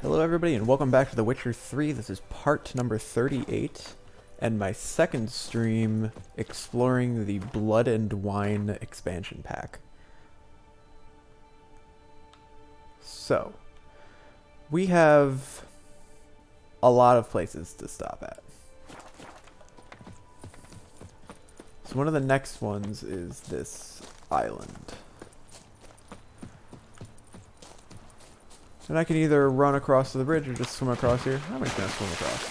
Hello everybody and welcome back to The Witcher 3. This is part number 38 and my second stream exploring the Blood and Wine expansion pack. So, we have a lot of places to stop at. So one of the next ones is this island. And I can either run across to the bridge or just swim across here. I'm just going to swim across.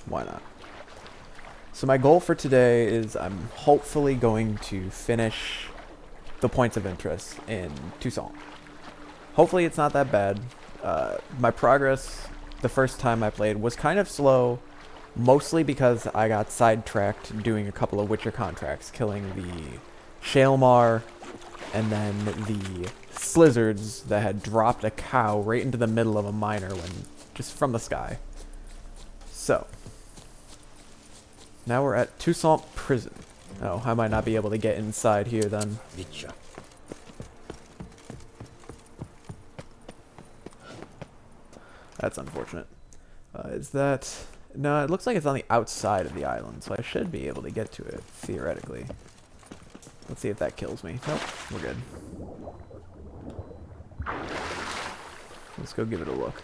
Why not? So my goal for today is I'm hopefully going to finish the points of interest in Toussaint. Hopefully it's not that bad. My progress the first time I played was kind of slow, mostly because I got sidetracked doing a couple of Witcher contracts, killing the shaelmaar and then the slizzards that had dropped a cow right into the middle of a miner just from the sky. So, now we're at Toussaint prison. Oh, I might not be able to get inside here then. That's unfortunate. Is that... No, it looks like it's on the outside of the island, so I should be able to get to it, theoretically. Let's see if that kills me. Nope, we're good. Let's go give it a look.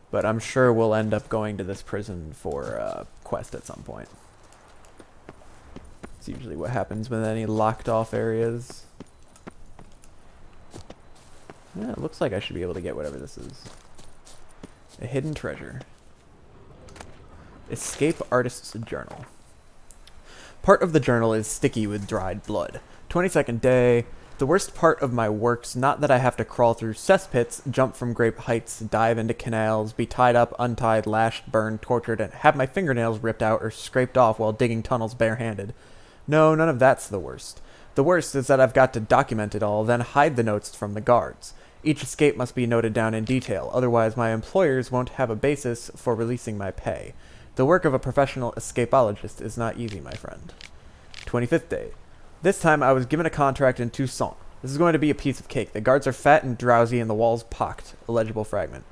But I'm sure we'll end up going to this prison for a quest at some point. It's usually what happens with any locked off areas. Yeah, it looks like I should be able to get whatever this is. A hidden treasure. Escape Artist's Journal. Part of the journal is sticky with dried blood. 22nd day. The worst part of my work's not that I have to crawl through cesspits, jump from great heights, dive into canals, be tied up, untied, lashed, burned, tortured, and have my fingernails ripped out or scraped off while digging tunnels barehanded. No, none of that's the worst. The worst is that I've got to document it all, then hide the notes from the guards. Each escape must be noted down in detail, otherwise my employers won't have a basis for releasing my pay. The work of a professional escapologist is not easy, my friend. 25th day. This time I was given a contract in Toussaint. This is going to be a piece of cake. The guards are fat and drowsy and the walls pocked. Illegible fragment.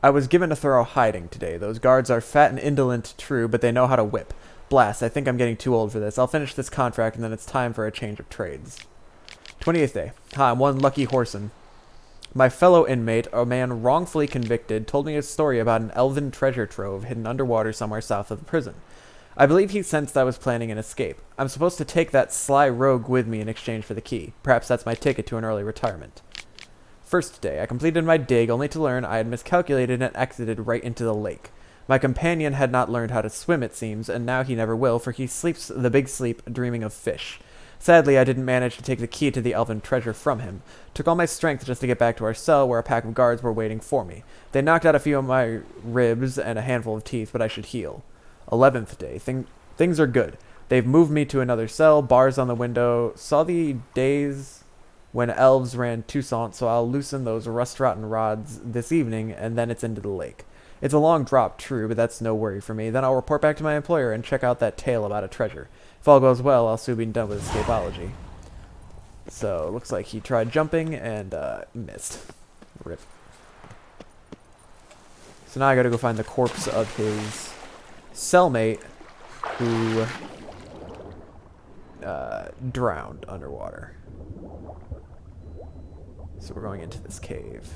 I was given a thorough hiding today. Those guards are fat and indolent, true, but they know how to whip. Blast, I think I'm getting too old for this. I'll finish this contract and then it's time for a change of trades. 28th day. Hi, I'm one lucky whoreson. My fellow inmate, a man wrongfully convicted, told me a story about an elven treasure trove hidden underwater somewhere south of the prison. I believe he sensed I was planning an escape. I'm supposed to take that sly rogue with me in exchange for the key. Perhaps that's my ticket to an early retirement. First day, I completed my dig only to learn I had miscalculated and exited right into the lake. My companion had not learned how to swim, it seems, and now he never will, for he sleeps the big sleep dreaming of fish. Sadly, I didn't manage to take the key to the elven treasure from him. Took all my strength just to get back to our cell where a pack of guards were waiting for me. They knocked out a few of my ribs and a handful of teeth, but I should heal. 11th day. Things are good. They've moved me to another cell, bars on the window. Saw the days when elves ran Toussaint, so I'll loosen those rust-rotten rods this evening, and then it's into the lake. It's a long drop, true, but that's no worry for me. Then I'll report back to my employer and check out that tale about a treasure. If all goes well, I'll soon be done with escapology. So, it looks like he tried jumping and missed. Rip. So now I gotta go find the corpse of his cellmate who drowned underwater. So we're going into this cave.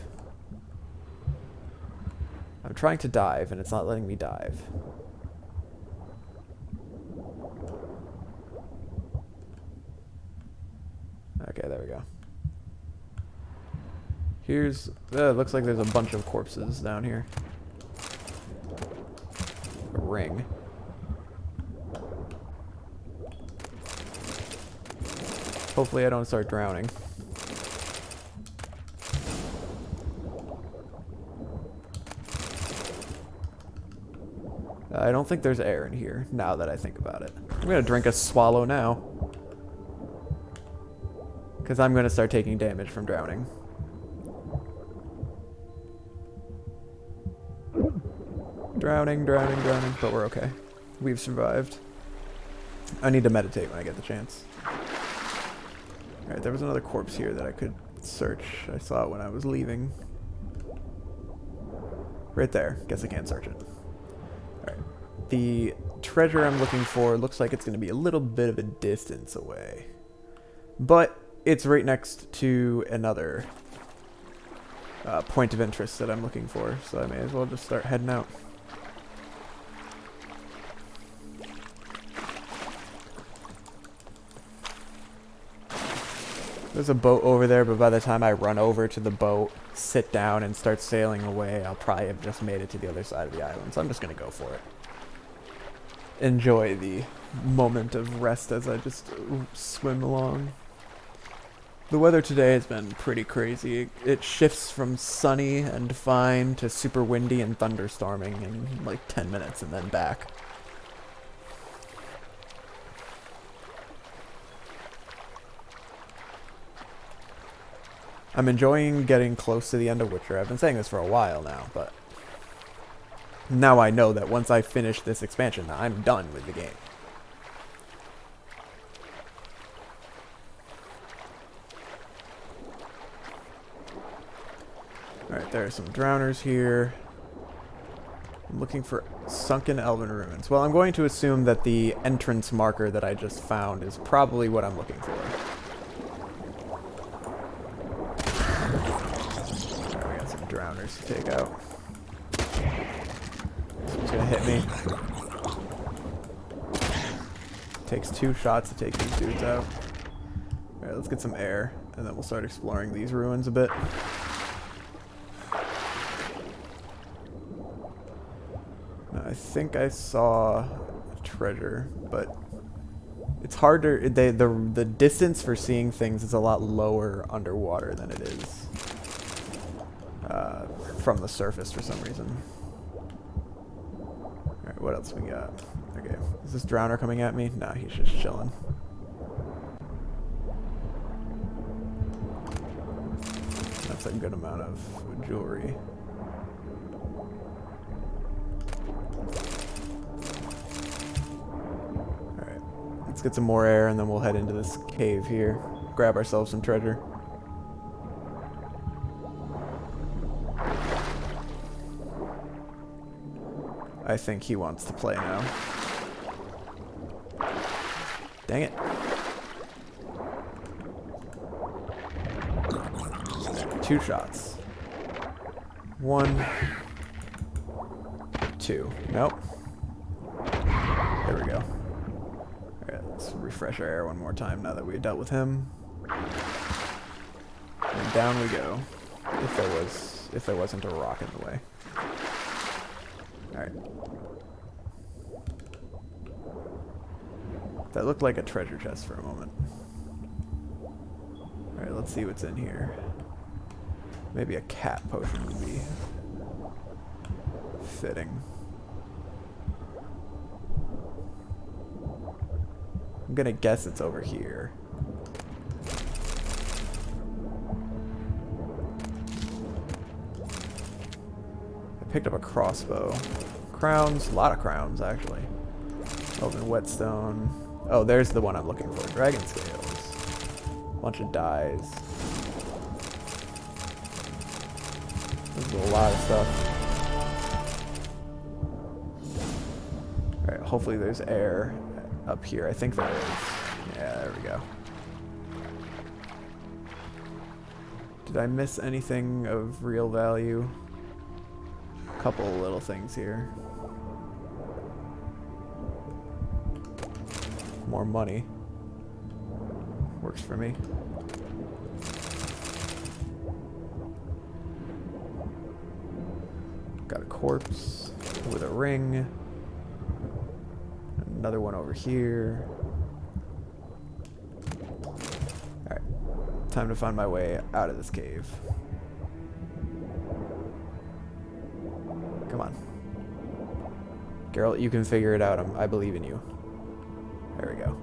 I'm trying to dive and it's not letting me dive. Okay, there we go. Here's... it looks like there's a bunch of corpses down here. A ring. Hopefully I don't start drowning. I don't think there's air in here, now that I think about it. I'm gonna drink a swallow now. Because I'm going to start taking damage from drowning. Drowning, but we're okay. We've survived. I need to meditate when I get the chance. Alright, there was another corpse here that I could search. I saw it when I was leaving. Right there. Guess I can't search it. Alright. The treasure I'm looking for looks like it's going to be a little bit of a distance away. But it's right next to another point of interest that I'm looking for, so I may as well just start heading out. There's a boat over there, but by the time I run over to the boat, sit down, and start sailing away, I'll probably have just made it to the other side of the island, so I'm just going to go for it. Enjoy the moment of rest as I just swim along. The weather today has been pretty crazy. It shifts from sunny and fine to super windy and thunderstorming in like 10 minutes and then back. I'm enjoying getting close to the end of Witcher. I've been saying this for a while now, but now I know that once I finish this expansion, I'm done with the game. Alright, there are some drowners here. I'm looking for sunken elven ruins. Well, I'm going to assume that the entrance marker that I just found is probably what I'm looking for. Alright, we got some drowners to take out. This one's gonna hit me. Takes 2 shots to take these dudes out. Alright, let's get some air, and then we'll start exploring these ruins a bit. I think I saw a treasure, but it's harder. The distance for seeing things is a lot lower underwater than it is from the surface for some reason. Alright, what else we got? Okay, is this drowner coming at me? Nah, he's just chilling. That's a good amount of jewelry. Let's get some more air and then we'll head into this cave here. Grab ourselves some treasure. I think he wants to play now. Dang it. 2 shots. 1. 2. Nope. There we go. Let's refresh our air one more time now that we've dealt with him. And down we go. If there wasn't a rock in the way. Alright. That looked like a treasure chest for a moment. Alright, let's see what's in here. Maybe a cat potion would be fitting. I'm gonna guess it's over here. I picked up a crossbow. Crowns, a lot of crowns actually. Elven whetstone. Oh, there's the one I'm looking for. Dragon scales. Bunch of dyes. This is a lot of stuff. Alright, hopefully there's air up here. I think there is. Yeah, there we go. Did I miss anything of real value? A couple of little things here. More money. Works for me. Got a corpse with a ring. Another one over here. Alright. Time to find my way out of this cave. Come on. Geralt, you can figure it out. I believe in you. There we go.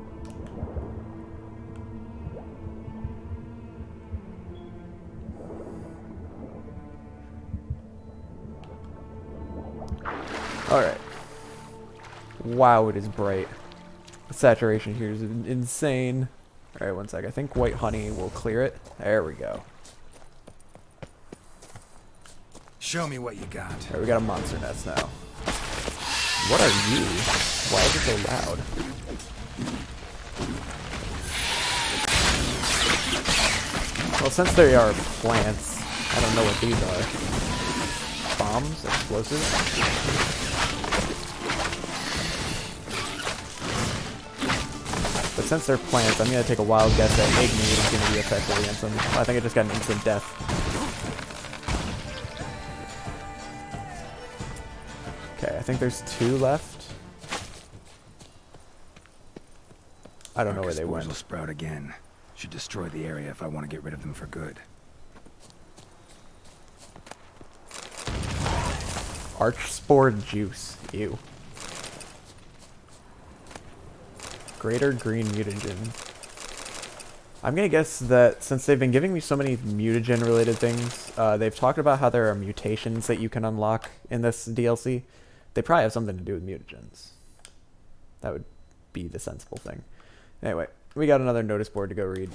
Alright. Wow, it is bright. The saturation here is insane. Alright, one sec. I think white honey will clear it. There we go. Show me what you got. Alright, we got a monster nest now. What are you? Why is it so loud? Well, since they are plants, I don't know what these are. Bombs? Explosives? But since they're plants, I'm gonna take a wild guess that Ignite is gonna be effective against them. I think I just got an instant death. Okay, I think there's 2 left. I don't know where they went. Will sprout again. Should destroy the area if I want to get rid of them for good. Archspore juice. Ew. Greater green mutagen. I'm gonna guess that since they've been giving me so many mutagen related things, they've talked about how there are mutations that you can unlock in this DLC. They probably have something to do with mutagens. That would be the sensible thing. Anyway, we got another notice board to go read.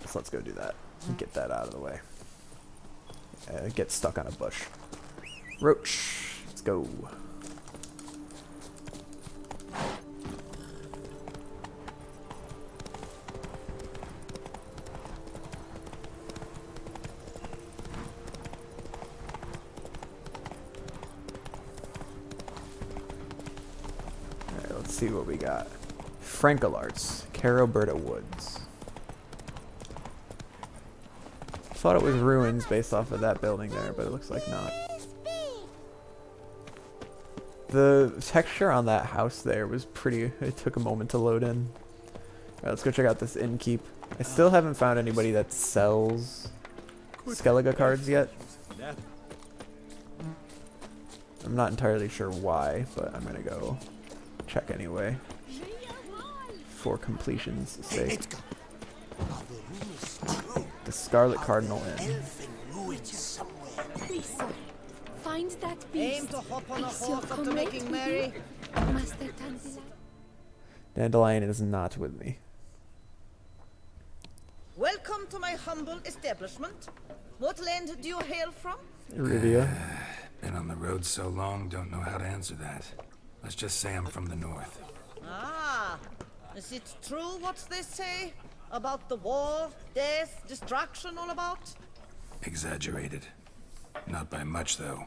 So let's go do that. Get that out of the way. Get stuck on a bush. Roach. Let's go. Alright, let's see what we got. Frankel Arts, Caroberta Woods. Thought it was ruins based off of that building there, but it looks like not. The texture on that house there was pretty... It took a moment to load in. Alright, let's go check out this innkeep. I still haven't found anybody that sells Skellige cards yet. I'm not entirely sure why, but I'm gonna go check anyway. For completion's sake. The Scarlet Cardinal Inn. Please, sir, find that beast. Aim to hop on a Is your horse after comrade making with merry. you? Master Dandelion. Dandelion is not with me. Welcome to my humble establishment. What land do you hail from? Rivia. Been on the road so long, don't know how to answer that. Let's just say I'm from the north. Ah, is it true what they say about the war, death, destruction all about? Exaggerated. Not by much, though.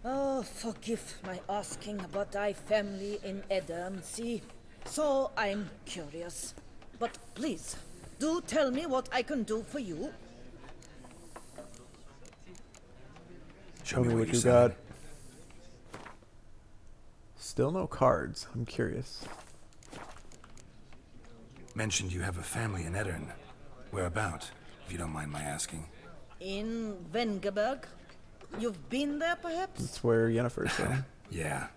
Oh, forgive my asking about thy family in Edern, see? So I'm curious. But please, do tell me what I can do for you. Show me what you got. Still no cards. I'm curious. Mentioned you have a family in Edern. Whereabout, if you don't mind my asking? In Vengerberg? You've been there, perhaps? That's where Yennefer's from. Yeah,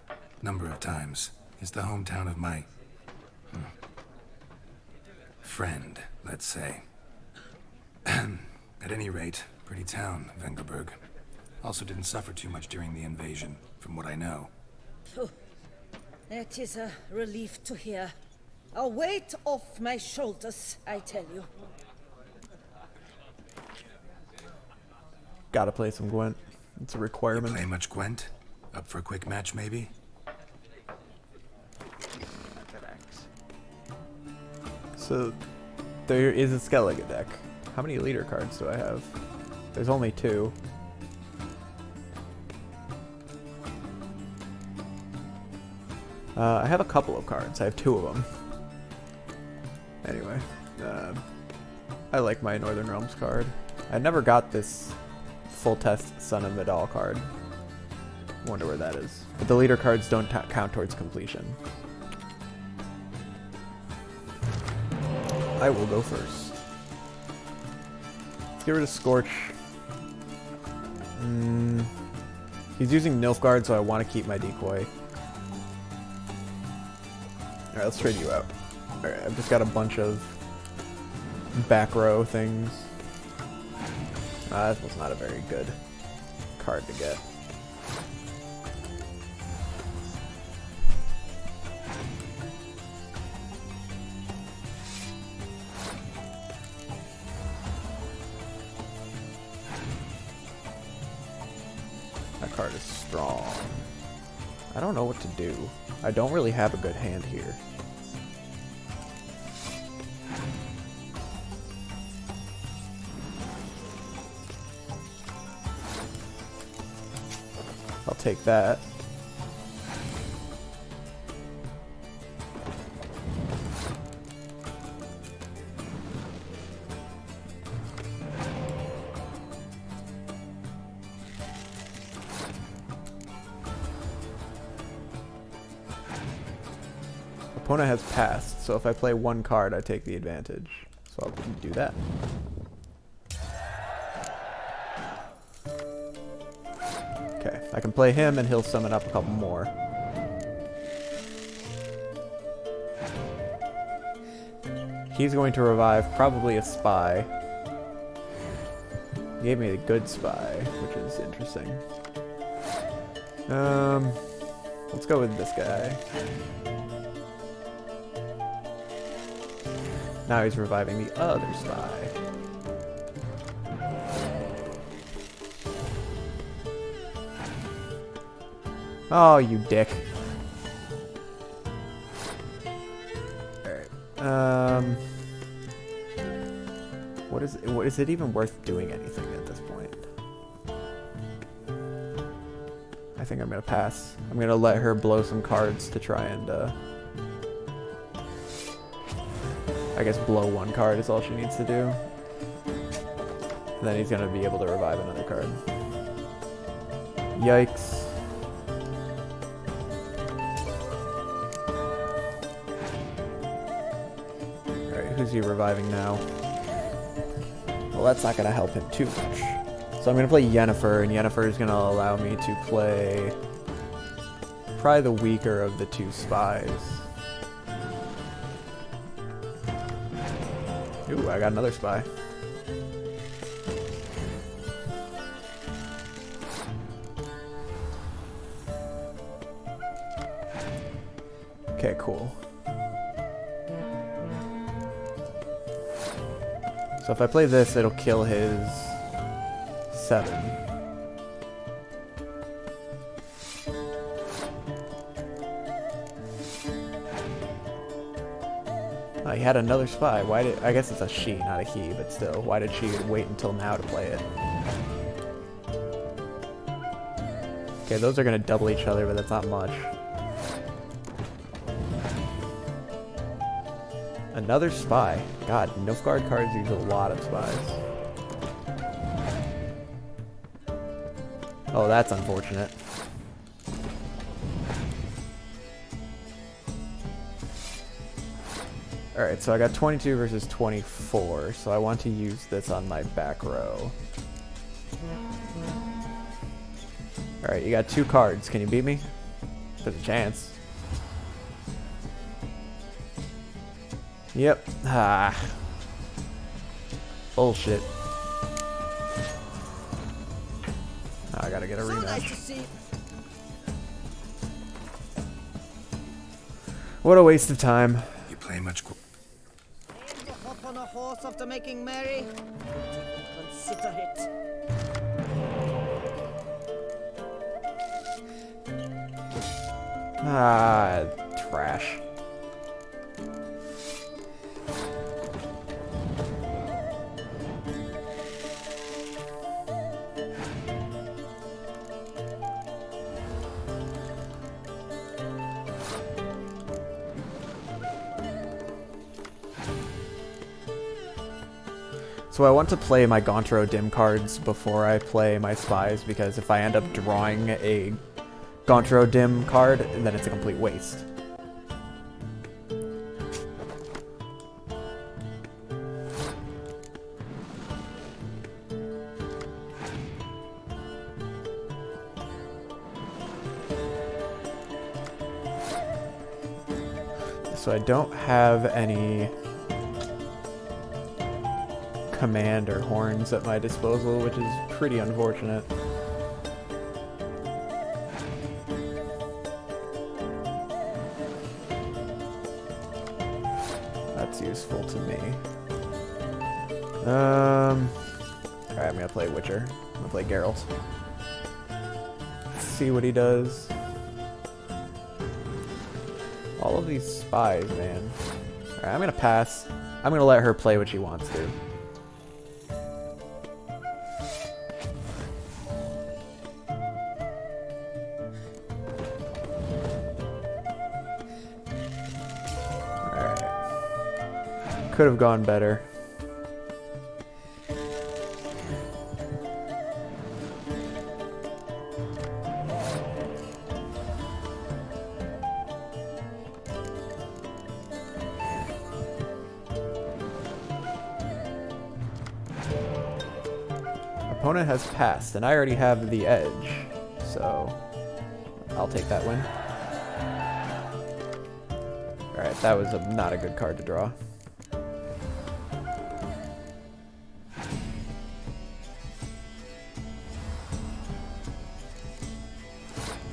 number of times. It's the hometown of my... friend, let's say. At any rate, pretty town, Vengerberg. Also didn't suffer too much during the invasion, from what I know. Phew. That is a relief to hear. A weight off my shoulders, I tell you. Gotta play some Gwent. It's a requirement. Play much Gwent? Up for a quick match, maybe? So, there is a Skellige deck. How many leader cards do I have? There's only 2. I have a couple of cards. I have 2 of them. Anyway, I like my Northern Realms card. I never got this full test Son of Vidal card. Wonder where that is. But the leader cards don't count towards completion. I will go first. Let's get rid of Scorch. He's using Nilfgaard, so I want to keep my decoy. Alright, let's trade you out. Alright, I've just got a bunch of back row things. That was not a very good card to get. strong. I don't know what to do. I don't really have a good hand here. I'll take that. Opponent has passed, so if I play one card, I take the advantage. So I'll do that. Okay, I can play him and he'll summon up a couple more. He's going to revive probably a spy. He gave me a good spy, which is interesting. Let's go with this guy. Now he's reviving the other spy. Oh, you dick. Alright. What is it even worth doing anything at this point? I think I'm gonna pass. I'm gonna let her blow some cards to try and I guess blow one card is all she needs to do. And then he's gonna be able to revive another card. Yikes. Alright, who's he reviving now? Well, that's not gonna help him too much. So I'm gonna play Yennefer, and Yennefer is gonna allow me to play probably the weaker of the two spies. Ooh, I got another spy. Okay, cool. So if I play this, it'll kill his 7. He had another spy. Why did... I guess it's a she, not a he, but still. Why did she wait until now to play it? Okay, those are going to double each other, but that's not much. Another spy. God, Nilfgaard cards use a lot of spies. Oh, that's unfortunate. Alright, so I got 22 versus 24, so I want to use this on my back row. Alright, you got 2 cards. Can you beat me? There's a chance. Yep. Ah. Bullshit. Oh, I gotta get a rematch. Nice to see. What a waste of time. You play much... Aim to hop on a horse after making merry? Consider it. Ah, trash. So I want to play my Gauntro Dim cards before I play my spies, because if I end up drawing a Gauntro Dim card, then it's a complete waste. So I don't have any command or horns at my disposal, which is pretty unfortunate. That's useful to me. Alright, I'm gonna play Witcher. I'm gonna play Geralt. Let's see what he does. All of these spies, man. Alright, I'm gonna pass. I'm gonna let her play what she wants to. Alright. Could have gone better. Opponent has passed, and I already have the edge, so I'll take that win. Alright, that was not a good card to draw.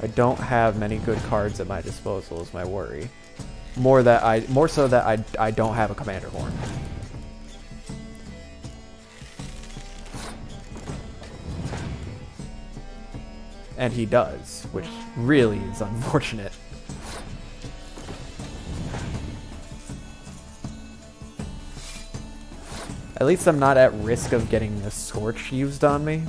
I don't have many good cards at my disposal is my worry. More so that I don't have a commander horn. And he does, which really is unfortunate. At least I'm not at risk of getting a Scorch used on me.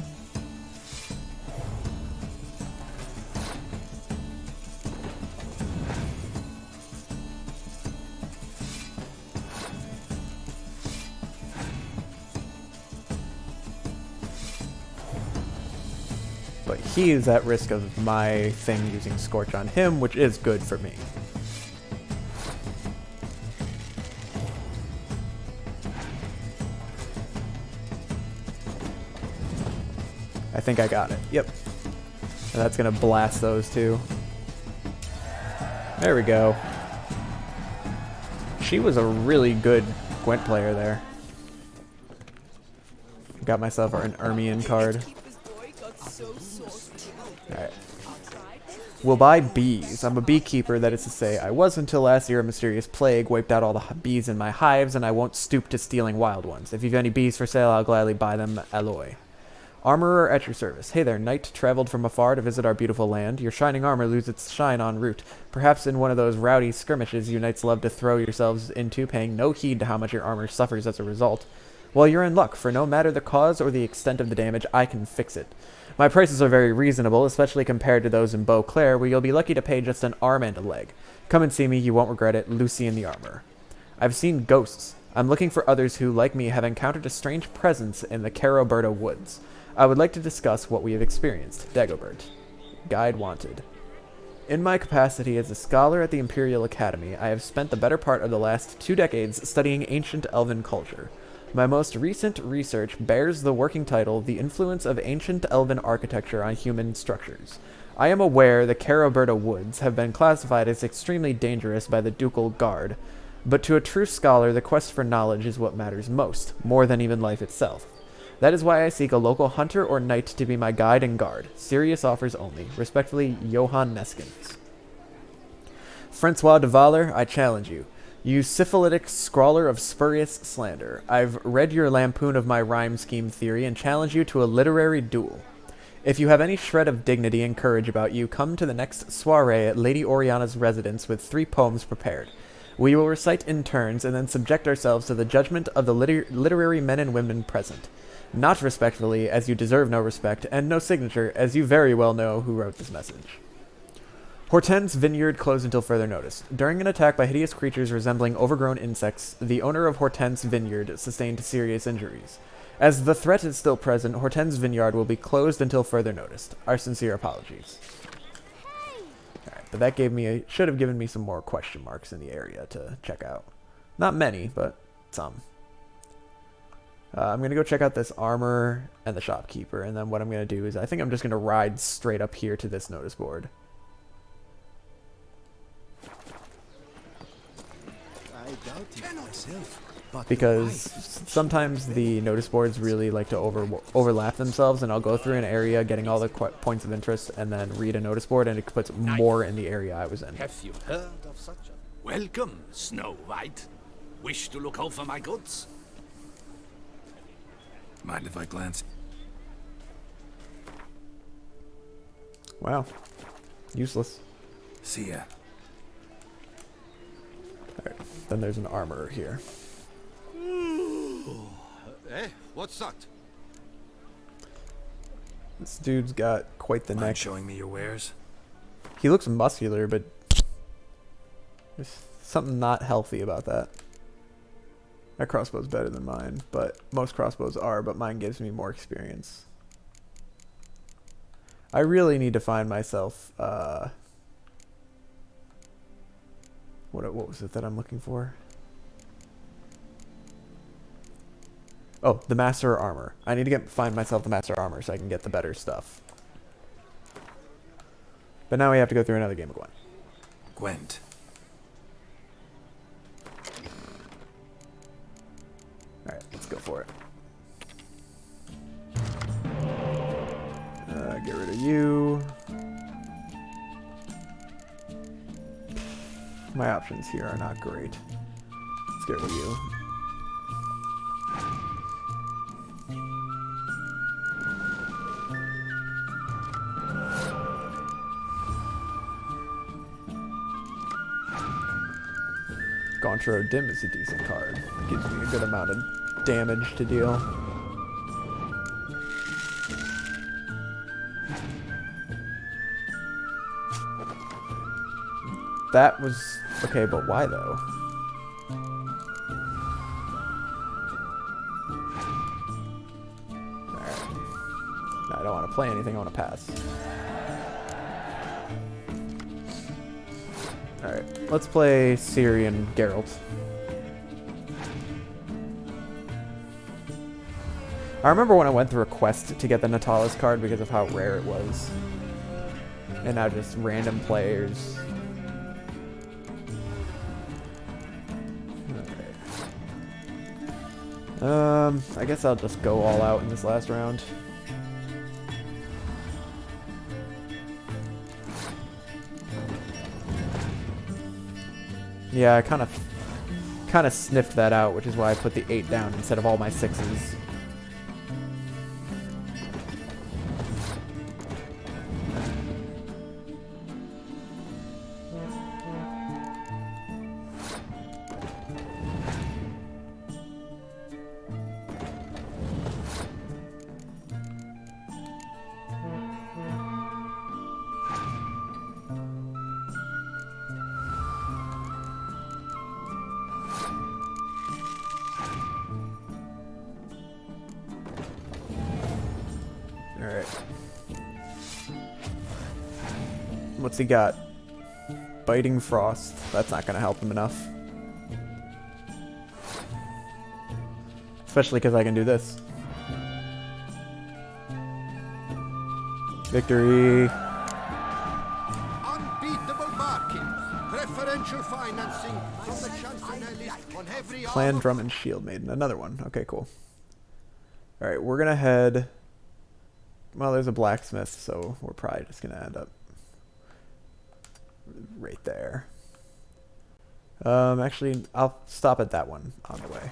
But he is at risk of my thing using Scorch on him, which is good for me. I think I got it. Yep. And that's going to blast those two. There we go. She was a really good Gwent player there. Got myself an Ermion card. Alright. We'll buy bees. I'm a beekeeper, that is to say, I was until last year. A mysterious plague wiped out all the bees in my hives, and I won't stoop to stealing wild ones. If you've any bees for sale, I'll gladly buy them. Alloy. Armorer at your service. Hey there, knight, traveled from afar to visit our beautiful land. Your shining armor loses its shine en route. Perhaps in one of those rowdy skirmishes you knights love to throw yourselves into, paying no heed to how much your armor suffers as a result. Well, you're in luck, for no matter the cause or the extent of the damage, I can fix it. My prices are very reasonable, especially compared to those in Beauclair, where you'll be lucky to pay just an arm and a leg. Come and see me, you won't regret it. Lucy in the armor. I've seen ghosts. I'm looking for others who, like me, have encountered a strange presence in the Caroberta woods. I would like to discuss what we have experienced. Dagobert. Guide wanted. In my capacity as a scholar at the Imperial Academy, I have spent the better part of the last 2 decades studying ancient elven culture. My most recent research bears the working title, The Influence of Ancient Elven Architecture on Human Structures. I am aware the Caroberta Woods have been classified as extremely dangerous by the Ducal Guard, but to a true scholar, the quest for knowledge is what matters most, more than even life itself. That is why I seek a local hunter or knight to be my guide and guard. Serious offers only. Respectfully, Johann Neskins. Francois de Valer, I challenge you. You syphilitic scrawler of spurious slander. I've read your lampoon of my rhyme scheme theory and challenge you to a literary duel. If you have any shred of dignity and courage about you, come to the next soiree at Lady Oriana's residence with 3 poems prepared. We will recite in turns and then subject ourselves to the judgment of the literary men and women present. Not respectfully, as you deserve no respect, and no signature, as you very well know who wrote this message. Hortense Vineyard closed until further notice. During an attack by hideous creatures resembling overgrown insects, the owner of Hortense Vineyard sustained serious injuries. As the threat is still present, Hortense Vineyard will be closed until further notice. Our sincere apologies. Alright, but that should have given me some more question marks in the area to check out. Not many, but some. I'm going to go check out this armor and the shopkeeper, and then what I'm going to do is I think I'm just going to ride straight up here to this notice board. Because sometimes the notice boards really like to overlap themselves, and I'll go through an area getting all the points of interest and then read a notice board, and it puts more in the area I was in. Have you heard of such a... Welcome, Snow White. Wish to look over my goods? Mind if I glance? Wow. Useless. See ya. Alright, then there's an armorer here. Eh? What's that? This dude's got quite the Mind neck. showing me your wares? He looks muscular, but there's something not healthy about that. My crossbow's better than mine, but most crossbows are, but mine gives me more experience. I really need to find myself, what was it that I'm looking for? Oh, the Master Armor. I need to find myself the Master Armor so I can get the better stuff. But now we have to go through another game of Gwent. Gwent. Alright, let's go for it. Get rid of you. My options here are not great. Let's get rid of you. Gauntro Dim is a decent card. Gives me a good amount of damage to deal. That was... okay, but why though? Alright. No, I don't want to play anything, I want to pass. Alright, let's play Syrian Geralt. I remember when I went through a quest to get the Natalis card because of how rare it was. And now just random players. Alright. I guess I'll just go all out in this last round. Yeah, I kind of sniffed that out, which is why I put the 8 down instead of all my 6s. Alright. What's he got? Biting Frost. That's not going to help him enough. Especially because I can do this. Victory. Unbeatable bargains. Preferential financing from the Chancelleries on every Clan Drum and Shield Maiden. Another one. Okay, cool. Alright, we're going to head... well, there's a blacksmith, so we're probably just going to end up right there. Actually, I'll stop at that one on the way.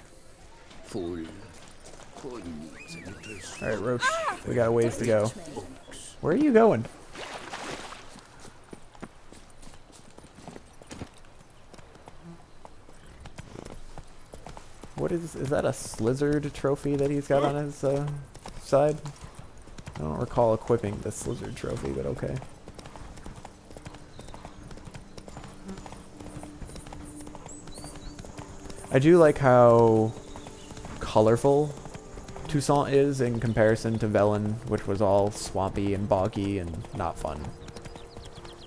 Alright, Roach. We got a ways to go. Where are you going? What is that a Slizzard trophy that he's got on his side? I don't recall equipping the Slizzard trophy, but okay. I do like how colorful Toussaint is in comparison to Velen, which was all swampy and boggy and not fun.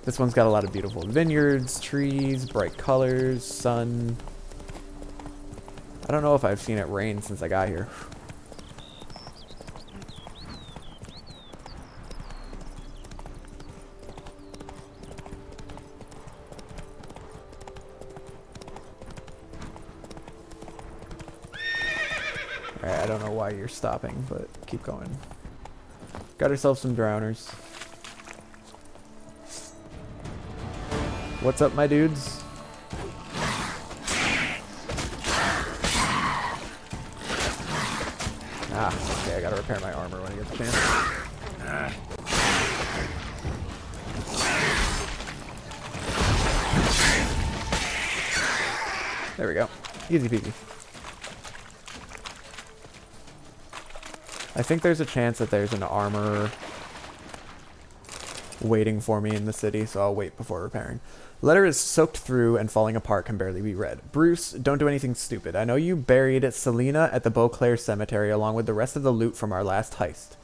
This one's got a lot of beautiful vineyards, trees, bright colors, sun. I don't know if I've seen it rain since I got here. Alright, I don't know why you're stopping, but keep going. Got ourselves some drowners. What's up, my dudes? Ah, okay, I gotta repair my armor when I get the chance. There we go. Easy peasy. I think there's a chance that there's an armor waiting for me in the city, so I'll wait before repairing. Letter is soaked through and falling apart, can barely be read. Bruce, don't do anything stupid. I know you buried Selena at the Beauclair Cemetery along with the rest of the loot from our last heist.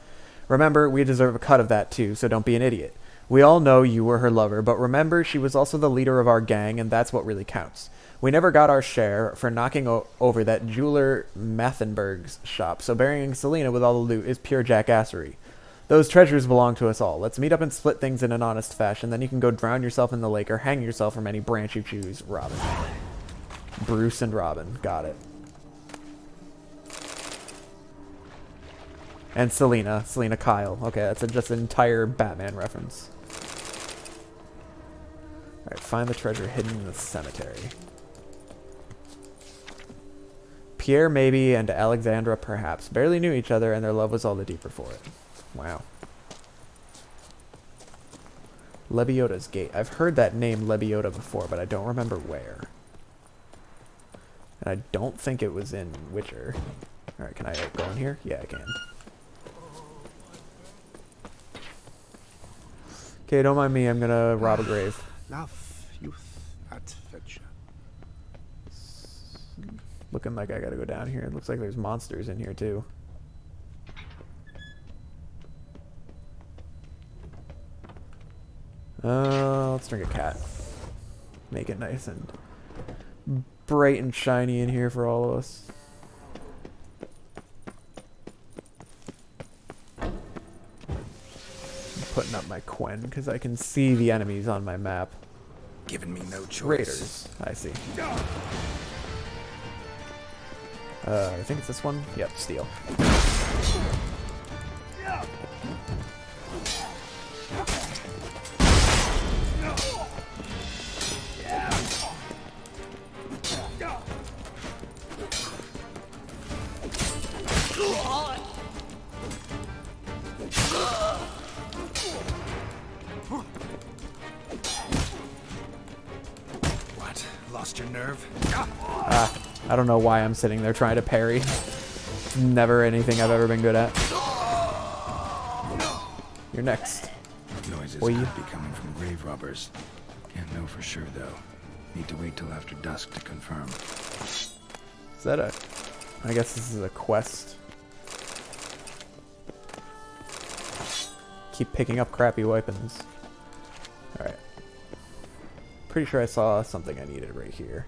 Remember, we deserve a cut of that too, so don't be an idiot. We all know you were her lover, but remember, she was also the leader of our gang, and that's what really counts. We never got our share for knocking over that jeweler Mathenberg's shop, so burying Selena with all the loot is pure jackassery. Those treasures belong to us all. Let's meet up and split things in an honest fashion, then you can go drown yourself in the lake or hang yourself from any branch you choose. Robin. Bruce and Robin. Got it. And Selena. Selena Kyle. Okay, that's just an entire Batman reference. Alright, find the treasure hidden in the cemetery. Pierre maybe and Alexandra perhaps. Barely knew each other and their love was all the deeper for it. Wow. Lebioda's Gate. I've heard that name Lebiota before, but I don't remember where. And I don't think it was in Witcher. Alright, can I go in here? Yeah, I can. Okay, don't mind me. I'm gonna rob a grave. Love, youth, adventure. Looking like I gotta go down here. It looks like there's monsters in here, too. Let's drink a cat. Make it nice and bright and shiny in here for all of us. I'm putting up my Quen because I can see the enemies on my map. Giving me no choice. Raiders, I see. I think it's this one. Yep, steel. What? Lost your nerve? I don't know why I'm sitting there trying to parry. Never anything I've ever been good at. You're next. Noises Boy. could be coming from grave robbers. Can't know for sure though. Need to wait till after dusk to confirm. Is that a... I guess this is a quest. Keep picking up crappy weapons. Alright. Pretty sure I saw something I needed right here.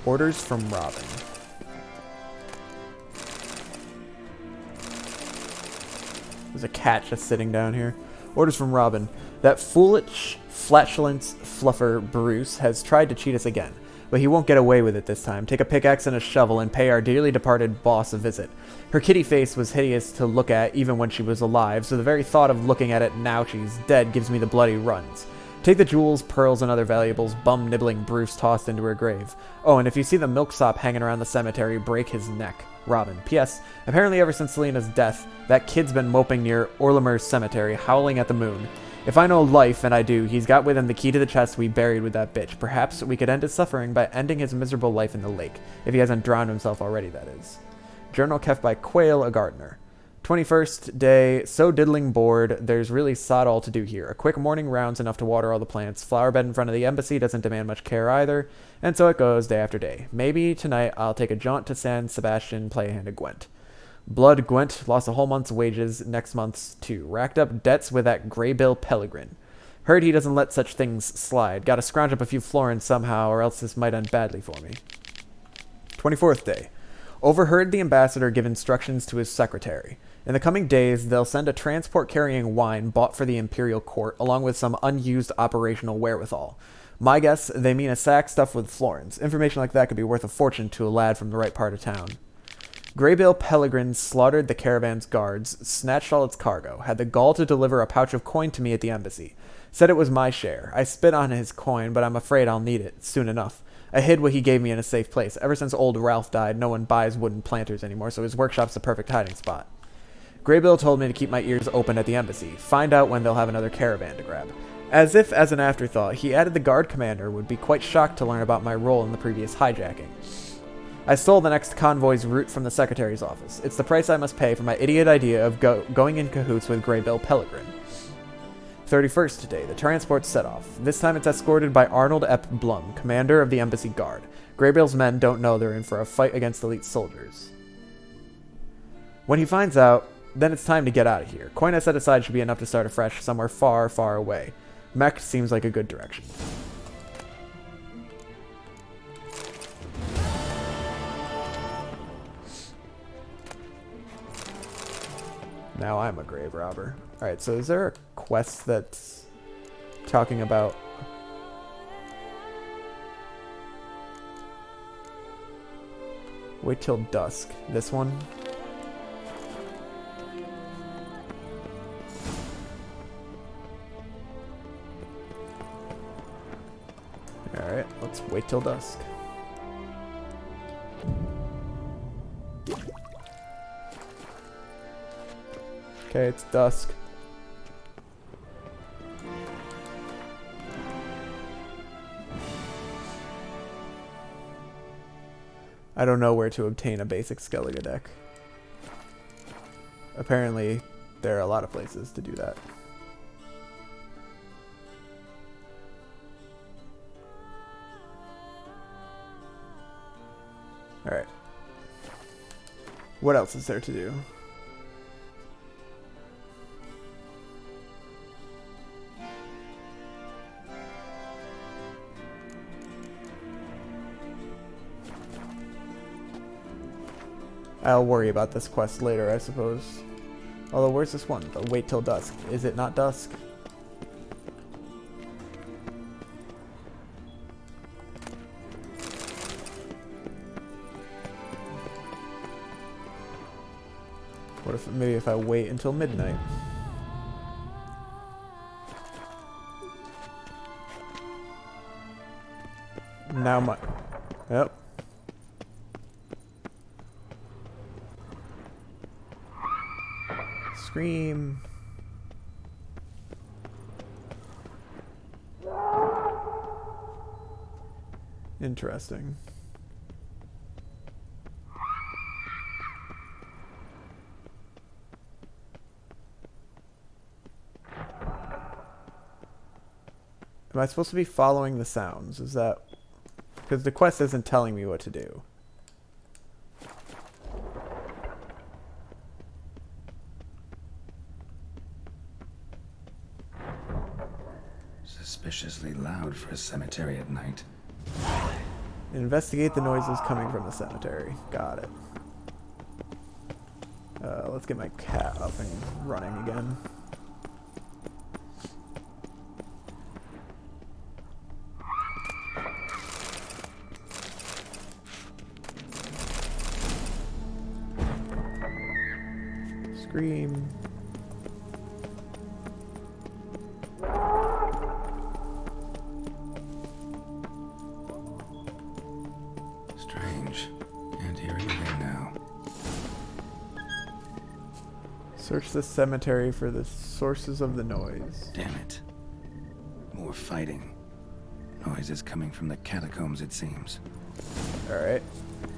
Orders from Robin. There's a cat just sitting down here. Orders from Robin. That foolish, flatulent fluffer Bruce has tried to cheat us again, but he won't get away with it this time. Take a pickaxe and a shovel and pay our dearly departed boss a visit. Her kitty face was hideous to look at even when she was alive, so the very thought of looking at it now she's dead gives me the bloody runs. Take the jewels, pearls, and other valuables bum-nibbling Bruce tossed into her grave. Oh, and if you see the milksop hanging around the cemetery, break his neck. Robin. P.S. Apparently ever since Selena's death, that kid's been moping near Orlemer's cemetery, howling at the moon. If I know life, and I do, he's got with him the key to the chest we buried with that bitch. Perhaps we could end his suffering by ending his miserable life in the lake. If he hasn't drowned himself already, that is. Journal kept by Quail, a gardener. 21st day, so diddling bored, there's really sod all to do here. A quick morning round's enough to water all the plants. Flower bed in front of the embassy doesn't demand much care either, and so it goes day after day. Maybe tonight I'll take a jaunt to San Sebastian, play a hand of Gwent. Blood Gwent lost a whole month's wages, next month's too. Racked up debts with that Greybill Pellegrin. Heard he doesn't let such things slide. Gotta scrounge up a few florins somehow, or else this might end badly for me. 24th day. Overheard the ambassador give instructions to his secretary. In the coming days, they'll send a transport carrying wine bought for the imperial court, along with some unused operational wherewithal. My guess, they mean a sack stuffed with florins. Information like that could be worth a fortune to a lad from the right part of town. Greybill Pellegrin slaughtered the caravan's guards, snatched all its cargo, had the gall to deliver a pouch of coin to me at the embassy. Said it was my share. I spit on his coin, but I'm afraid I'll need it, soon enough. I hid what he gave me in a safe place. Ever since old Ralph died, no one buys wooden planters anymore, so his workshop's the perfect hiding spot. Greybill told me to keep my ears open at the embassy. Find out when they'll have another caravan to grab. As if as an afterthought, he added the guard commander would be quite shocked to learn about my role in the previous hijacking. I stole the next convoy's route from the secretary's office. It's the price I must pay for my idiot idea of going in cahoots with Greybill Pellegrin. 31st today, the transport set off. This time it's escorted by Arnold Ep Blum, commander of the embassy guard. Greybill's men don't know they're in for a fight against elite soldiers. When he finds out, then it's time to get out of here. Coin I set aside should be enough to start afresh somewhere far, far away. Mech seems like a good direction. Now I'm a grave robber. Alright, so is there a quest that's talking about... Wait till dusk. This one? Alright, let's wait till dusk. Okay, it's dusk. I don't know where to obtain a basic Skellige deck. Apparently, there are a lot of places to do that. Alright. What else is there to do? I'll worry about this quest later, I suppose. Although, where's this one? The wait till dusk. Is it not dusk? What if maybe if I wait until midnight? Now my... Yep. Scream. Interesting. Am I supposed to be following the sounds? Is that... Because the quest isn't telling me what to do. Suspiciously loud for a cemetery at night. Investigate the noises coming from the cemetery. Got it. Let's get my cat up and running again. Scream. Strange. Can't hear anything now. Search the cemetery for the sources of the noise. Damn it. More fighting. Noise is coming from the catacombs, it seems. Alright.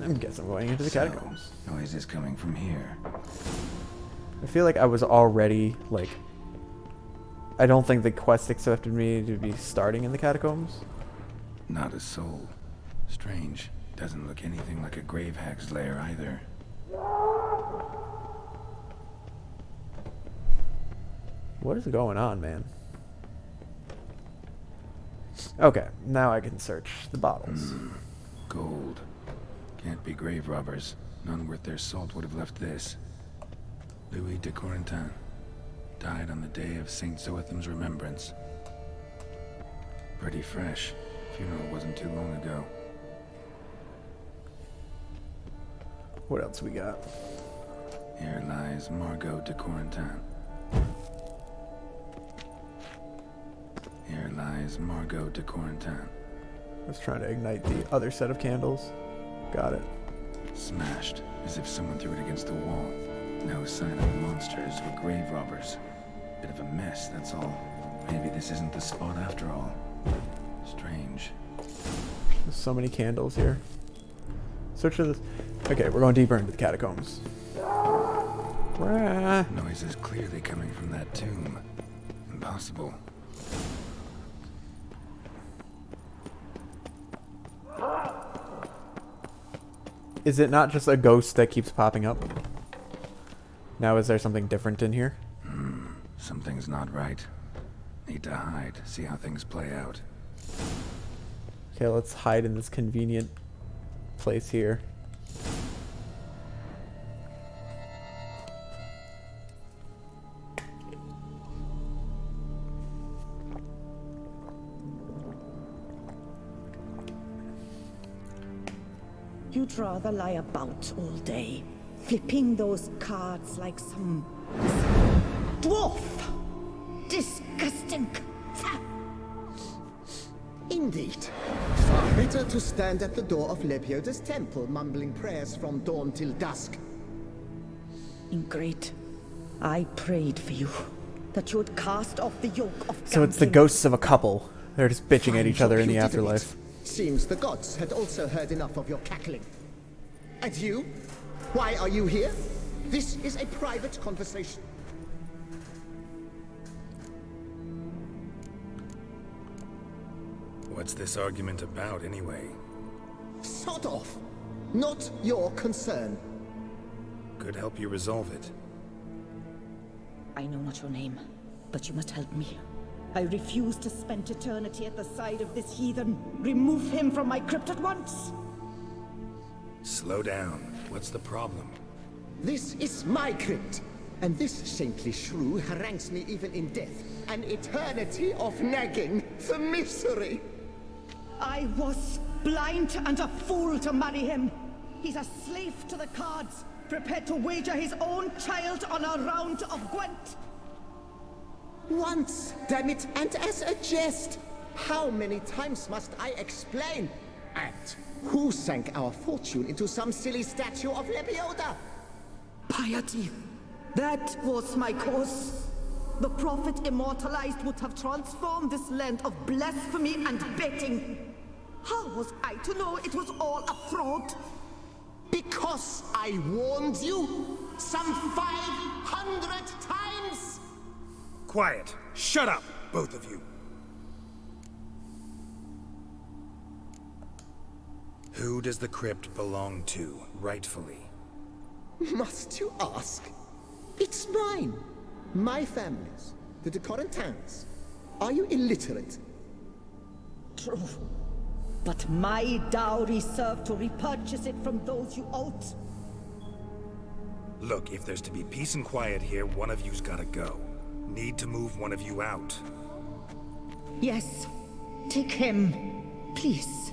I guess I'm going into the catacombs. Noise is coming from here. I feel like I was already, like... I don't think the quest expected me to be starting in the catacombs. Not a soul. Strange. Doesn't look anything like a grave hag's lair either. What is going on, man? Okay, now I can search the bottles. Gold. Can't be grave robbers. None worth their salt would have left this. Louis de Corentin. Died on the day of St. Zoetham's remembrance. Pretty fresh. Funeral wasn't too long ago. What else we got? Here lies Margot de Corentin. Here lies Margot de Corentin. I was trying to ignite the other set of candles. Got it. Smashed, as if someone threw it against the wall. No sign of monsters or grave robbers. Bit of a mess, that's all. Maybe this isn't the spot after all. Strange. There's so many candles here. Search for this. Okay, we're going deeper into the catacombs. Rah. Noise is clearly coming from that tomb. Impossible. Is it not just a ghost that keeps popping up? Now, is there something different in here? Something's not right. Need to hide, see how things play out. Okay, let's hide in this convenient place here. You'd rather lie about all day, flipping those cards like some dwarf. Disgusting. Indeed. Far better to stand at the door of Lepioda's temple, mumbling prayers from dawn till dusk. Ingrid, I prayed for you, that you would cast off the yoke of So it's the gambling. ghosts of a couple. They're just bitching at Fine each other in job the you did of afterlife. it. Seems the gods had also heard enough of your cackling. And you? Why are you here? This is a private conversation. What's this argument about, anyway? Sod off. Not your concern. Could help you resolve it. I know not your name, but you must help me. I refuse to spend eternity at the side of this heathen. Remove him from my crypt at once. Slow down. What's the problem? This is my crypt, and this saintly shrew harangues me even in death. An eternity of nagging for misery. I was blind and a fool to marry him. He's a slave to the cards, prepared to wager his own child on a round of Gwent. Once, damn it, and as a jest. How many times must I explain? And who sank our fortune into some silly statue of Lepioda? Piety. That was my cause. The prophet immortalized would have transformed this land of blasphemy and betting. How was I to know it was all a fraud? Because I warned you some 500 times! Quiet! Shut up, both of you! Who does the crypt belong to, rightfully? Must you ask? It's mine. My family's. The de Corentins. Are you illiterate? True. But my dowry served to repurchase it from those you owed. Look, if there's to be peace and quiet here, one of you's gotta go. Need to move one of you out. Yes. Take him. Please.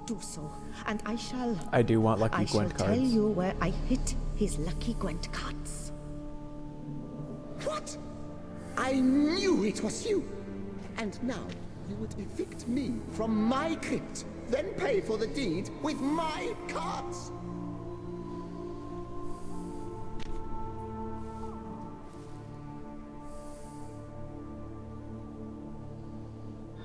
Do so. And I shall... I do want lucky I shall Gwent tell cards. you where I hid his lucky Gwent cards. What? I knew it was you. And now you would evict me from my crypt, then pay for the deed with my cards.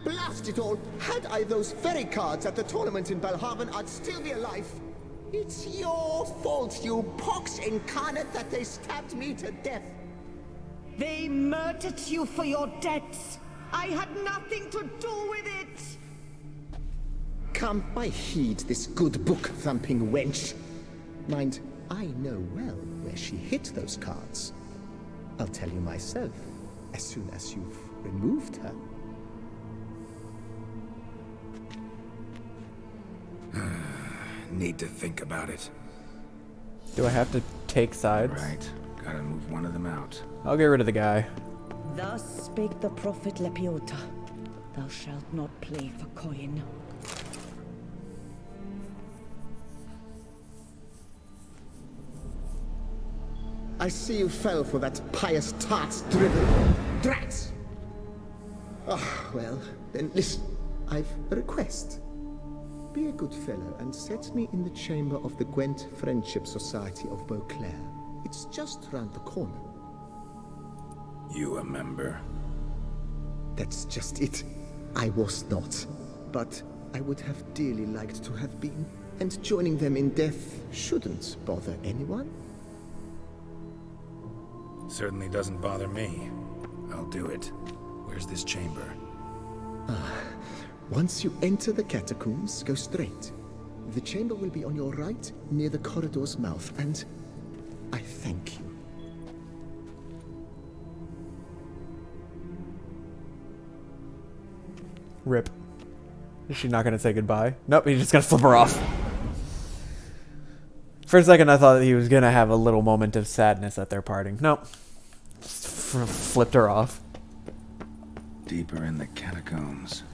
Blast it all! Had I those very cards at the tournament in Belhaven, I'd still be alive. It's your fault, you pox incarnate, that they stabbed me to death. They murdered you for your debts. I had nothing to do with it. Come, I heed this good book-thumping wench. Mind, I know well where she hid those cards. I'll tell you myself, as soon as you've removed her. Need to think about it. Do I have to take sides? Right. Gotta move one of them out. I'll get rid of the guy. Thus spake the prophet Lepiota. Thou shalt not play for coin. I see you fell for that pious tart's drivel. Drats! Ah, well, then listen. I've a request. Be a good fellow and set me in the chamber of the Gwent Friendship Society of Beauclair. It's just round the corner. You a member? That's just it. I was not. But I would have dearly liked to have been. And joining them in death shouldn't bother anyone. Certainly doesn't bother me. I'll do it. Where's this chamber? Once you enter the catacombs, go straight. The chamber will be on your right, near the corridor's mouth, and I thank you. Rip. Is she not going to say goodbye? Nope, he's just going to flip her off. For a second, I thought that he was going to have a little moment of sadness at their parting. Nope. Just flipped her off. Deeper in the catacombs.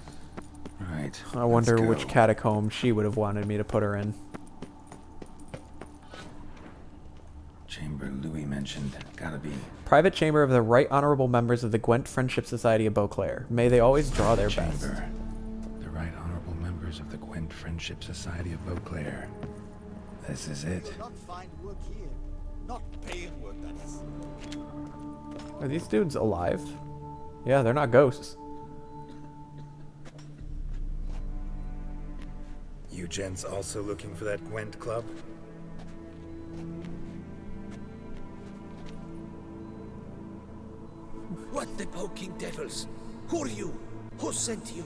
Right. I wonder let's which go. catacomb she would have wanted me to put her in. Chamber Louis mentioned. Gotta be. Private chamber of the Right Honorable members of the Gwent Friendship Society of Beauclair. May they always draw their best. Chamber. The Right Honorable members of the Gwent Friendship Society of Beauclair. This is it. Not find work here. Not paying work, that is. Are these dudes alive? Yeah, they're not ghosts. You gents also looking for that Gwent club? What the poking devils? Who are you? Who sent you?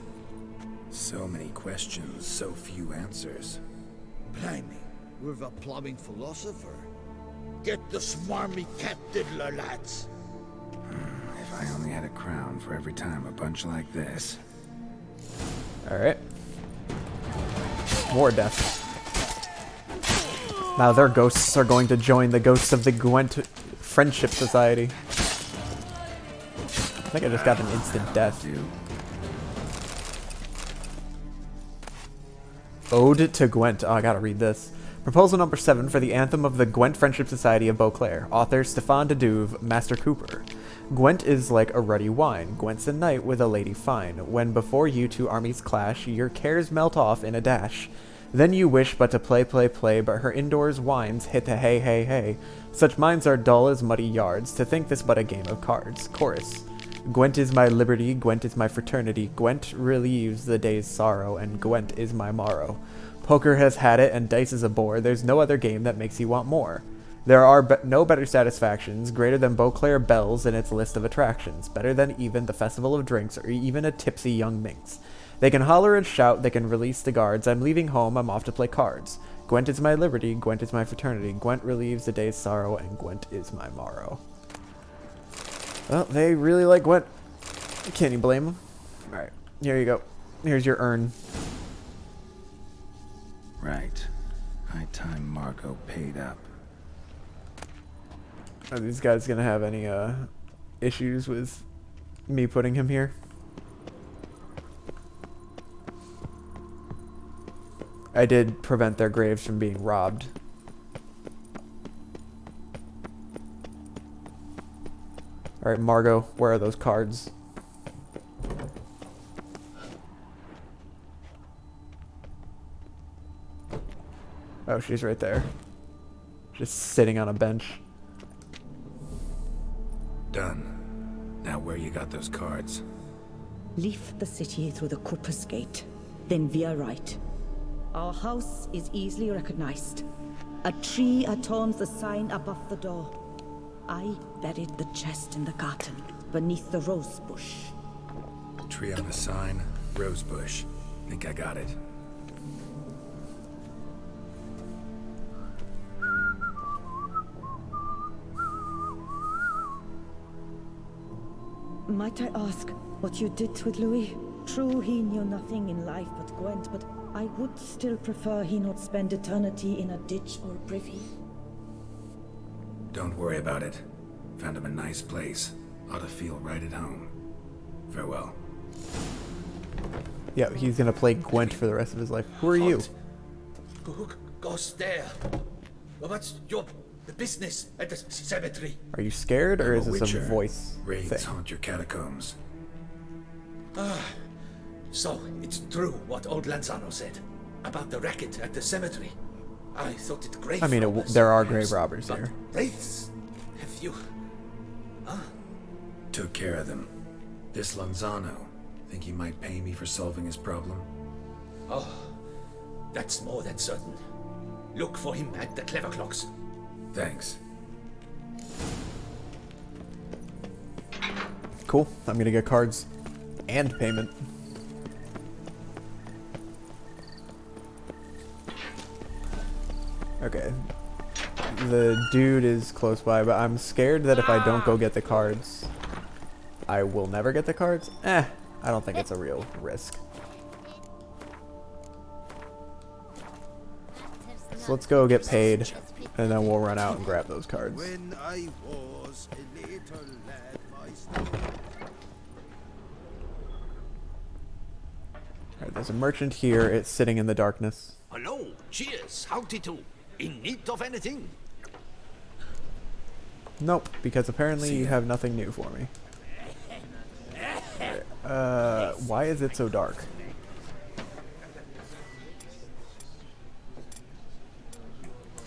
So many questions, so few answers. Blimey, we're the plumbing philosopher. Get the smarmy cat diddler, lads. If I only had a crown for every time a bunch like this. Alright. More deaths. Now their ghosts are going to join the ghosts of the Gwent Friendship Society. I think I just got an instant death. Ode to Gwent. Oh, I gotta read this. Proposal number 7 for the anthem of the Gwent Friendship Society of Beauclair. Author Stéphane de Douve, Master Cooper. Gwent is like a ruddy wine. Gwent's a knight with a lady fine. When before you two armies clash, your cares melt off in a dash. Then you wish but to play, play, play, but her indoors whines hit the hey, hey, hey. Such minds are dull as muddy yards, to think this but a game of cards. Chorus. Gwent is my liberty, Gwent is my fraternity, Gwent relieves the day's sorrow, and Gwent is my morrow. Poker has had it, and dice is a bore, there's no other game that makes you want more. There are no better satisfactions, greater than Beauclair bells in its list of attractions, better than even the Festival of Drinks, or even a tipsy young minx. They can holler and shout, they can release the guards, I'm leaving home, I'm off to play cards. Gwent is my liberty, Gwent is my fraternity, Gwent relieves the day's sorrow, and Gwent is my morrow. Well, they really like Gwent. Can't you blame them? Alright, here you go. Here's your urn. Right. High time Margot paid up. Are these guys gonna have any issues with me putting him here? I did prevent their graves from being robbed. Alright, Margot, where are those cards? Oh, she's right there. Just sitting on a bench. Done. Now where you got those cards? Leave the city through the Corpus Gate, then veer right. Our house is easily recognized. A tree adorns the sign above the door. I buried the chest in the garden, beneath the rose bush. Tree on the sign, rose bush. Think I got it. Might I ask what you did with Louis? True, he knew nothing in life but Gwent, but I would still prefer he not spend eternity in a ditch or privy. Don't worry about it. Found him a nice place. Ought to feel right at home. Farewell. Yeah, he's gonna play Gwent for the rest of his life. Who are you? Halt. Who goes there? What's your business at the cemetery? Are you scared, or is I'm a this a witcher. voice Raids thing? haunt your catacombs. So, it's true what old Lanzano said about the racket at the cemetery. I thought it grave I mean, robbers, there are perhaps, grave robbers but here. wraiths? Have you... Took care of them. This Lanzano, think he might pay me for solving his problem? Oh, that's more than certain. Look for him at the clever clocks. Thanks. Cool. I'm gonna get cards and payment. Okay. The dude is close by, but I'm scared that if I don't go get the cards, I will never get the cards. I don't think it's a real risk. So let's go get paid, and then we'll run out and grab those cards. When I was a little lad, my Alright, there's a merchant here. It's sitting in the darkness. Hello, cheers, howdy do. In need of anything? Nope, because apparently you have nothing new for me. Alright, why is it so dark?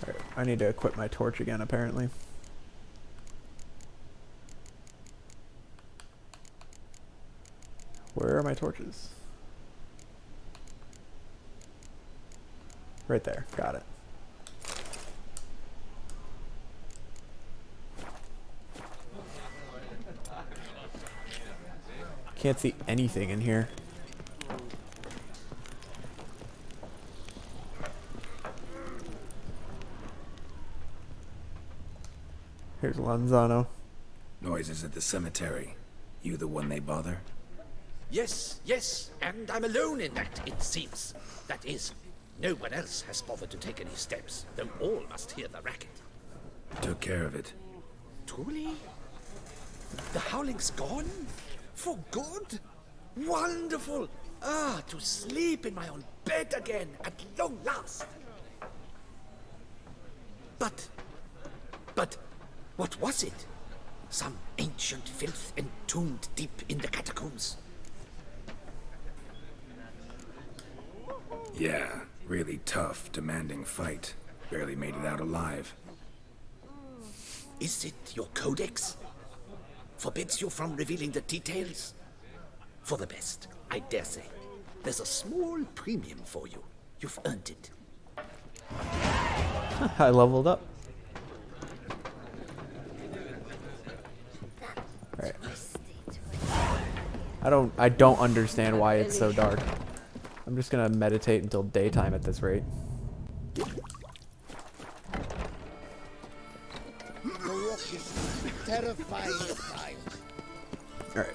Alright, I need to equip my torch again, apparently. Where are my torches? Right there, got it. Can't see anything in here. Here's Lanzano. Noises at the cemetery. You the one they bother? Yes, yes, and I'm alone in that, it seems. That is, no one else has bothered to take any steps, though all must hear the racket. Took care of it. Truly? The howling's gone? For good? Wonderful! To sleep in my own bed again, at long last. But, what was it? Some ancient filth entombed deep in the catacombs? Yeah, really tough, demanding fight. Barely made it out alive. Is it your codex? Forbids you from revealing the details? For the best, I dare say. There's a small premium for you. You've earned it. I leveled up. Alright. I don't understand why it's so dark. I'm just gonna meditate until daytime at this rate. Alright.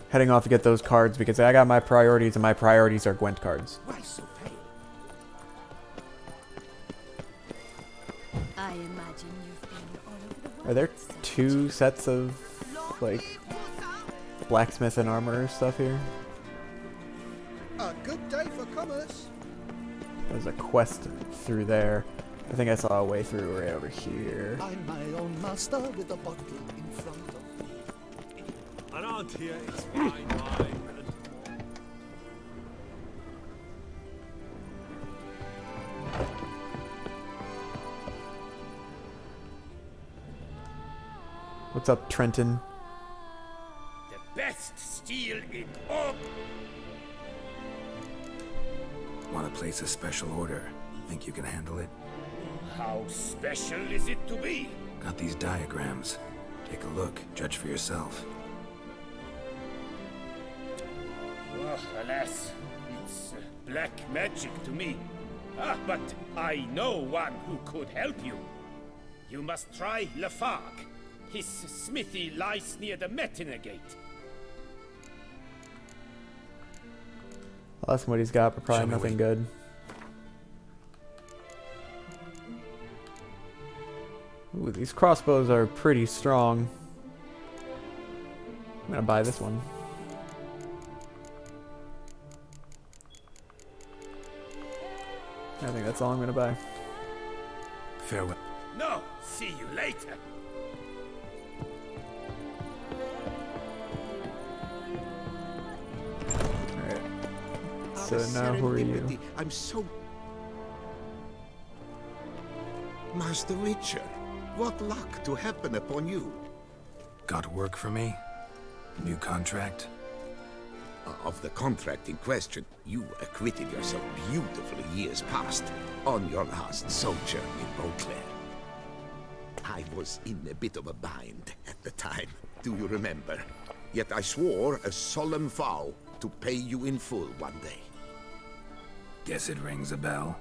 Heading off to get those cards because I got my priorities and my priorities are Gwent cards. Why so pale? I imagine you've been all over the world. Are there two sets of, like, blacksmith and armorer stuff here? A good day for commerce. There's a quest through there. I think I saw a way through right over here. I'm my own master with a bottle in front of me. Around here, it's wine, wine. What's up, Trenton? The best steel in all. Want to place a special order? Think you can handle it? How special is it to be? Got these diagrams. Take a look, judge for yourself. Oh, alas, it's black magic to me. But I know one who could help you. You must try Lafargue. His smithy lies near the Metina Gate. I'll ask him what he's got, but probably nothing good. Ooh, these crossbows are pretty strong. I'm gonna buy this one. I think that's all I'm gonna buy. Farewell. No, see you later. Alright. So now who are you? I'm so... Master Witcher, what luck to happen upon you. Got work for me? New contract? Of the contract in question, you acquitted yourself beautifully years past on your last sojourn in Beauclair. I was in a bit of a bind at the time, do you remember? Yet I swore a solemn vow to pay you in full one day. Guess it rings a bell.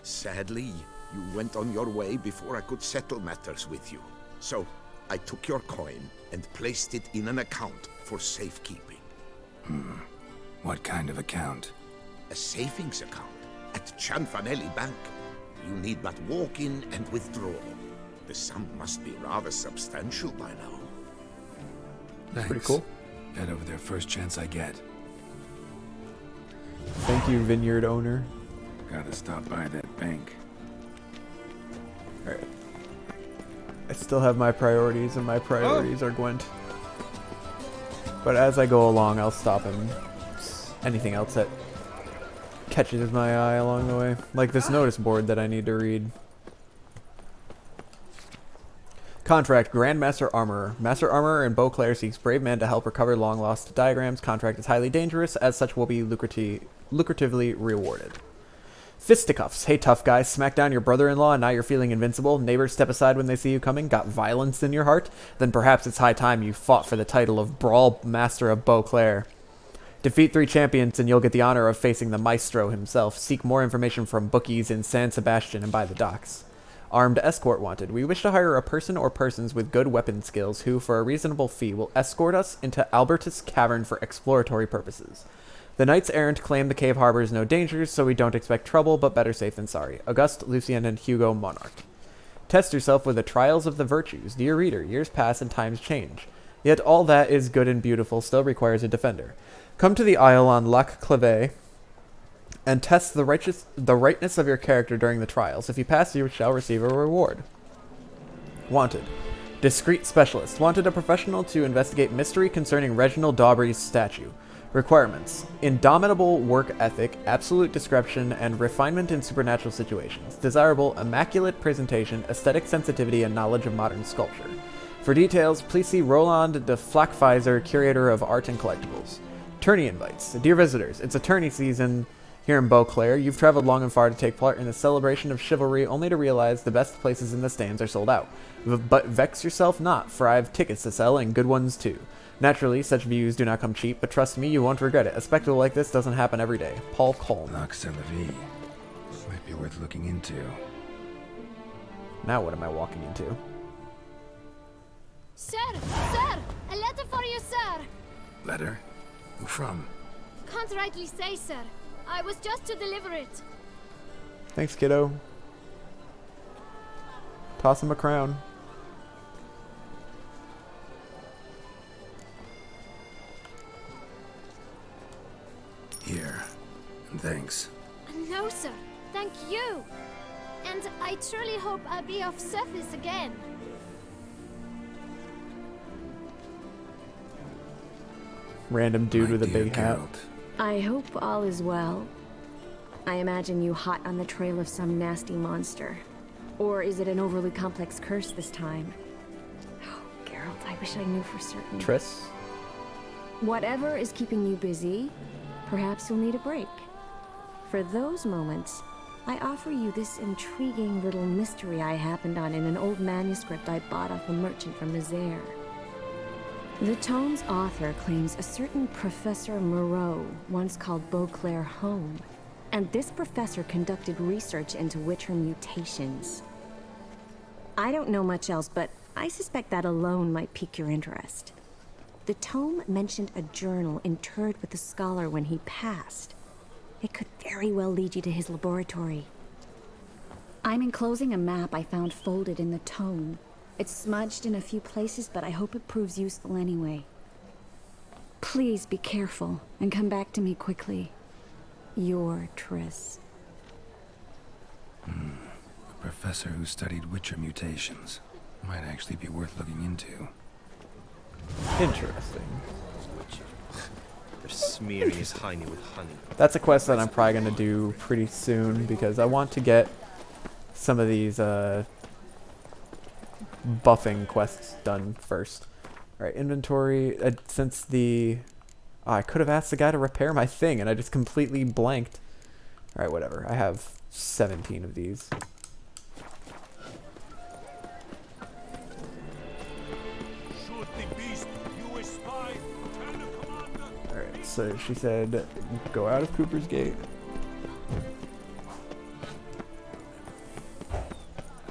Sadly, you went on your way before I could settle matters with you. So, I took your coin and placed it in an account for safekeeping. What kind of account? A savings account at Cianfanelli Bank. You need but walk in and withdraw. The sum must be rather substantial by now. Thanks. Pretty cool. Head over there first chance I get. Thank you, vineyard owner. Gotta stop by that bank. Alright. I still have my priorities, and my priorities are Gwent. But as I go along, I'll stop and anything else that catches my eye along the way. Like this notice board that I need to read. Contract, Grandmaster Armorer. Master Armorer in Beauclair seeks brave men to help recover long-lost diagrams. Contract is highly dangerous, as such will be lucratively rewarded. Fisticuffs. Hey, tough guy, smack down your brother-in-law and now you're feeling invincible. Neighbors step aside when they see you coming. Got violence in your heart? Then perhaps it's high time you fought for the title of Brawl Master of Beauclair. Defeat 3 champions and you'll get the honor of facing the maestro himself. Seek more information from bookies in San Sebastian and by the docks. Armed escort wanted. We wish to hire a person or persons with good weapon skills who, for a reasonable fee, will escort us into Albertus Cavern for exploratory purposes. The knights errant claim the cave harbors no dangers, so we don't expect trouble, but better safe than sorry. Auguste, Lucien, and Hugo Monarch. Test yourself with the trials of the virtues. Dear reader, years pass and times change. Yet all that is good and beautiful still requires a defender. Come to the isle on Lac Clave and test the rightness of your character during the trials. If you pass, you shall receive a reward. Wanted. Discreet specialist. Wanted a professional to investigate mystery concerning Reginald Daubrey's statue. Requirements. Indomitable work ethic, absolute discretion, and refinement in supernatural situations. Desirable, immaculate presentation, aesthetic sensitivity, and knowledge of modern sculpture. For details, please see Roland de Flachweiser, Curator of Art and Collectibles. Tourney invites. Dear visitors, it's a tourney season here in Beauclair. You've traveled long and far to take part in the celebration of chivalry, only to realize the best places in the stands are sold out. But vex yourself not, for I have tickets to sell, and good ones too. Naturally, such views do not come cheap, but trust me, you won't regret it. A spectacle like this doesn't happen every day. Paul Colm. Lac Clave. Might be worth looking into. Now what am I walking into? Sir! Sir! A letter for you, sir! Letter? Who from? Can't rightly say, sir. I was just to deliver it. Thanks, kiddo. Toss him a crown. Here. And thanks. No, sir. Thank you. And I truly hope I'll be of service again. Random dude My with a dear big hat. Geralt. I hope all is well. I imagine you hot on the trail of some nasty monster. Or is it an overly complex curse this time? Oh, Geralt, I wish I knew for certain. Triss? Whatever is keeping you busy, perhaps you'll need a break. For those moments, I offer you this intriguing little mystery I happened on in an old manuscript I bought off a merchant from the Zaire. The tome's author claims a certain Professor Moreau once called Beauclair home, and this professor conducted research into witcher mutations. I don't know much else, but I suspect that alone might pique your interest. The tome mentioned a journal interred with the scholar when he passed. It could very well lead you to his laboratory. I'm enclosing a map I found folded in the tome. It's smudged in a few places, but I hope it proves useful anyway. Please be careful and come back to me quickly. Your Triss. A professor who studied witcher mutations. Might actually be worth looking into. Interesting. They're smearing his hiney with honey. That's a quest that I'm probably going to do pretty soon because I want to get some of these buffing quests done first. Alright, inventory. Since the... Oh, I could have asked the guy to repair my thing, and I just completely blanked. Alright, whatever. I have 17 of these. Alright, so she said, go out of Cooper's Gate.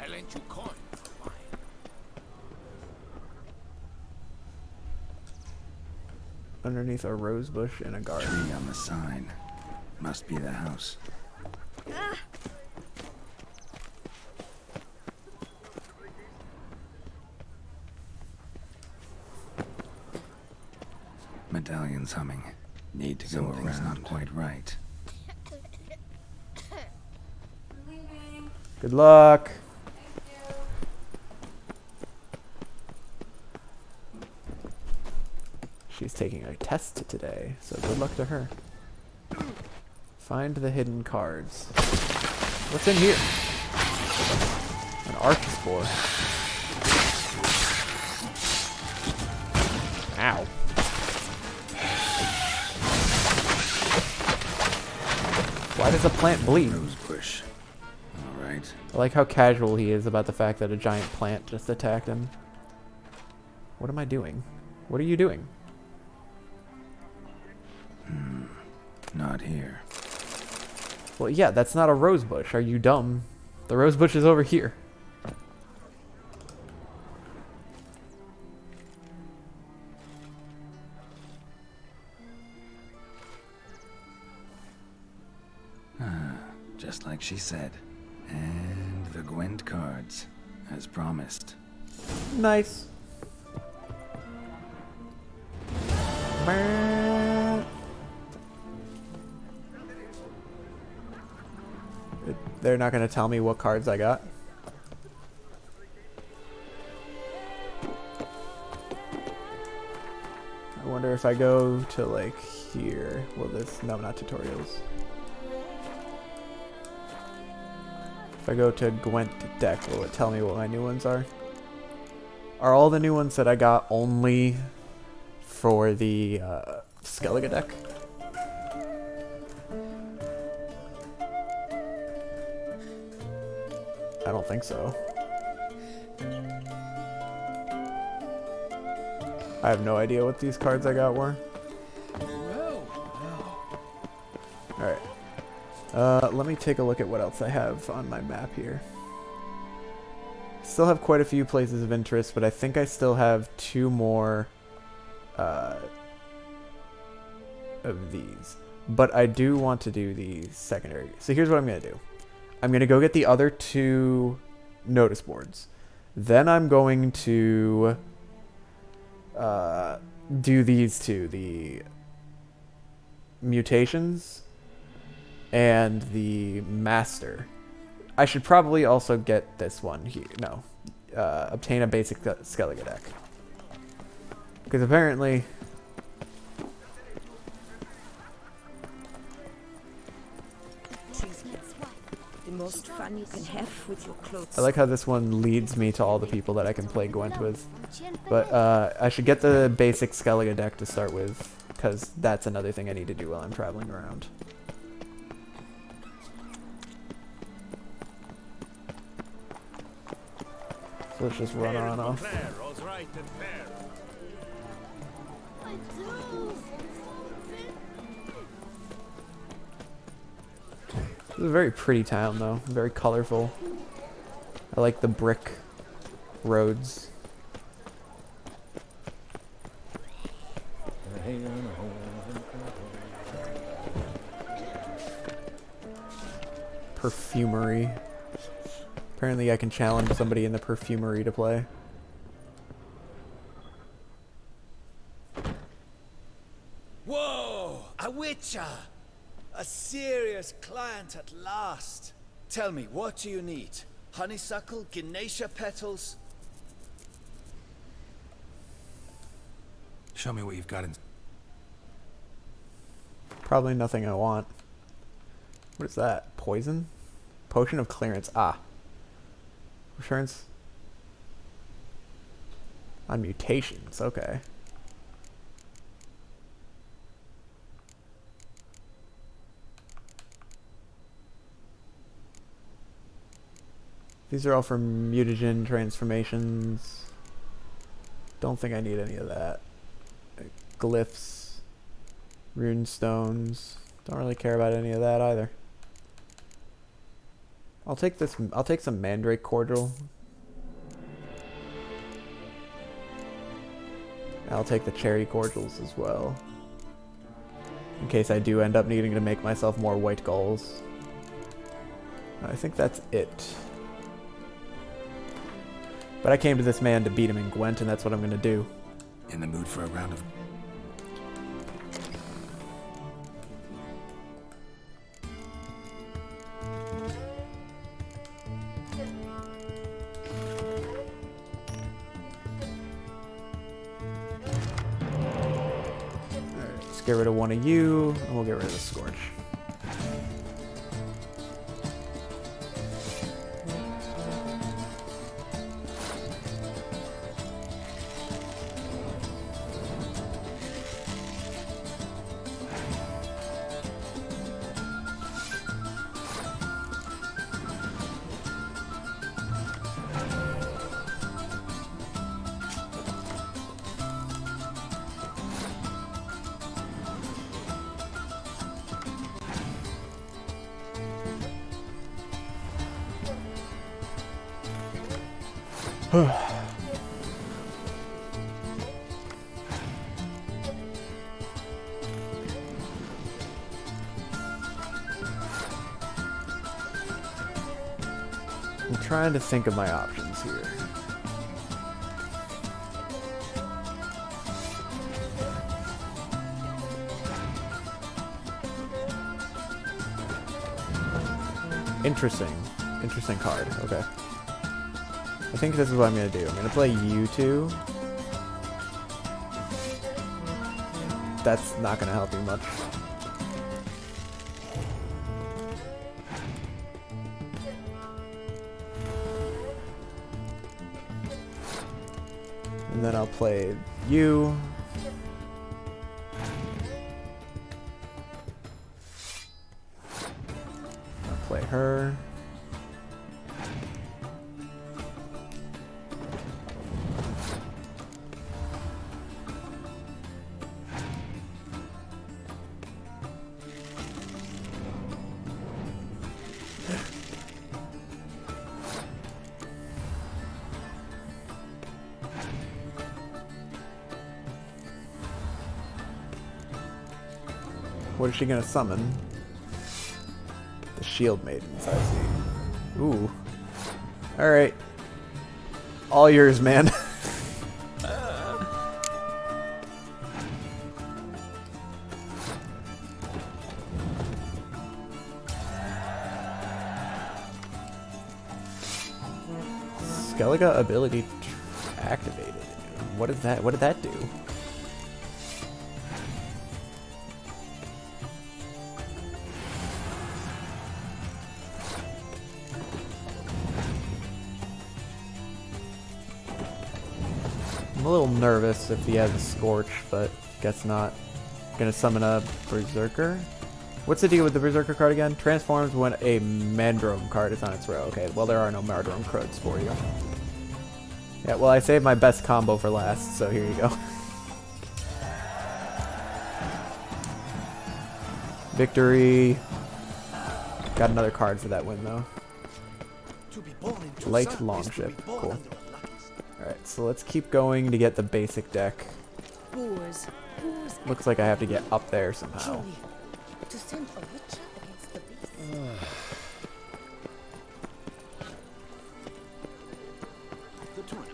I lent you coin. Underneath a rose bush in a garden. Tree on the sign. Must be the house. Medallion's humming. Need to go around. Something's not quite right. Good luck. She's taking a test today, so good luck to her. Find the hidden cards. What's in here? An archspore. Ow. Why does a plant bleed? Rose bush. Alright. I like how casual he is about the fact that a giant plant just attacked him. What am I doing? What are you doing? Not here. Well, yeah, that's not a rose bush. Are you dumb? The rose bush is over here. Just like she said. And the Gwent cards, as promised. Nice. They're not going to tell me what cards I got. I wonder if I go to like here. Will this? No, not tutorials. If I go to Gwent deck, will it tell me what my new ones are? Are all the new ones that I got only for the Skellige deck? I don't think so. I have no idea what these cards I got were. Alright. Let me take a look at what else I have on my map here. Still have quite a few places of interest, but I think I still have 2 more of these. But I do want to do the secondary. So here's what I'm going to do. I'm going to go get the other 2 notice boards. Then I'm going to do these 2. The mutations and the master. I should probably also get this one here. No. Obtain a basic Skellige deck. Because apparently... The most fun you can have with your clothes. I like how this one leads me to all the people that I can play Gwent with. But I should get the basic Skellige deck to start with, because that's another thing I need to do while I'm traveling around. So let's just run on off. This is a very pretty town, though. Very colorful. I like the brick roads. Perfumery. Apparently I can challenge somebody in the perfumery to play. Whoa! A witcher! A serious client at last. Tell me, what do you need? Honeysuckle? Gymnasia petals? Show me what you've got in... Probably nothing I want. What is that? Poison? Potion of clearance. Ah. Assurance. On mutations, okay. These are all for mutagen transformations. Don't think I need any of that. Glyphs, rune stones. Don't really care about any of that either. I'll take this. I'll take some mandrake cordial. I'll take the cherry cordials as well, in case I do end up needing to make myself more white gulls. I think that's it. But I came to this man to beat him in Gwent, and that's what I'm gonna do. In the mood for a round of... Let's get rid of one of you, and we'll get rid of the Scorch. I'm trying to think of my options here. Interesting card. Okay. I think this is what I'm going to do. I'm going to play you two. That's not going to help you much. And then I'll play you. I'll play her. What is she gonna summon? The Shield Maidens, I see. Ooh. Alright. All yours, man. Skellige ability activated. What is that? What did that do? I'm a little nervous if he has a Scorch, but guess not. Gonna summon a Berserker. What's the deal with the Berserker card again? Transforms when a Mandrome card is on its row. Okay, well there are no Mandrome cards for you. Yeah, well I saved my best combo for last, so here you go. Victory. Got another card for that win though. Light Longship. Cool. Alright, so let's keep going to get the basic deck. Looks like I have to get up there somehow. The tournament.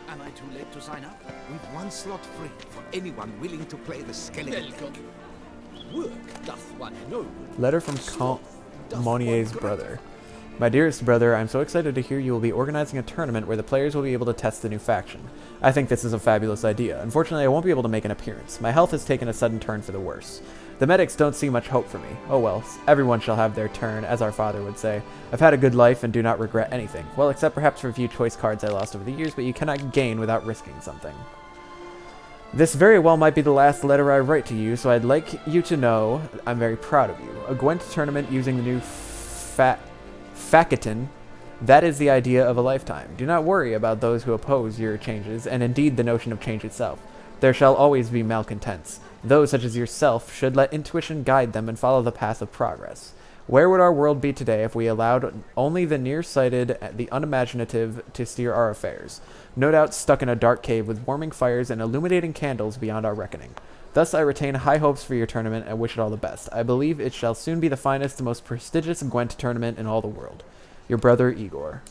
Am I too late to sign up? We've one slot free for anyone willing to play the skeleton deck. Work doth one noble. Letter from Monnier's brother. My dearest brother, I'm so excited to hear you will be organizing a tournament where the players will be able to test the new faction. I think this is a fabulous idea. Unfortunately, I won't be able to make an appearance. My health has taken a sudden turn for the worse. The medics don't see much hope for me. Oh well, everyone shall have their turn, as our father would say. I've had a good life and do not regret anything. Well, except perhaps for a few choice cards I lost over the years, but you cannot gain without risking something. This very well might be the last letter I write to you, so I'd like you to know I'm very proud of you. A Gwent tournament using the new Facetin, that is the idea of a lifetime. Do not worry about those who oppose your changes, and indeed the notion of change itself. There shall always be malcontents. Those, such as yourself, should let intuition guide them and follow the path of progress. Where would our world be today if we allowed only the nearsighted, the unimaginative, to steer our affairs? No doubt stuck in a dark cave with warming fires and illuminating candles beyond our reckoning. Thus I retain high hopes for your tournament and wish it all the best. I believe it shall soon be the finest and most prestigious Gwent tournament in all the world. Your brother, Igor.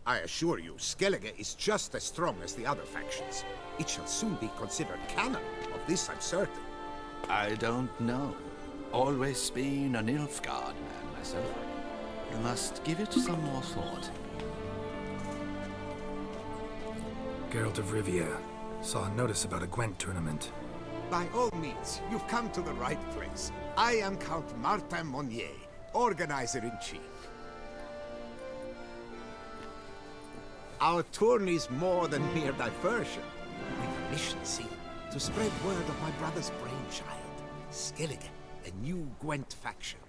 I assure you, Skellige is just as strong as the other factions. It shall soon be considered canon. Of this I'm certain. I don't know. Always been a Nilfgaard man myself. You must give it some more thought. Geralt of Rivia. Saw a notice about a Gwent tournament. By all means, you've come to the right place. I am Count Martin Monnier, Organizer-in-Chief. Our tourney's more than mere diversion. We've a mission, see, to spread word of my brother's brainchild, Skellige, a new Gwent faction.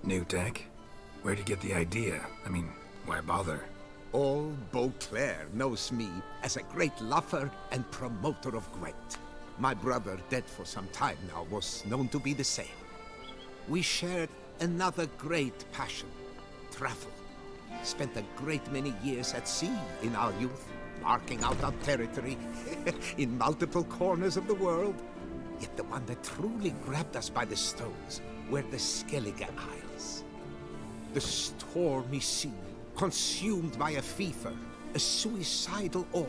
New deck? Where'd you get the idea? I mean, why bother? All Beauclair knows me as a great lover and promoter of Gwent. My brother, dead for some time now, was known to be the same. We shared another great passion, travel. Spent a great many years at sea in our youth, marking out our territory in multiple corners of the world. Yet the one that truly grabbed us by the stones were the Skellige Isles. The stormy sea, consumed by a fever, a suicidal awe,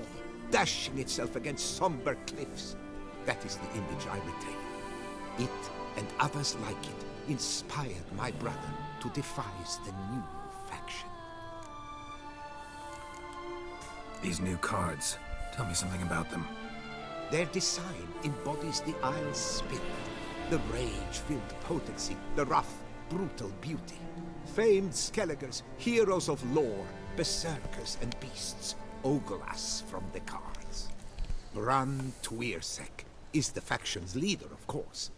dashing itself against somber cliffs. That is the image I retain. It, and others like it, inspired my brother to devise the new faction. These new cards. Tell me something about them. Their design embodies the Isle's spirit. The rage-filled potency, the rough, brutal beauty. Famed Skelligers, heroes of lore, berserkers and beasts, ogle us from the cards. Bran Tuirsek is the faction's leader, of course.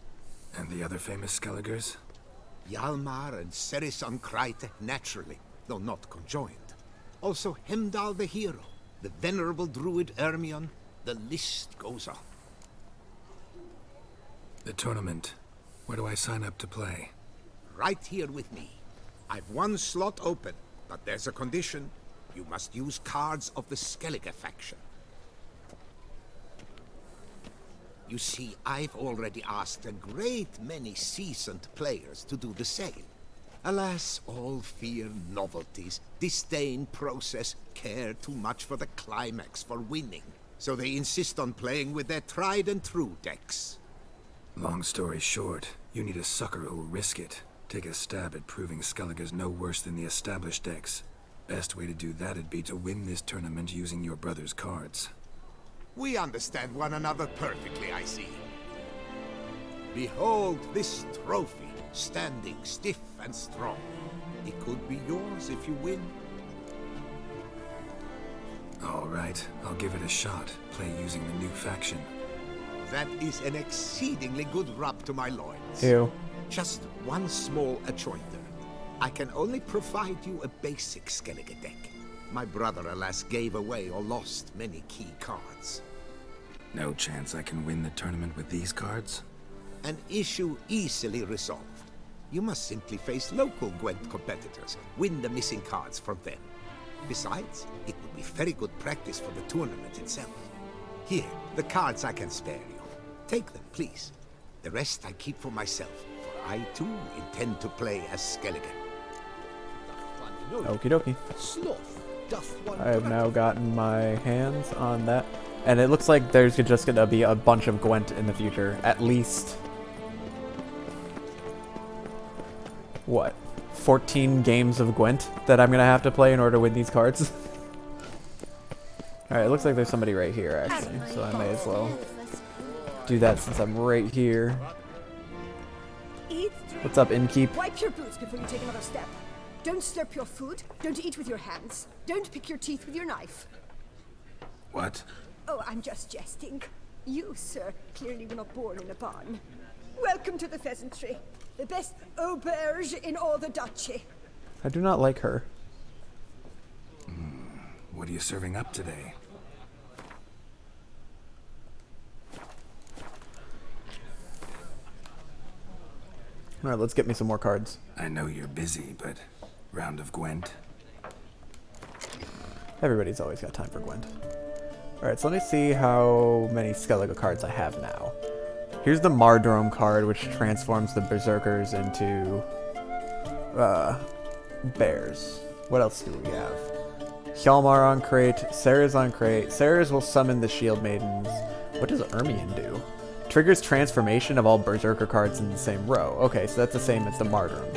And the other famous Skelligers? Hjalmar and Serisan Kreite, naturally, though not conjoined. Also Hemdal the hero, the venerable druid Ermion, the list goes on. The tournament. Where do I sign up to play? Right here with me. I've one slot open, but there's a condition. You must use cards of the Skellige faction. You see, I've already asked a great many seasoned players to do the same. Alas, all fear novelties, disdain process, care too much for the climax, for winning. So they insist on playing with their tried and true decks. Long story short, you need a sucker who'll risk it. Take a stab at proving Skellige's no worse than the established decks. Best way to do that'd be to win this tournament using your brother's cards. We understand one another perfectly, I see. Behold this trophy, standing stiff and strong. It could be yours if you win. All right, I'll give it a shot. Play using the new faction. That is an exceedingly good rub to my loins. Ew. Just one small adjoinder. I can only provide you a basic Skellige deck. My brother, alas, gave away or lost many key cards. No chance I can win the tournament with these cards? An issue easily resolved. You must simply face local Gwent competitors, win the missing cards from them. Besides, it would be very good practice for the tournament itself. Here, the cards I can spare you. Take them, please. The rest I keep for myself, for I too intend to play as Skellige. Okie dokie. I have now gotten my hands on that. And it looks like there's just going to be a bunch of Gwent in the future. At least... what? 14 games of Gwent that I'm gonna have to play in order to win these cards. Alright, it looks like there's somebody right here, actually, so I may as well do that since I'm right here. What's up, Innkeep? Wipe your boots before you take another step. Don't slurp your food. Don't eat with your hands. Don't pick your teeth with your knife. What? Oh, I'm just jesting. You, sir, clearly were not born in a barn. Welcome to the pheasantry. The best auberge in all the duchy. I do not like her. What are you serving up today? Alright, let's get me some more cards. I know you're busy, but round of Gwent? Everybody's always got time for Gwent. Alright, so let me see how many Skellige cards I have now. Here's the Mardrome card, which transforms the Berserkers into bears. What else do we have? Shaelmaar on crate, Sarah's on crate. Sarah's will summon the Shield Maidens. What does Ermion do? Triggers transformation of all Berserker cards in the same row. Okay, so that's the same as the Mardrome.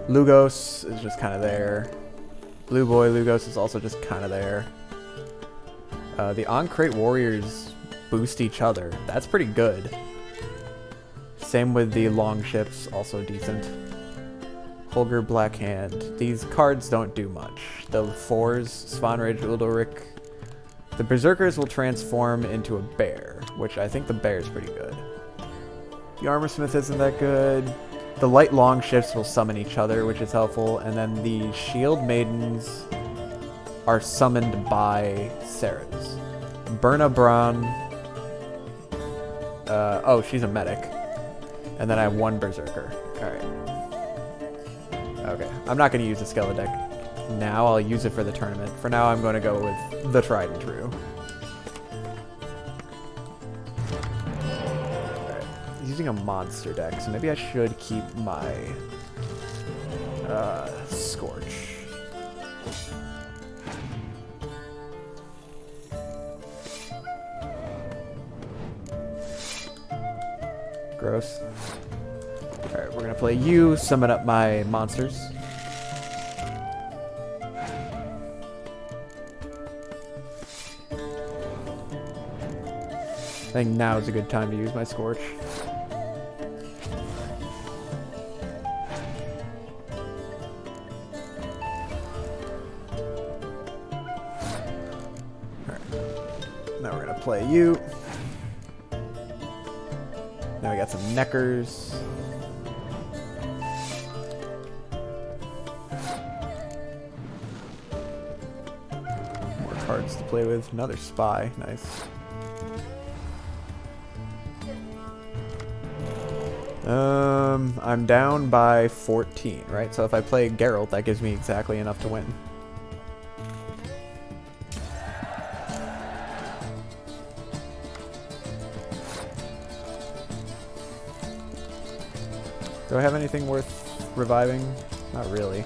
Lugos is just kind of there. Blue Boy Lugos is also just kind of there. The on-crate warriors boost each other. That's pretty good. Same with the long ships, also decent. Holger Blackhand. These cards don't do much. The fours, Svanrage, Uldoric. The Berserkers will transform into a bear, which I think the bear is pretty good. The Armorsmith isn't that good. The light long ships will summon each other, which is helpful. And then the Shield Maidens are summoned by Sarah's. Berna Braun. Oh, she's a medic. And then I have one Berserker. Alright. Okay. I'm not going to use the Skellige deck now. I'll use it for the tournament. For now, I'm going to go with the tried and true. Alright. Using a monster deck, so maybe I should keep my Scorch. Gross. Alright, we're gonna play you, summon up my monsters. I think now is a good time to use my Scorch. Alright. Now we're gonna play you. Now we got some Neckers. More cards to play with. Another Spy. Nice. I'm down by 14, right? So if I play Geralt, that gives me exactly enough to win. Do I have anything worth reviving? Not really.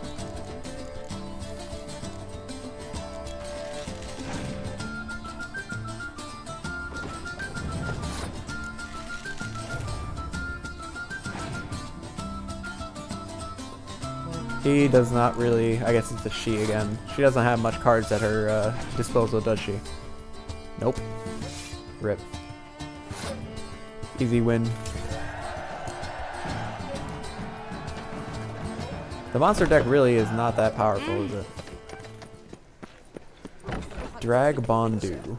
He does not really... I guess it's a she again. She doesn't have much cards at her disposal, does she? Nope. Rip. Easy win. The monster deck really is not that powerful, is it? Drag Bondu.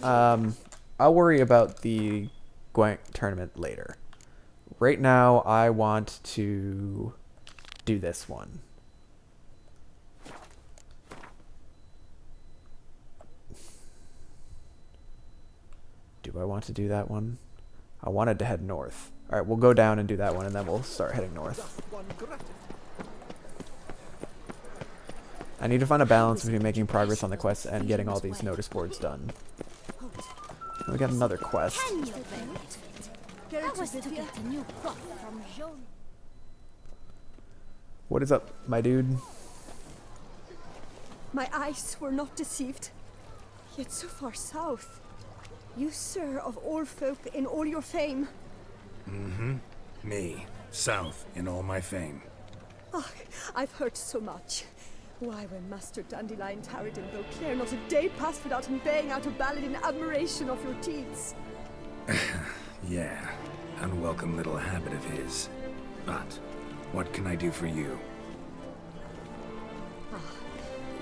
Alright. I'll worry about the Gwent tournament later. Right now, I want to do this one. Do I want to do that one? I wanted to head north. Alright, we'll go down and do that one, and then we'll start heading north. I need to find a balance between making progress on the quest and getting all these notice boards done. We got another quest. What is up, my dude? My eyes were not deceived, yet so far south. You, sir, of all folk in all your fame. Mm-hmm. Me. South in all my fame. Oh, I've heard so much. Why, when Master Dandelion tarried in Beauclair, not a day passed without him baying out a ballad in admiration of your deeds. Yeah, unwelcome little habit of his. But, what can I do for you?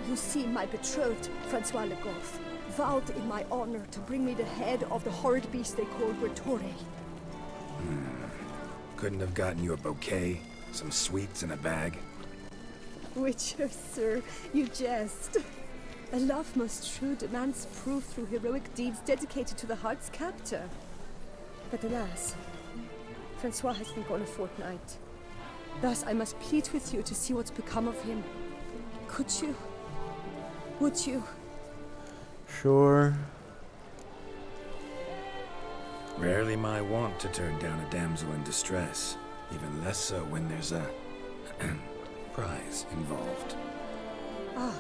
You see, my betrothed, Francois Le Goff, vowed in my honor to bring me the head of the horrid beast they call Guertore. Couldn't have gotten you a bouquet, some sweets in a bag? Witcher, sir, you jest. A love most true demands proof through heroic deeds dedicated to the heart's captor. But alas, Francois has been gone a fortnight. Thus I must plead with you to see what's become of him. Could you? Would you? Sure. Rarely my wont to turn down a damsel in distress. Even less so when there's a prize involved. Ah,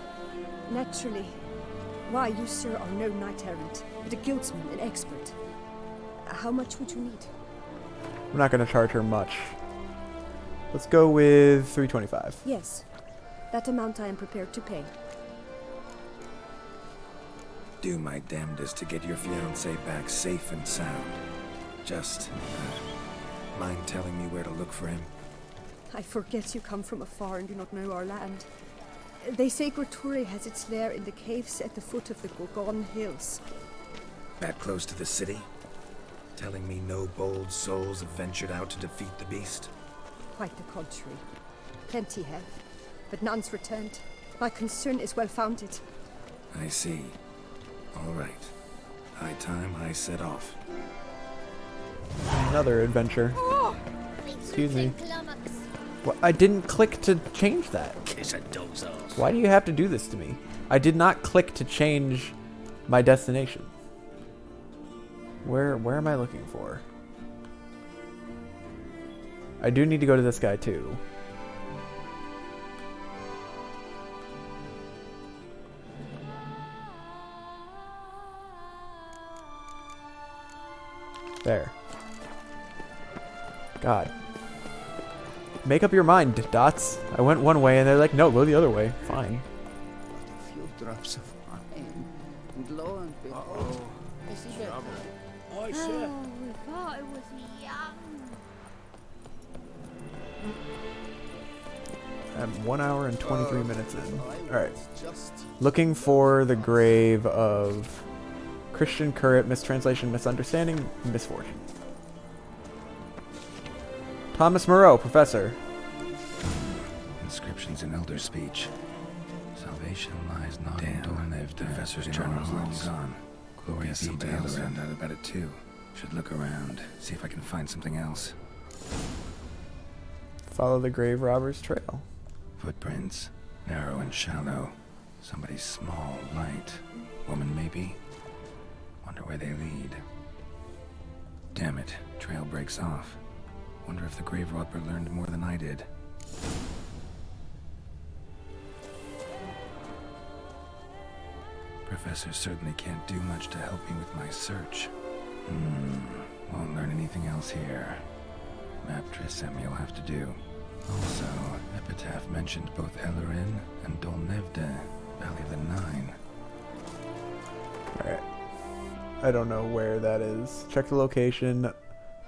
naturally. Why, you, sir, are no knight-errant, but a guildsman, an expert. How much would you need? I'm not going to charge her much. Let's go with 325. Yes, that amount I am prepared to pay. Do my damnedest to get your fiancé back safe and sound. Just, mind telling me where to look for him? I forget you come from afar and do not know our land. They say Guertore has its lair in the caves at the foot of the Gorgon Hills. That close to the city? Telling me no bold souls have ventured out to defeat the beast? Quite the contrary. Plenty have, but none's returned. My concern is well founded. I see. All right. High time I set off. Another adventure. Excuse me. Well, I didn't click to change that. Why do you have to do this to me? I did not click to change my destination. Where am I looking for? I do need to go to this guy too. There. God. Make up your mind, Dots. I went one way and they're like, no, go the other way. Fine. A few drops of wine. And lo and behold, I see that. Oh, sir. We thought it was young. I'm 1 hour and 23 minutes in. Alright. Looking for the grave of Christian Currit, mistranslation, misunderstanding, misfortune. Thomas Moreau, professor. Inscriptions in elder speech. Salvation lies not in Dornev, Professor's journal's long gone. Gloria something else found out about it too. Should look around, see if I can find something else. Follow the grave robber's trail. Footprints, narrow and shallow. Somebody small, light. Woman maybe? Wonder where they lead. Damn it, trail breaks off. Wonder if the grave robber learned more than I did. Professor certainly can't do much to help me with my search. Won't learn anything else here. Map Trisem you'll have to do. Also, Epitaph mentioned both Ellerin and Dolnevde, Valley of the Nine. Alright. I don't know where that is. Check the location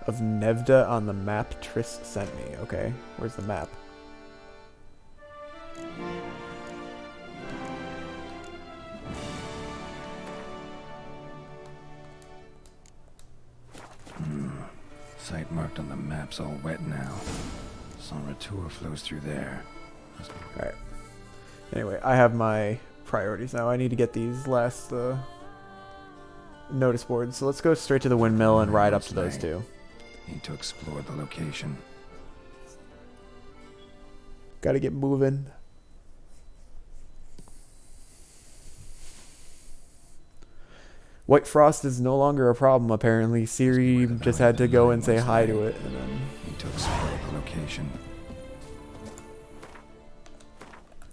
of Nevda on the map Triss sent me. Okay, where's the map? Site marked on the map's all wet now. Sans Retour flows through there. Alright. Anyway, I have my priorities now. I need to get these last notice boards. So let's go straight to the windmill and ride up to those two. Need to explore the location. Gotta get moving. White frost is no longer a problem, apparently. Siri just had to go and say hi to it, and then... Need to explore the location.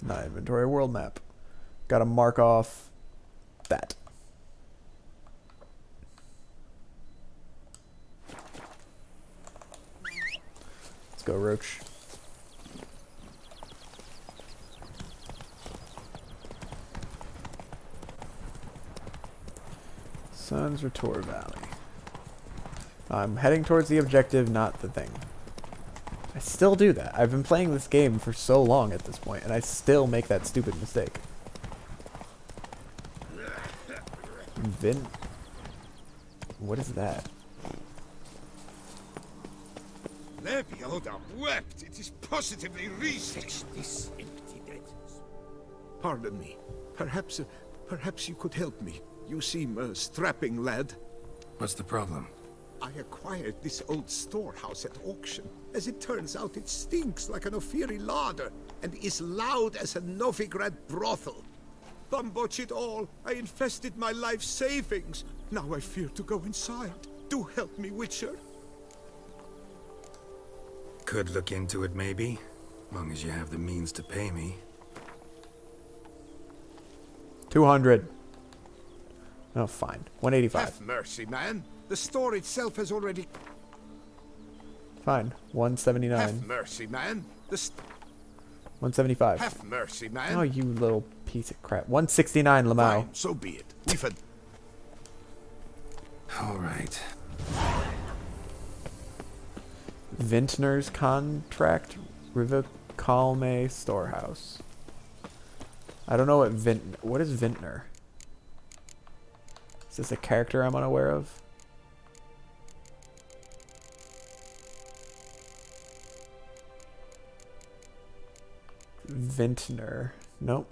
Not inventory, world map. Gotta mark off that. Let's go, Roach. Sun's Retore Valley. I'm heading towards the objective, not the thing. I still do that. I've been playing this game for so long at this point, and I still make that stupid mistake. What is that? Lebioda wept. It is positively research. This empty dead. Pardon me. Perhaps you could help me. You seem a strapping lad. What's the problem? I acquired this old storehouse at auction. As it turns out, it stinks like an Ophiri larder and is loud as a Novigrad brothel. Bumboch it all. I infested my life savings. Now I fear to go inside. Do help me, Witcher. Could look into it, maybe. Long as you have the means to pay me. 200. Oh, fine. 185. Have mercy, man. The store itself has already... Fine. 179. Have mercy, man. 175. Have mercy, man. Oh, you little piece of crap. 169, Lamau. Fine, so be it. We've had... All right. Vintner's Contract. Rivicalme Storehouse. I don't know what is Vintner? Is this a character I'm unaware of? Vintner. Nope.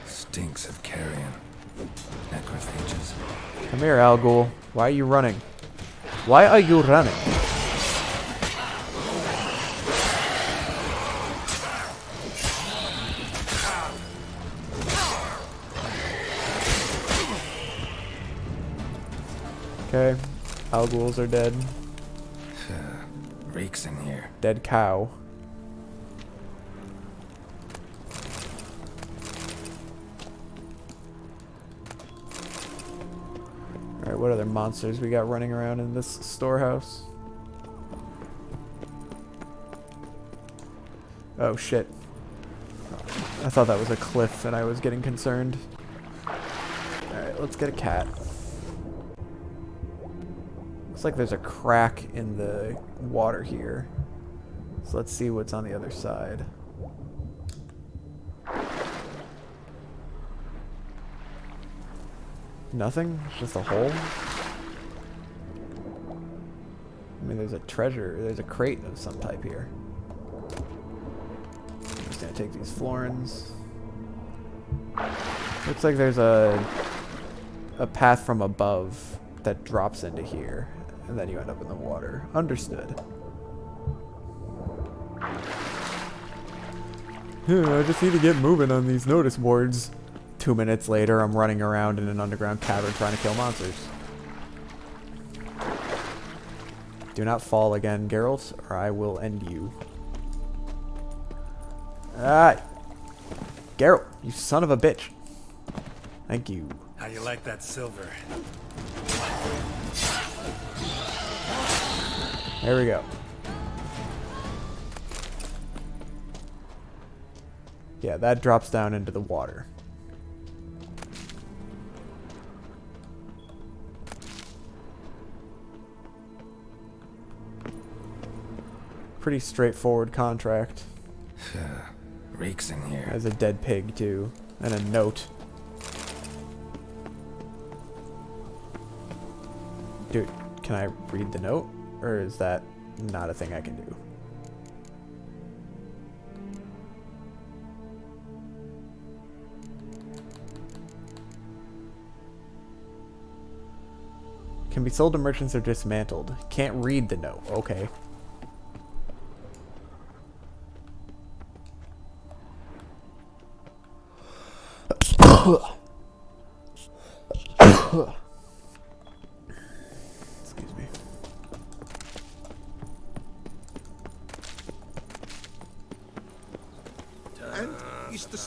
Stinks of carrion. Necrophages. Come here, Al Ghul. Why are you running? Why are you running? Okay. Al Ghuls are dead. Reeks in here. Dead cow. Alright, what other monsters we got running around in this storehouse? Oh shit. I thought that was a cliff and I was getting concerned. Alright, let's get a cat. Looks like there's a crack in the water here. So let's see what's on the other side. Nothing? Just a hole? I mean, there's a treasure. There's a crate of some type here. I'm just gonna take these florins. Looks like there's a path from above that drops into here, and then you end up in the water. Understood. I just need to get moving on these notice boards. 2 minutes later, I'm running around in an underground cavern trying to kill monsters. Do not fall again, Geralt, or I will end you. Ah! Geralt, you son of a bitch. Thank you. How you like that silver? There we go. Yeah, that drops down into the water. Pretty straightforward contract. Reeks in here. There's a dead pig too, and a note. Dude, can I read the note? Or is that not a thing I can do? Can be sold to merchants or dismantled. Can't read the note. Okay. Excuse me. And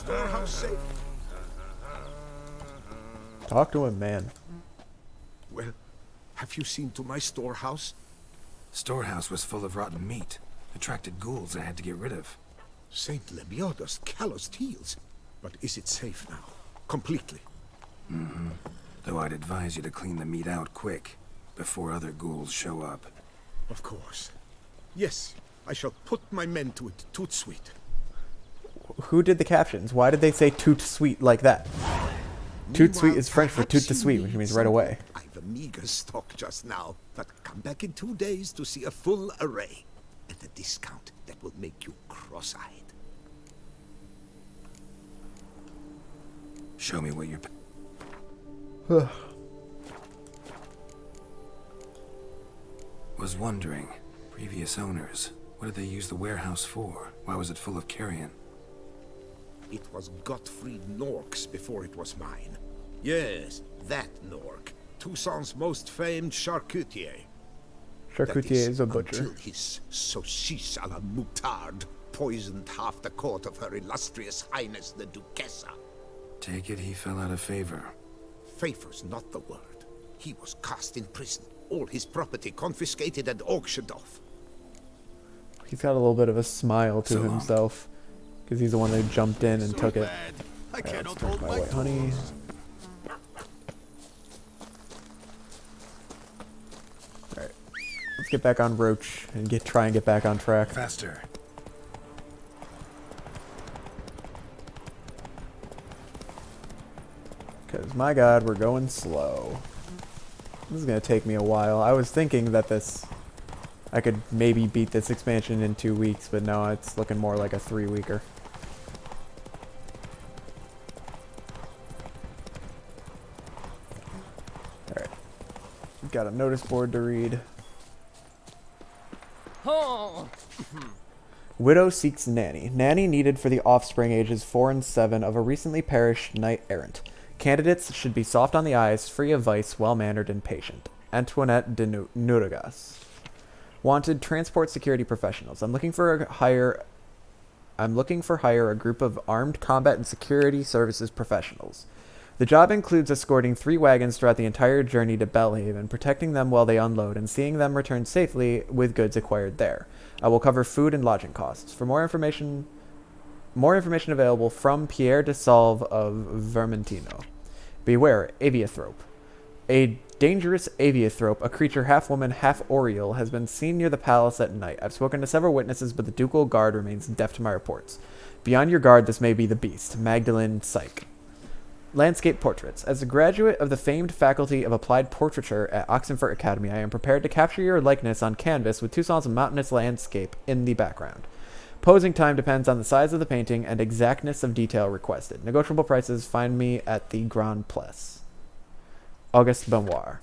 storehouse safe? Talk to him, man. Well, have you seen to my storehouse? Storehouse was full of rotten meat. Attracted ghouls I had to get rid of. Saint Lebioda's calloused heels. But is it safe now? Completely? Mm-hmm. Though I'd advise you to clean the meat out quick, before other ghouls show up. Of course. Yes, I shall put my men to it, tout sweet. Who did the captions? Why did they say tout sweet like that? Tout sweet is French for tout de suite, which means right away. I've a meager stock just now, but come back in 2 days to see a full array. At a discount that will make you cross-eyed. Show me what you're... Was wondering, previous owners, what did they use the warehouse for? Why was it full of carrion? It was Gottfried Nork's before it was mine. Yes, that Nork. Toussaint's most famed charcutier. Charcutier is a butcher. Until his saucisse à la moutarde poisoned half the court of her illustrious highness the Duchessa. Take it he fell out of favor. Favor's not the word. He was cast in prison. All his property confiscated and auctioned off. He's got a little bit of a smile to himself. Because he's the one that jumped in and took it. Alright, let's drink my white honey. Alright. Let's get back on Roach and try and get back on track. Faster. Because, my god, we're going slow. This is going to take me a while. I was thinking that I could maybe beat this expansion in 2 weeks, but no, it's looking more like a 3-weeker. Alright. We've got a notice board to read. Widow seeks nanny. Nanny needed for the offspring ages 4 and 7 of a recently perished knight-errant. Candidates should be soft on the eyes, free of vice, well-mannered, and patient. Antoinette de Nuregas. Wanted transport security professionals. I'm looking for hire a group of armed combat and security services professionals. The job includes escorting 3 wagons throughout the entire journey to Belhaven, protecting them while they unload, and seeing them return safely with goods acquired there. I will cover food and lodging costs. For more information available from Pierre de Salve of Vermentino. Beware, aviathrope. A dangerous aviathrope, a creature half woman, half oriole, has been seen near the palace at night. I've spoken to several witnesses, but the ducal guard remains deaf to my reports. Beyond your guard, this may be the beast. Magdalene Syke. Landscape portraits. As a graduate of the famed Faculty of Applied Portraiture at Oxenford Academy, I am prepared to capture your likeness on canvas with Toussaint's mountainous landscape in the background. Posing time depends on the size of the painting and exactness of detail requested. Negotiable prices, find me at the Grand Place. Auguste Benoit.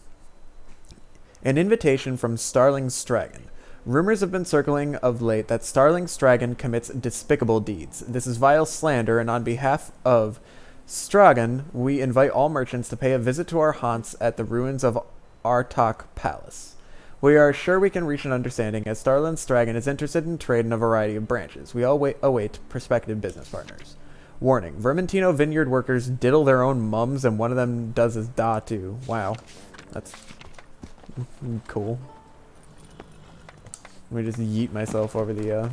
An invitation from Starling Stragon. Rumors have been circling of late that Starling Stragon commits despicable deeds. This is vile slander, and on behalf of Stragon, we invite all merchants to pay a visit to our haunts at the ruins of Artok Palace. We are sure we can reach an understanding, as Starling Stragon is interested in trade in a variety of branches. We all await prospective business partners. Warning, Vermentino vineyard workers diddle their own mums, and one of them does his da too. Wow. That's cool. Let me just yeet myself over the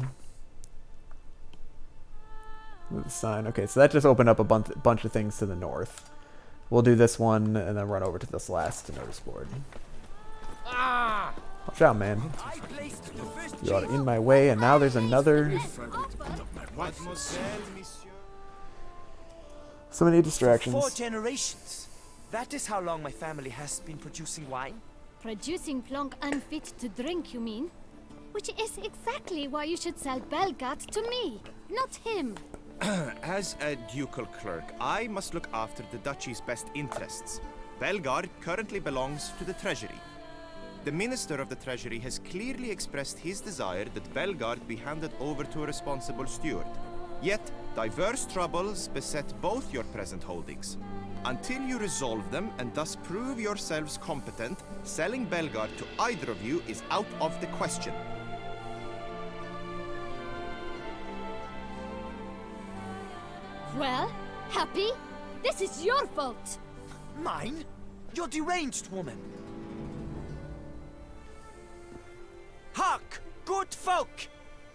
sign. Okay, so that just opened up a bunch of things to the north. We'll do this one and then run over to this last notice board. Watch out, man. You are in my way, and now there's another... So many distractions. 4 generations. That is how long my family has been producing wine. Producing plonk unfit to drink, you mean? Which is exactly why you should sell Belgard to me, not him. As a ducal clerk, I must look after the duchy's best interests. Belgard currently belongs to the treasury. The Minister of the Treasury has clearly expressed his desire that Belgard be handed over to a responsible steward. Yet, diverse troubles beset both your present holdings. Until you resolve them and thus prove yourselves competent, selling Belgard to either of you is out of the question. Well, happy? This is your fault. Mine? You're deranged, woman. Hark, good folk!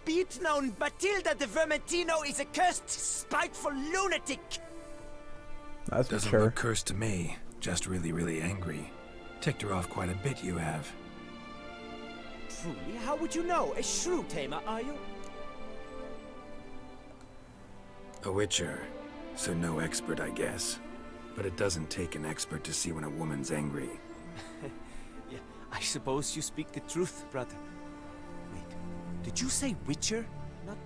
Be it known, Matilda de Vermentino is a cursed, spiteful lunatic! That's for Doesn't sure. look cursed to me. Just really, really angry. Ticked her off quite a bit, you have. Truly, how would you know? A shrew tamer, are you? A witcher. So no expert, I guess. But it doesn't take an expert to see when a woman's angry. Yeah, I suppose you speak the truth, brother. Wait, did you say witcher? Not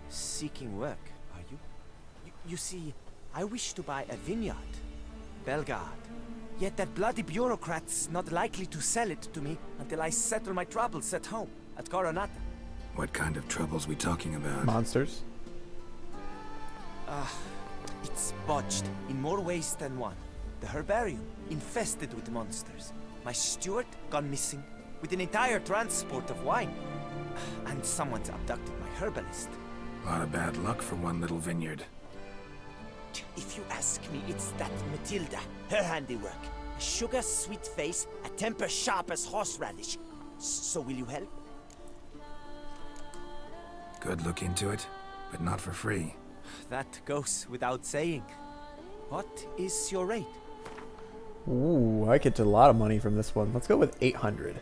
seeking work, are you? You see, I wish to buy a vineyard. Belgard. Yet that bloody bureaucrat's not likely to sell it to me until I settle my troubles at home, at Coronata. What kind of troubles we talking about? Monsters. It's botched in more ways than one. The herbarium, infested with monsters. My steward, gone missing, with an entire transport of wine. And someone's abducted my herbalist. A lot of bad luck for one little vineyard. If you ask me, it's that Matilda, her handiwork. A sugar-sweet face, a temper sharp as horseradish. So will you help? Good look into it, but not for free. That goes without saying. What is your rate? Ooh, I get a lot of money from this one. Let's go with 800.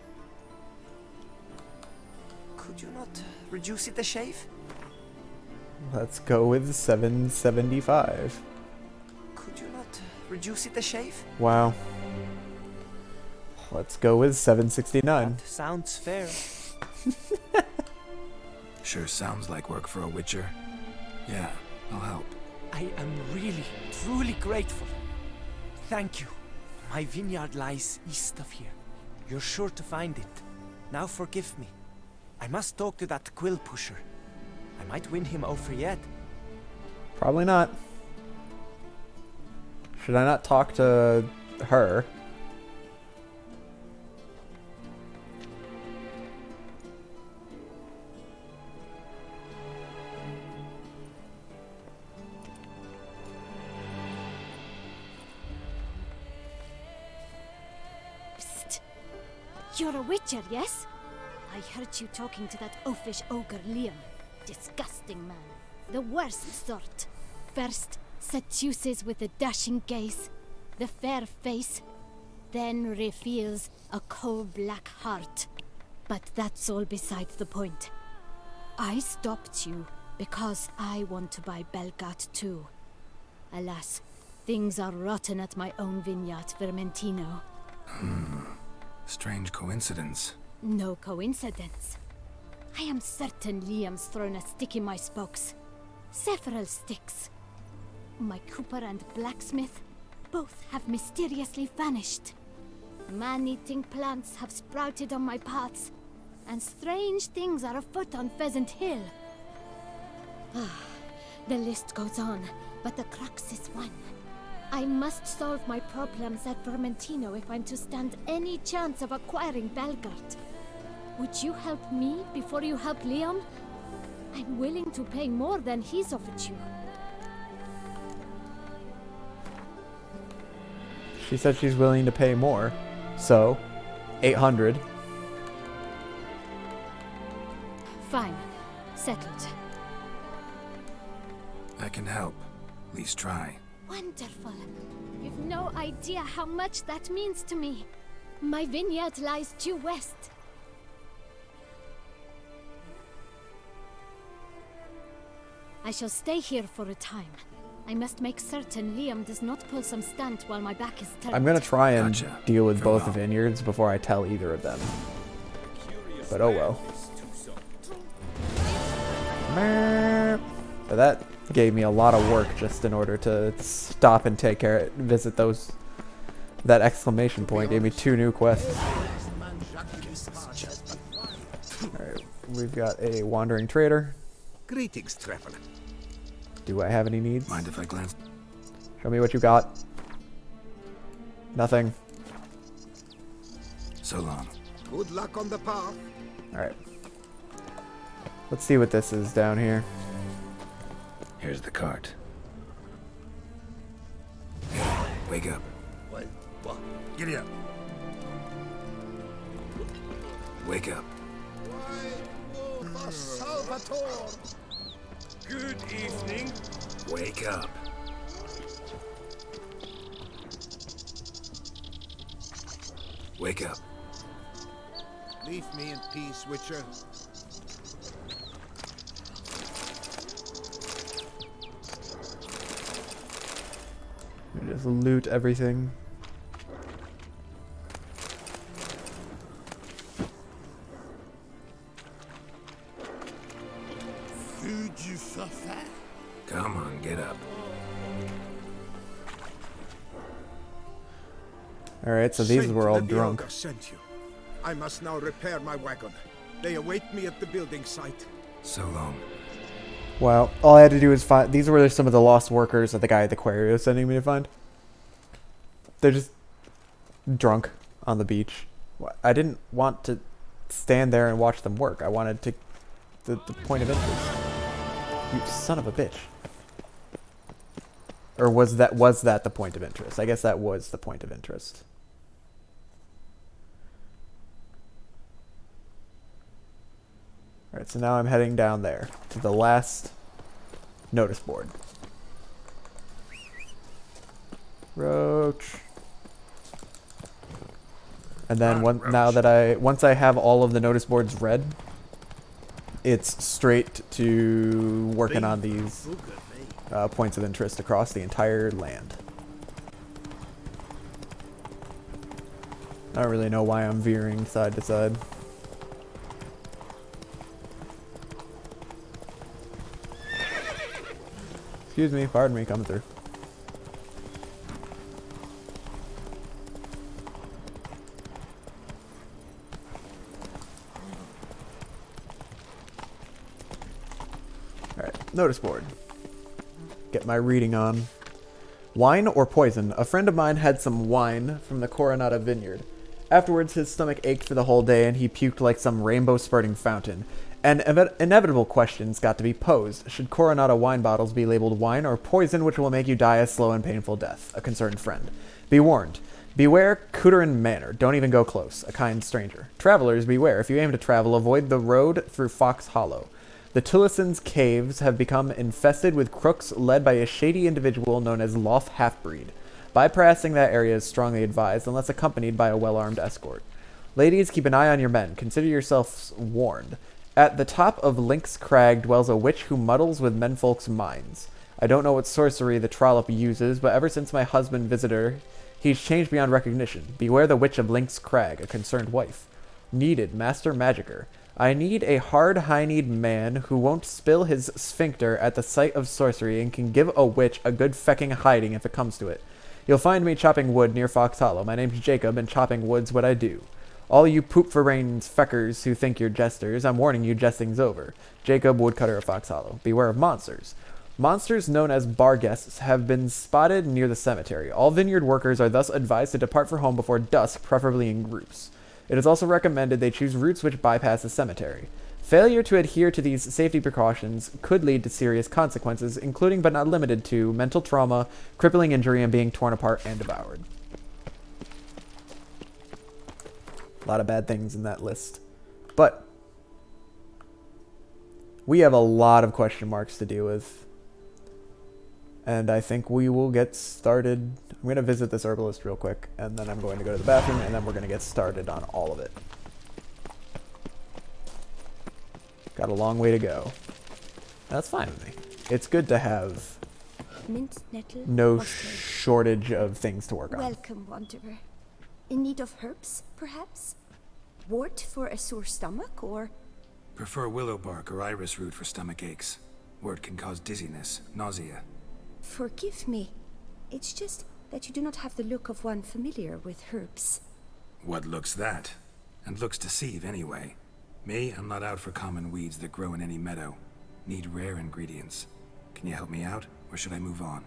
Could you not reduce it a shave? Let's go with 775. Could you not reduce it a shave? Wow. Let's go with 769. That sounds fair. Sure sounds like work for a witcher. Yeah, I'll help. I am really, truly grateful. Thank you. My vineyard lies east of here. You're sure to find it. Now forgive me. I must talk to that quill pusher. I might win him over yet. Probably not. Should I not talk to her? Psst. You're a witcher, yes? I heard you talking to that oafish ogre Liam. Disgusting man. The worst sort. First, seduces with a dashing gaze, the fair face, then reveals a coal-black heart. But that's all besides the point. I stopped you because I want to buy Belgard too. Alas, things are rotten at my own vineyard, Vermentino. Strange coincidence. No coincidence. I am certain Liam's thrown a stick in my spokes. Several sticks. My cooper and blacksmith both have mysteriously vanished. Man-eating plants have sprouted on my paths, and strange things are afoot on Pheasant Hill. The list goes on, but the crux is one. I must solve my problems at Vermentino if I'm to stand any chance of acquiring Belgard. Would you help me before you help Liam? I'm willing to pay more than he's offered you. She said she's willing to pay more. So, 800. Fine. Settled. I can help. At least try. Wonderful. You've no idea how much that means to me. My vineyard lies due west. I shall stay here for a time. I must make certain Liam does not pull some stunt while my back is turned. I'm gonna try and deal with both vineyards before I tell either of them. But oh well. But that gave me a lot of work just in order to stop and take care, visit those. That exclamation point gave me 2 new quests. Alright, we've got a wandering trader. Greetings, traveler. Do I have any needs? Mind if I glance? Show me what you got. Nothing. So long. Good luck on the path. Alright. Let's see what this is down here. Here's the cart. Wake up. What? Giddy up. Wake up. Salvatore! Good evening. Wake up. Wake up. Leave me in peace, Witcher. Just loot everything. Food you suffer? Come on, get up. Alright, so these Saint were all Lebioga drunk. sent you. I must now repair my wagon. They await me at the building site. So long. Wow, all I had to do was find... These were some of the lost workers that the guy at the quarry was sending me to find. They're just drunk on the beach. I didn't want to stand there and watch them work. I wanted to... The point of interest. You son of a bitch. Or was that the point of interest? I guess that was the point of interest. Alright, so now I'm heading down there to the last notice board. Roach. And then once I have all of the notice boards read, it's straight to working on these points of interest across the entire land. I don't really know why I'm veering side to side. Excuse me, pardon me, coming through. Alright, notice board. Get my reading on. Wine or poison? A friend of mine had some wine from the Coronata vineyard. Afterwards, his stomach ached for the whole day and he puked like some rainbow-spurting fountain. And inevitable questions got to be posed. Should Coronata wine bottles be labeled wine or poison which will make you die a slow and painful death? A concerned friend. Be warned. Beware Cooterin Manor. Don't even go close. A kind stranger. Travelers, beware. If you aim to travel, avoid the road through Fox Hollow. The Tullison's caves have become infested with crooks led by a shady individual known as Loth Halfbreed. Bypassing that area is strongly advised unless accompanied by a well-armed escort. Ladies, keep an eye on your men. Consider yourselves warned. At the top of Lynx Crag dwells a witch who muddles with menfolk's minds. I don't know what sorcery the trollop uses, but ever since my husband visited her, he's changed beyond recognition. Beware the witch of Lynx Crag, a concerned wife. Needed, Master Magicer. I need a hard-hined man who won't spill his sphincter at the sight of sorcery and can give a witch a good fecking hiding if it comes to it. You'll find me chopping wood near Fox Hollow. My name's Jacob, and chopping wood's what I do. All you poop-for-brains feckers who think you're jesters, I'm warning you, jesting's over. Jacob, woodcutter of Fox Hollow. Beware of monsters. Monsters known as bar guests have been spotted near the cemetery. All vineyard workers are thus advised to depart for home before dusk, preferably in groups. It is also recommended they choose routes which bypass the cemetery. Failure to adhere to these safety precautions could lead to serious consequences, including but not limited to mental trauma, crippling injury, and being torn apart and devoured. A lot of bad things in that list. But we have a lot of question marks to deal with. And I think we will get started. I'm going to visit this herbalist real quick, and then I'm going to go to the bathroom, and then we're going to get started on all of it. Got a long way to go. That's fine with me. It's good to have Mint, nettle, no water. shortage of things to work on. Welcome, wanderer. In need of herbs, perhaps? Wort for a sore stomach, or... Prefer willow bark or iris root for stomach aches. Wort can cause dizziness, nausea. Forgive me. It's just that you do not have the look of one familiar with herbs. What looks that? And looks deceive anyway. Me, I'm not out for common weeds that grow in any meadow. Need rare ingredients. Can you help me out, or should I move on?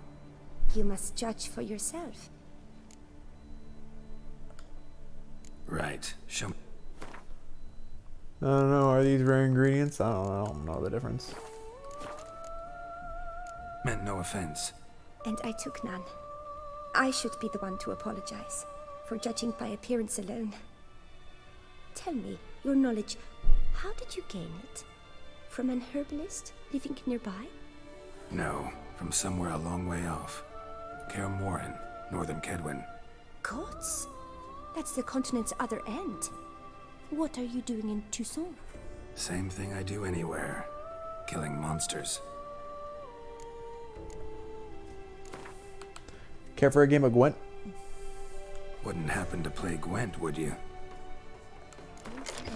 You must judge for yourself. Right. Show me. I don't know. Are these rare ingredients? I don't know the difference. Meant no offense. And I took none. I should be the one to apologize for judging by appearance alone. Tell me, your knowledge, how did you gain it? From an herbalist living nearby? No, from somewhere a long way off. Kaer Morhen, northern Kedwin. Gods? That's the continent's other end. What are you doing in Toussaint? Same thing I do anywhere. Killing monsters. Care for a game of Gwent? Wouldn't happen to play Gwent, would you?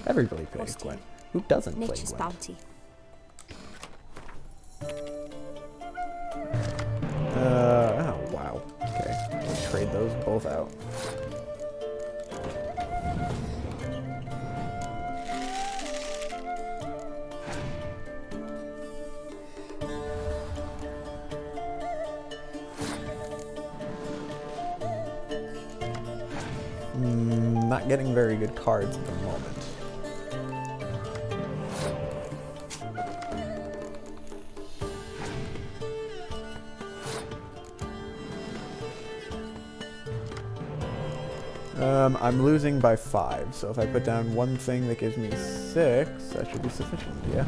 Everybody plays Gwent. Who doesn't play Nature's Gwent? bounty. Oh, wow. Okay. We'll trade those both out. Not getting very good cards at the moment. I'm losing by 5, so if I put down one thing that gives me 6, that should be sufficient, yeah.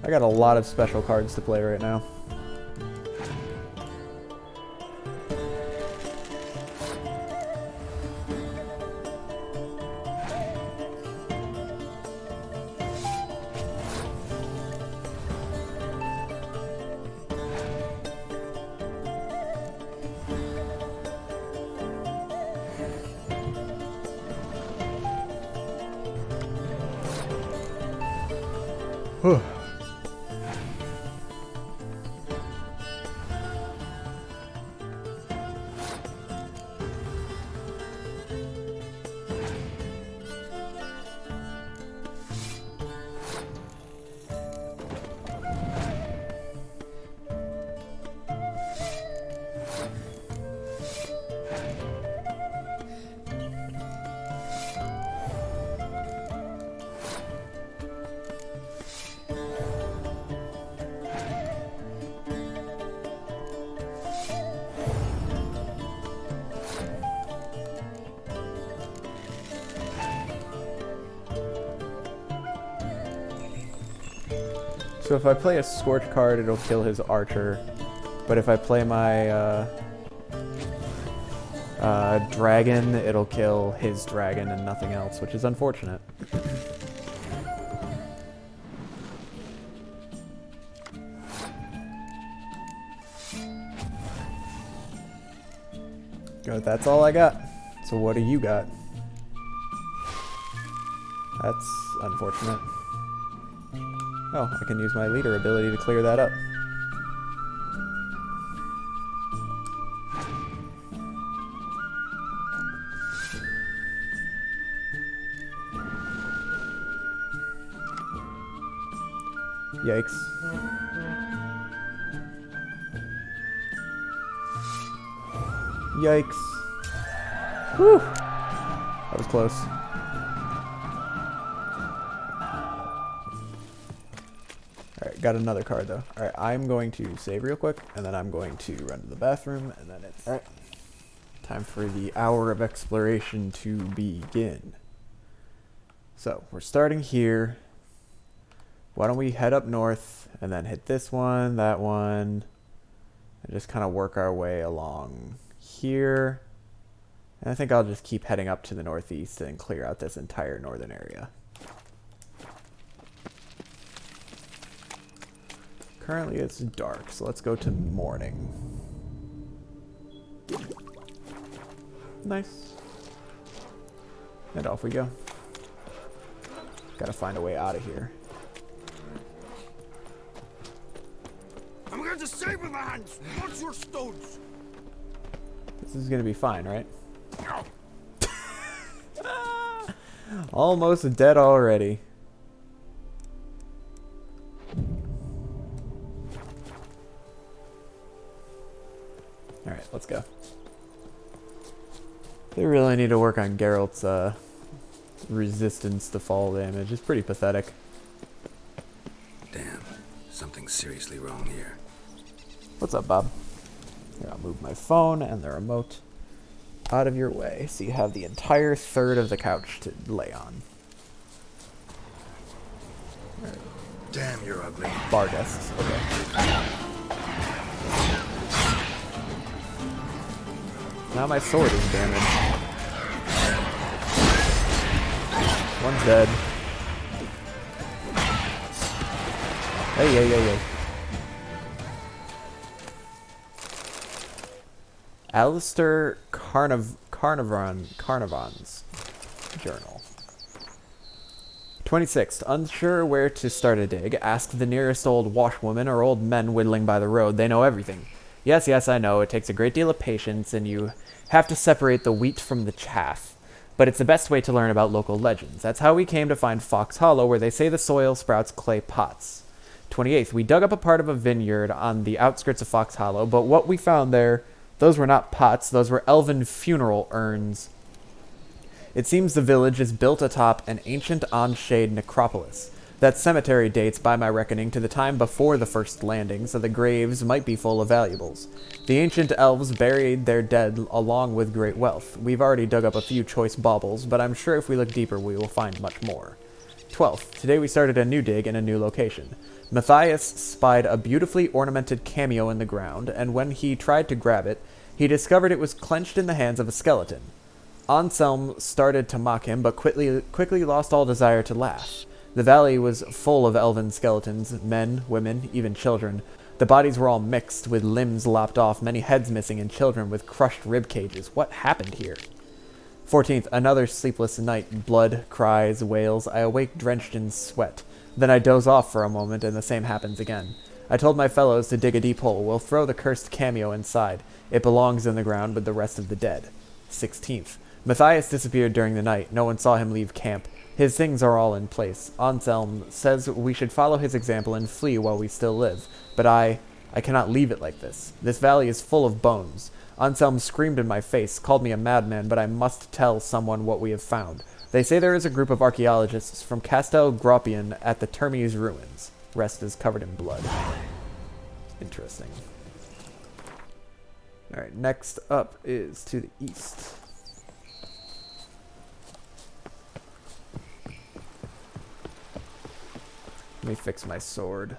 I got a lot of special cards to play right now. Whew. So if I play a Scorch card, it'll kill his archer. But if I play my dragon, it'll kill his dragon and nothing else, which is unfortunate. Good, that's all I got. So what do you got? That's unfortunate. Oh, I can use my leader ability to clear that up. Yikes. Yikes. Whew. That was close. Alright, got another card though. Alright, I'm going to save real quick, and then I'm going to run to the bathroom, and then it's... Alright. Time for the hour of exploration to begin. So, we're starting here. Why don't we head up north, and then hit this one, that one, and just kind of work our way along here. And I think I'll just keep heading up to the northeast and clear out this entire northern area. Currently it's dark, so let's go to morning. Nice. And off we go. Gotta find a way out of here. I'm going to save with my hands, not your stones. This is gonna be fine, right? Almost dead already. Alright, let's go. They really need to work on Geralt's resistance to fall damage. It's pretty pathetic. Damn, something serious. seriously wrong here. What's up, Bob? Here, I'll move my phone and the remote out of your way so you have the entire third of the couch to lay on. Damn, you're ugly. Bar desks, okay. Now my sword is damaged. One's dead. Hey. Alistair Carnarvon's journal. 26th. Unsure where to start a dig, ask the nearest old washwoman or old men whittling by the road. They know everything. Yes, I know. It takes a great deal of patience, and you have to separate the wheat from the chaff. But it's the best way to learn about local legends. That's how we came to find Fox Hollow, where they say the soil sprouts clay pots. 28th. We dug up a part of a vineyard on the outskirts of Fox Hollow, but what we found there, those were not pots, those were elven funeral urns. It seems the village is built atop an ancient on-shade necropolis. That cemetery dates, by my reckoning, to the time before the first landing, so the graves might be full of valuables. The ancient elves buried their dead along with great wealth. We've already dug up a few choice baubles, but I'm sure if we look deeper we will find much more. 12th. Today we started a new dig in a new location. Matthias spied a beautifully ornamented cameo in the ground, and when he tried to grab it, he discovered it was clenched in the hands of a skeleton. Anselm started to mock him, but quickly lost all desire to laugh. The valley was full of elven skeletons, men, women, even children. The bodies were all mixed, with limbs lopped off, many heads missing, and children with crushed rib cages. What happened here? 14th. Another sleepless night. Blood, cries, wails. I awake drenched in sweat. Then I doze off for a moment, and the same happens again. I told my fellows to dig a deep hole. We'll throw the cursed cameo inside. It belongs in the ground with the rest of the dead. 16th. Matthias disappeared during the night. No one saw him leave camp. His things are all in place. Anselm says we should follow his example and flee while we still live. But I cannot leave it like this. This valley is full of bones. Anselm screamed in my face, called me a madman, but I must tell someone what we have found. They say there is a group of archaeologists from Castel Gropion at the Termes ruins. Rest is covered in blood. Interesting. Alright, next up is to the east. Let me fix my sword.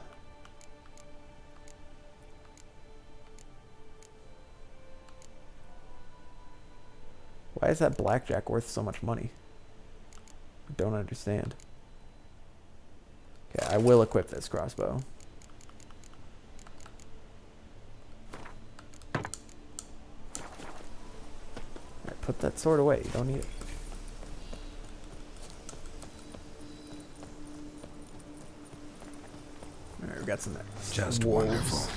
Why is that blackjack worth so much money? I don't understand. Okay, I will equip this crossbow. Alright, put that sword away. You don't need it. Alright, we got some just wolves. Wonderful.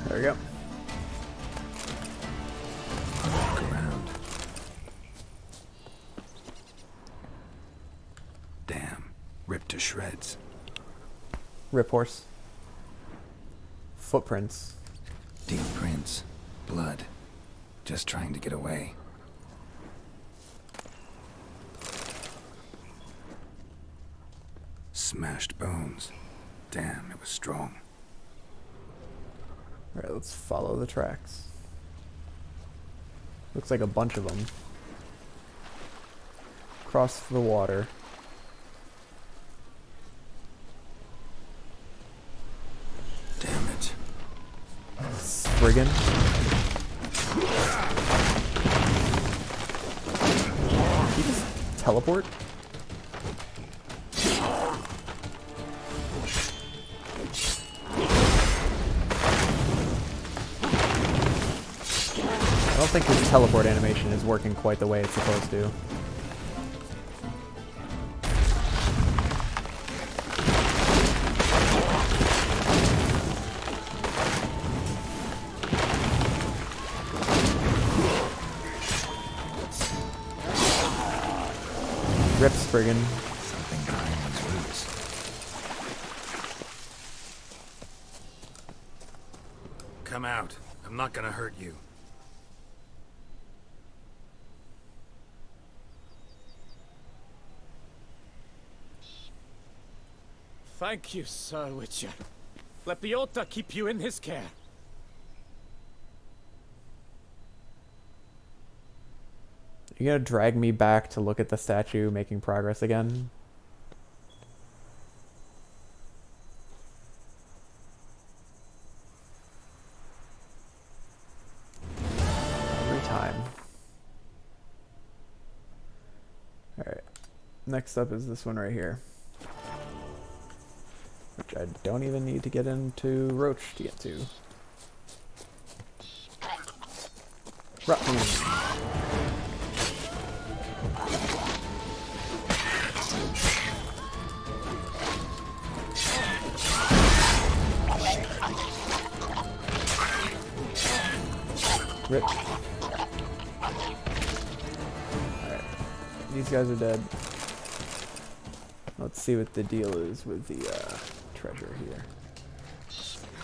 There we go. Look around. Damn, ripped to shreds. Rip horse. Footprints. Deep prints. Blood. Just trying to get away. Smashed bones. Damn, it was strong. Alright, let's follow the tracks. Looks like a bunch of them. Cross the water. Damn it. Spriggan. Did he just teleport? I don't think his teleport animation is working quite the way it's supposed to. Rip Spriggan. Something behind these roots. I'm out. I'm not gonna hurt you. Thank you, Sir Witcher. Let Biota keep you in his care. You gonna drag me back to look at the statue making progress again? Every time. Alright. Next up is this one right here. Which I don't even need to get into Roach to get to. Rutland. Rip. Alright. These guys are dead. Let's see what the deal is with the treasure here.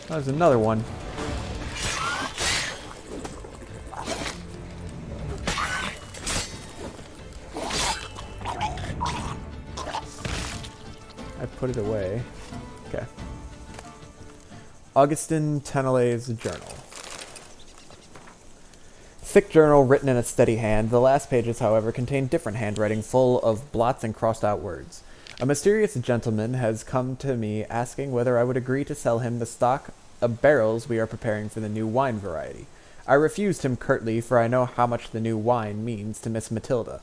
Oh, there's another one. I put it away. Okay. Augustin Tenele's journal. Thick journal written in a steady hand. The last pages, however, contain different handwriting full of blots and crossed out words. A mysterious gentleman has come to me asking whether I would agree to sell him the stock of barrels we are preparing for the new wine variety. I refused him curtly, for I know how much the new wine means to Miss Matilda,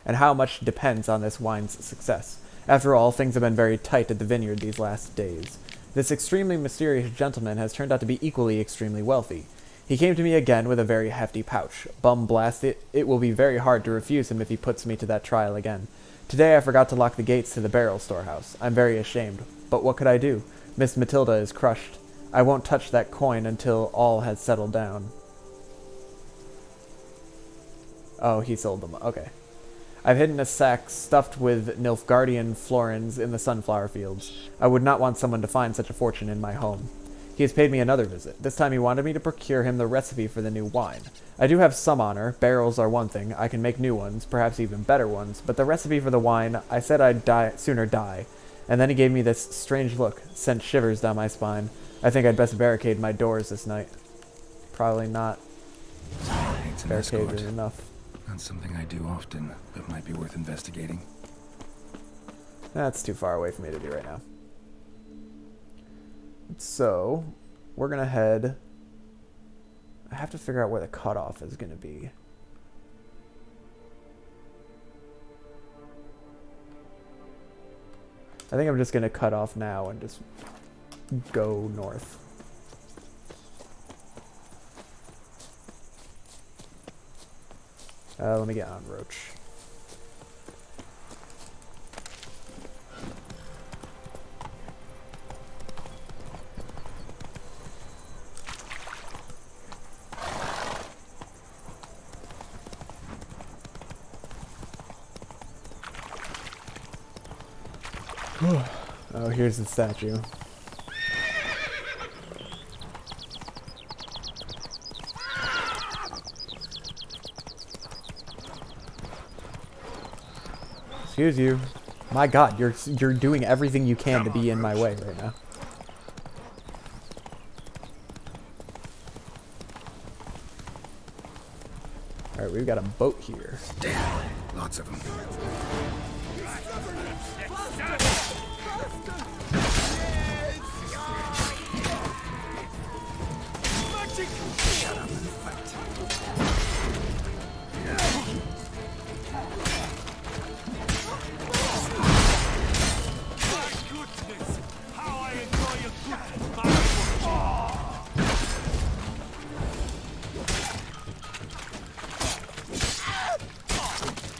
and how much depends on this wine's success. After all, things have been very tight at the vineyard these last days. This extremely mysterious gentleman has turned out to be equally extremely wealthy. He came to me again with a very hefty pouch. Bum blast it, it will be very hard to refuse him if he puts me to that trial again. Today I forgot to lock the gates to the barrel storehouse. I'm very ashamed. But what could I do? Miss Matilda is crushed. I won't touch that coin until all has settled down. Oh, he sold them. Okay. I've hidden a sack stuffed with Nilfgaardian florins in the sunflower fields. I would not want someone to find such a fortune in my home. He has paid me another visit. This time he wanted me to procure him the recipe for the new wine. I do have some honor. Barrels are one thing. I can make new ones, perhaps even better ones. But the recipe for the wine, I said I'd sooner die. And then he gave me this strange look, sent shivers down my spine. I think I'd best barricade my doors this night. Probably not. Barricade is enough. Not something I do often, but might be worth investigating. That's too far away for me to do right now. So, we're gonna head... I have to figure out where the cutoff is gonna be. I think I'm just gonna cut off now and just go north. Let me get on Roach. Oh, here's the statue. Excuse you. My God, you're doing everything you can to be in my way right now. All right, we've got a boat here. Damn, lots of them. Shut up and fight.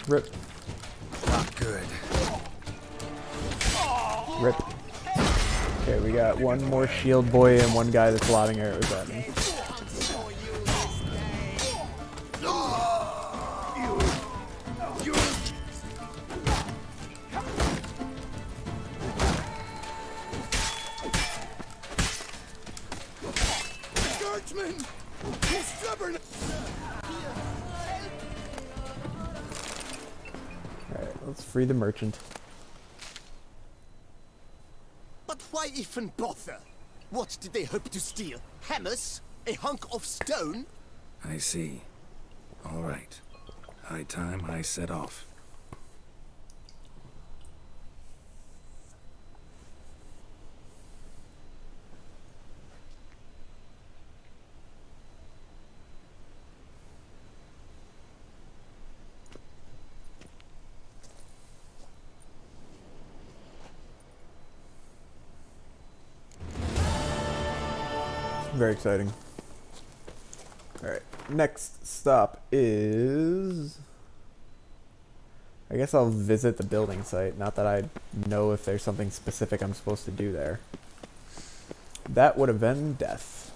Rip. Not good. Rip. Okay, we got one more shield boy and one guy that's lobbing arrows at me. Search me! Stubborn! Too stubborn! Alright, let's free the merchant. But why even bother? What did they hope to steal? Hammers? A hunk of stone? I see. All right. High time I set off. Very exciting. Alright, next stop is... I guess I'll visit the building site, not that I know if there's something specific I'm supposed to do there. That would have been death.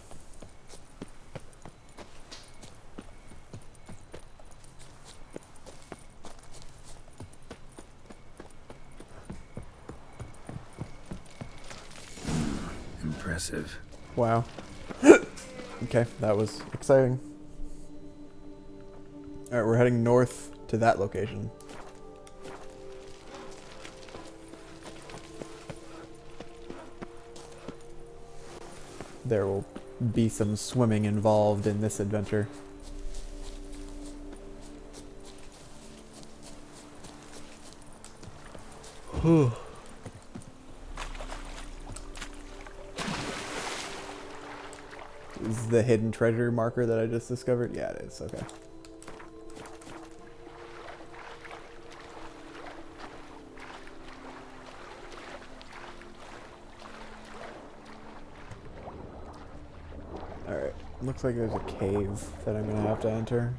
Impressive. Wow. Okay, that was exciting. Alright, we're heading north to that location. There will be some swimming involved in this adventure. Whew. Is the hidden treasure marker that I just discovered? Yeah, it is. Okay. Alright. Looks like there's a cave that I'm going to have to enter.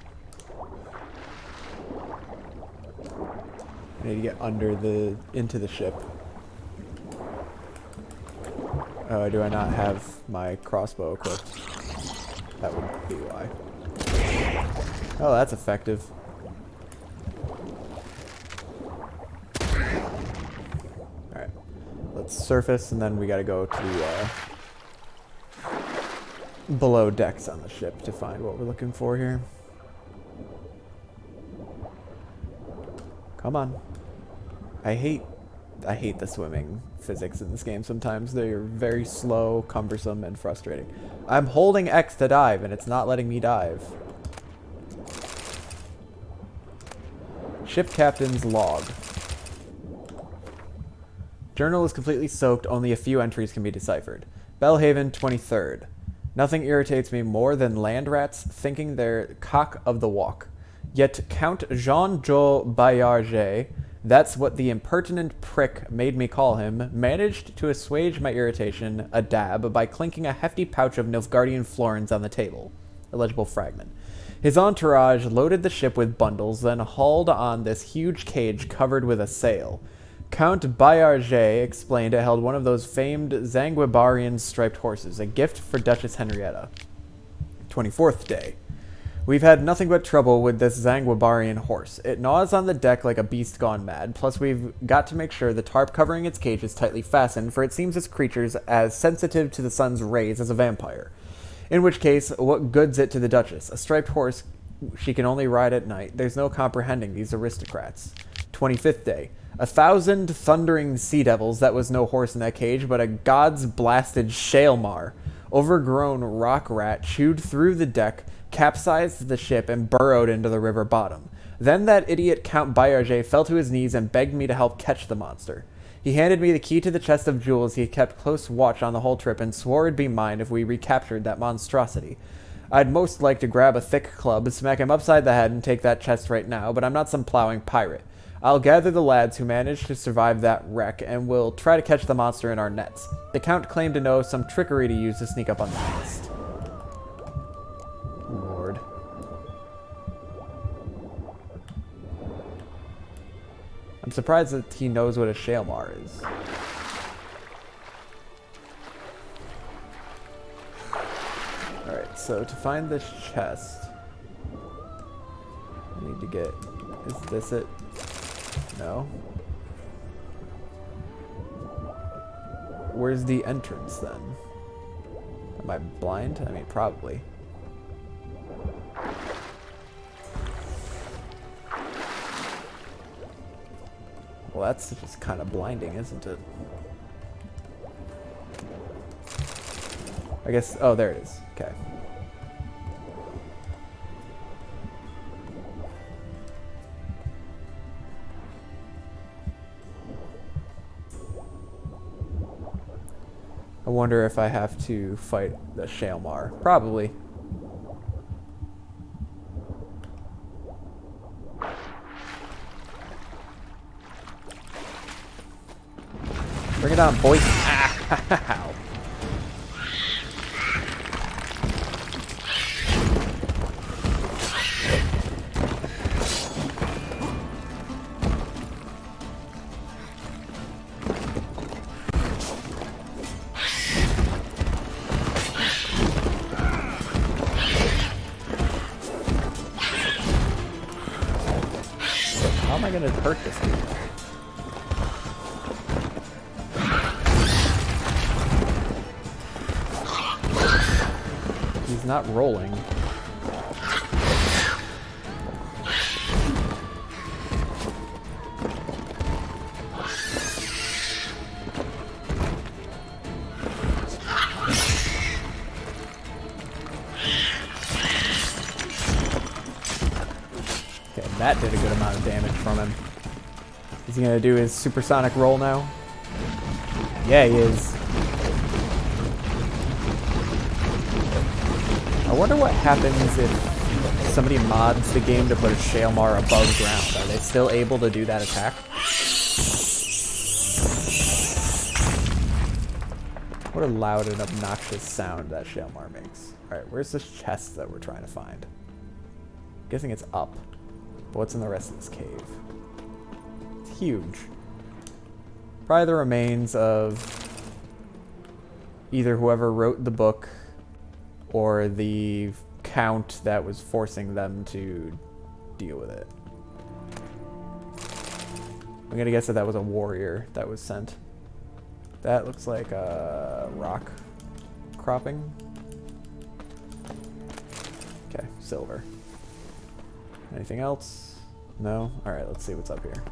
I need to get into the ship. Oh, do I not have my crossbow equipped? That would be why. Oh, that's effective. Alright. Let's surface, and then we gotta go to the below decks on the ship to find what we're looking for here. Come on. I hate the swimming physics in this game sometimes. They're very slow, cumbersome, and frustrating. I'm holding X to dive, and it's not letting me dive. Ship captain's log. Journal is completely soaked. Only a few entries can be deciphered. Belhaven, 23rd. Nothing irritates me more than land rats thinking they're cock of the walk. Yet Count Jean-Jo Baillarget, that's what the impertinent prick made me call him, managed to assuage my irritation a dab by clinking a hefty pouch of Nilfgaardian florins on the table. Illegible fragment. His entourage loaded the ship with bundles, then hauled on this huge cage covered with a sail. Count Baillarget explained it held one of those famed Zanguibarian striped horses, a gift for Duchess Henrietta. 24th day. We've had nothing but trouble with this Zanguibarian horse. It gnaws on the deck like a beast gone mad, plus we've got to make sure the tarp covering its cage is tightly fastened, for it seems this creature's as sensitive to the sun's rays as a vampire. In which case, what good's it to the Duchess? A striped horse she can only ride at night. There's no comprehending these aristocrats. 25th day. 1,000 thundering sea devils, that was no horse in that cage, but a god's blasted shaelmaar. Overgrown rock rat chewed through the deck, capsized the ship, and burrowed into the river bottom. Then that idiot Count Baillarget fell to his knees and begged me to help catch the monster. He handed me the key to the chest of jewels he had kept close watch on the whole trip and swore it'd be mine if we recaptured that monstrosity. I'd most like to grab a thick club, smack him upside the head, and take that chest right now, but I'm not some plowing pirate. I'll gather the lads who managed to survive that wreck, and we'll try to catch the monster in our nets. The Count claimed to know some trickery to use to sneak up on the nest. Lord. I'm surprised that he knows what a shaelmaar is. Alright, so to find this chest, I need to get... Is this it? No. Where's the entrance then? Am I blind? I mean, probably. Well, that's just kind of blinding, isn't it? I guess... Oh, there it is. Okay. I wonder if I have to fight the shaelmaar. Probably. Bring it on, boys. Ow. How am I going to hurt this dude? He's not rolling. Okay, that did a good amount of damage from him. Is he gonna do his supersonic roll now? Yeah, he is. I wonder what happens if somebody mods the game to put a shaelmaar above ground. Are they still able to do that attack? What a loud and obnoxious sound that shaelmaar makes. Alright, where's this chest that we're trying to find? I'm guessing it's up. But what's in the rest of this cave? It's huge. Probably the remains of either whoever wrote the book or the count that was forcing them to deal with it. I'm gonna guess that that was a warrior that was sent. That looks like a rock cropping. Okay, silver. Anything else? No? Alright, let's see what's up here.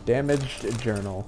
Damaged journal.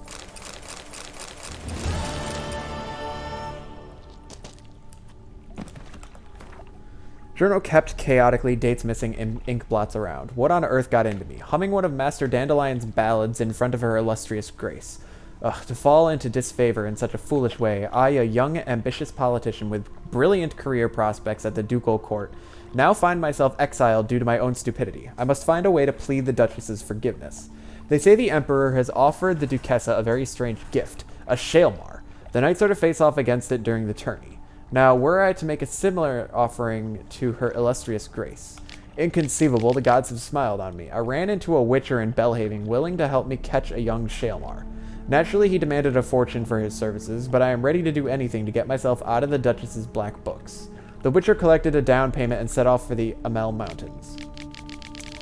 Journal kept chaotically, dates missing, and ink blots around. What on earth got into me? Humming one of Master Dandelion's ballads in front of her illustrious grace. Ugh, to fall into disfavor in such a foolish way, I, a young, ambitious politician with brilliant career prospects at the ducal court, now find myself exiled due to my own stupidity. I must find a way to plead the Duchess's forgiveness. They say the Emperor has offered the Duchessa a very strange gift, a shaelmaar. The knights are to face off against it during the tourney. Now, were I to make a similar offering to her illustrious grace? Inconceivable, the gods have smiled on me. I ran into a witcher in Belhaven willing to help me catch a young shaelmaar. Naturally, he demanded a fortune for his services, but I am ready to do anything to get myself out of the Duchess's black books. The witcher collected a down payment and set off for the Amel Mountains.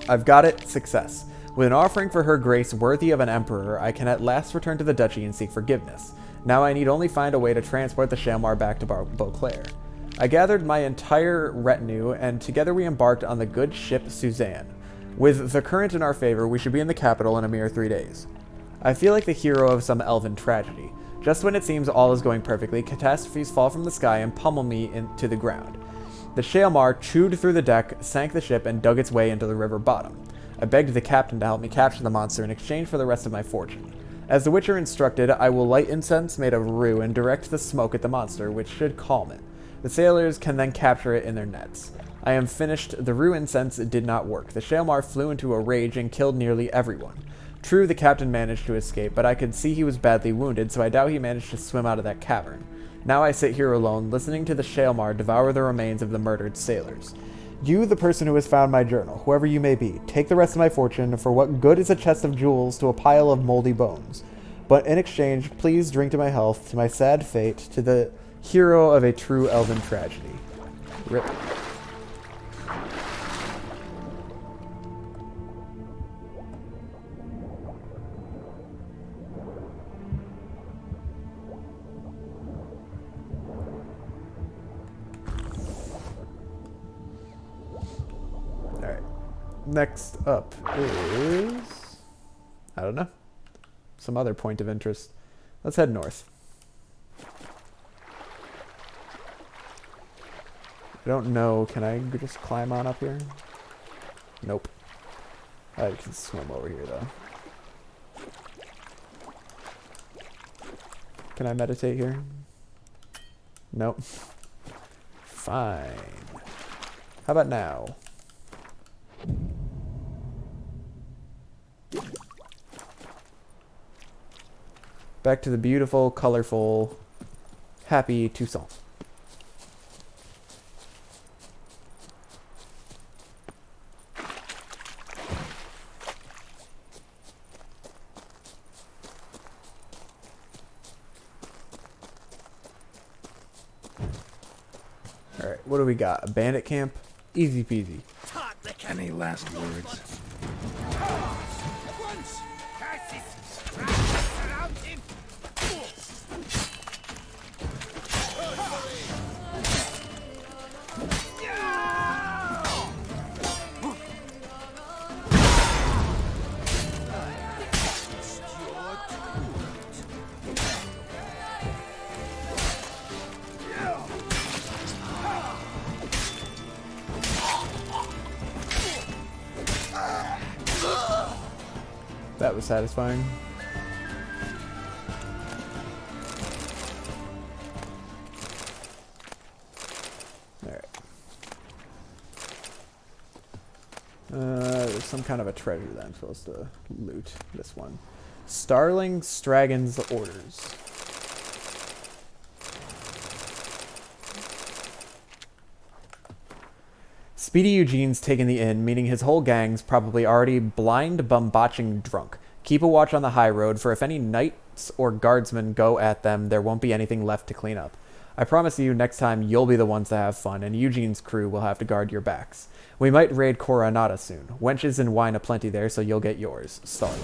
I've got it. Success. With an offering for her grace worthy of an emperor, I can at last return to the duchy and seek forgiveness. Now I need only find a way to transport the shaelmaar back to Beauclair. I gathered my entire retinue, and together we embarked on the good ship Suzanne. With the current in our favor, we should be in the capital in a mere 3 days. I feel like the hero of some elven tragedy. Just when it seems all is going perfectly, catastrophes fall from the sky and pummel me into the ground. The shaelmaar chewed through the deck, sank the ship, and dug its way into the river bottom. I begged the captain to help me capture the monster in exchange for the rest of my fortune. As the witcher instructed, I will light incense made of rue and direct the smoke at the monster, which should calm it. The sailors can then capture it in their nets. I am finished. The rue incense did not work. The shaelmaar flew into a rage and killed nearly everyone. True, the captain managed to escape, but I could see he was badly wounded, so I doubt he managed to swim out of that cavern. Now I sit here alone, listening to the shaelmaar devour the remains of the murdered sailors. You, the person who has found my journal, whoever you may be, take the rest of my fortune, for what good is a chest of jewels to a pile of moldy bones? But in exchange, please drink to my health, to my sad fate, to the hero of a true elven tragedy. Rip. Next up is... I don't know. Some other point of interest. Let's head north. I don't know. Can I just climb on up here? Nope. I can swim over here, though. Can I meditate here? Nope. Fine. How about now? Back to the beautiful, colorful, happy Toussaint. Alright, what do we got? A bandit camp? Easy peasy. Any last words? That was satisfying. Alright. There's some kind of a treasure that I'm supposed to loot. This one. Starling Stragon's Orders. Speedy Eugene's taken the inn, meaning his whole gang's probably already blind bombaching drunk. Keep a watch on the high road, for if any knights or guardsmen go at them, there won't be anything left to clean up. I promise you, next time you'll be the ones to have fun, and Eugene's crew will have to guard your backs. We might raid Coronata soon. Wenches and wine aplenty there, so you'll get yours. Starling.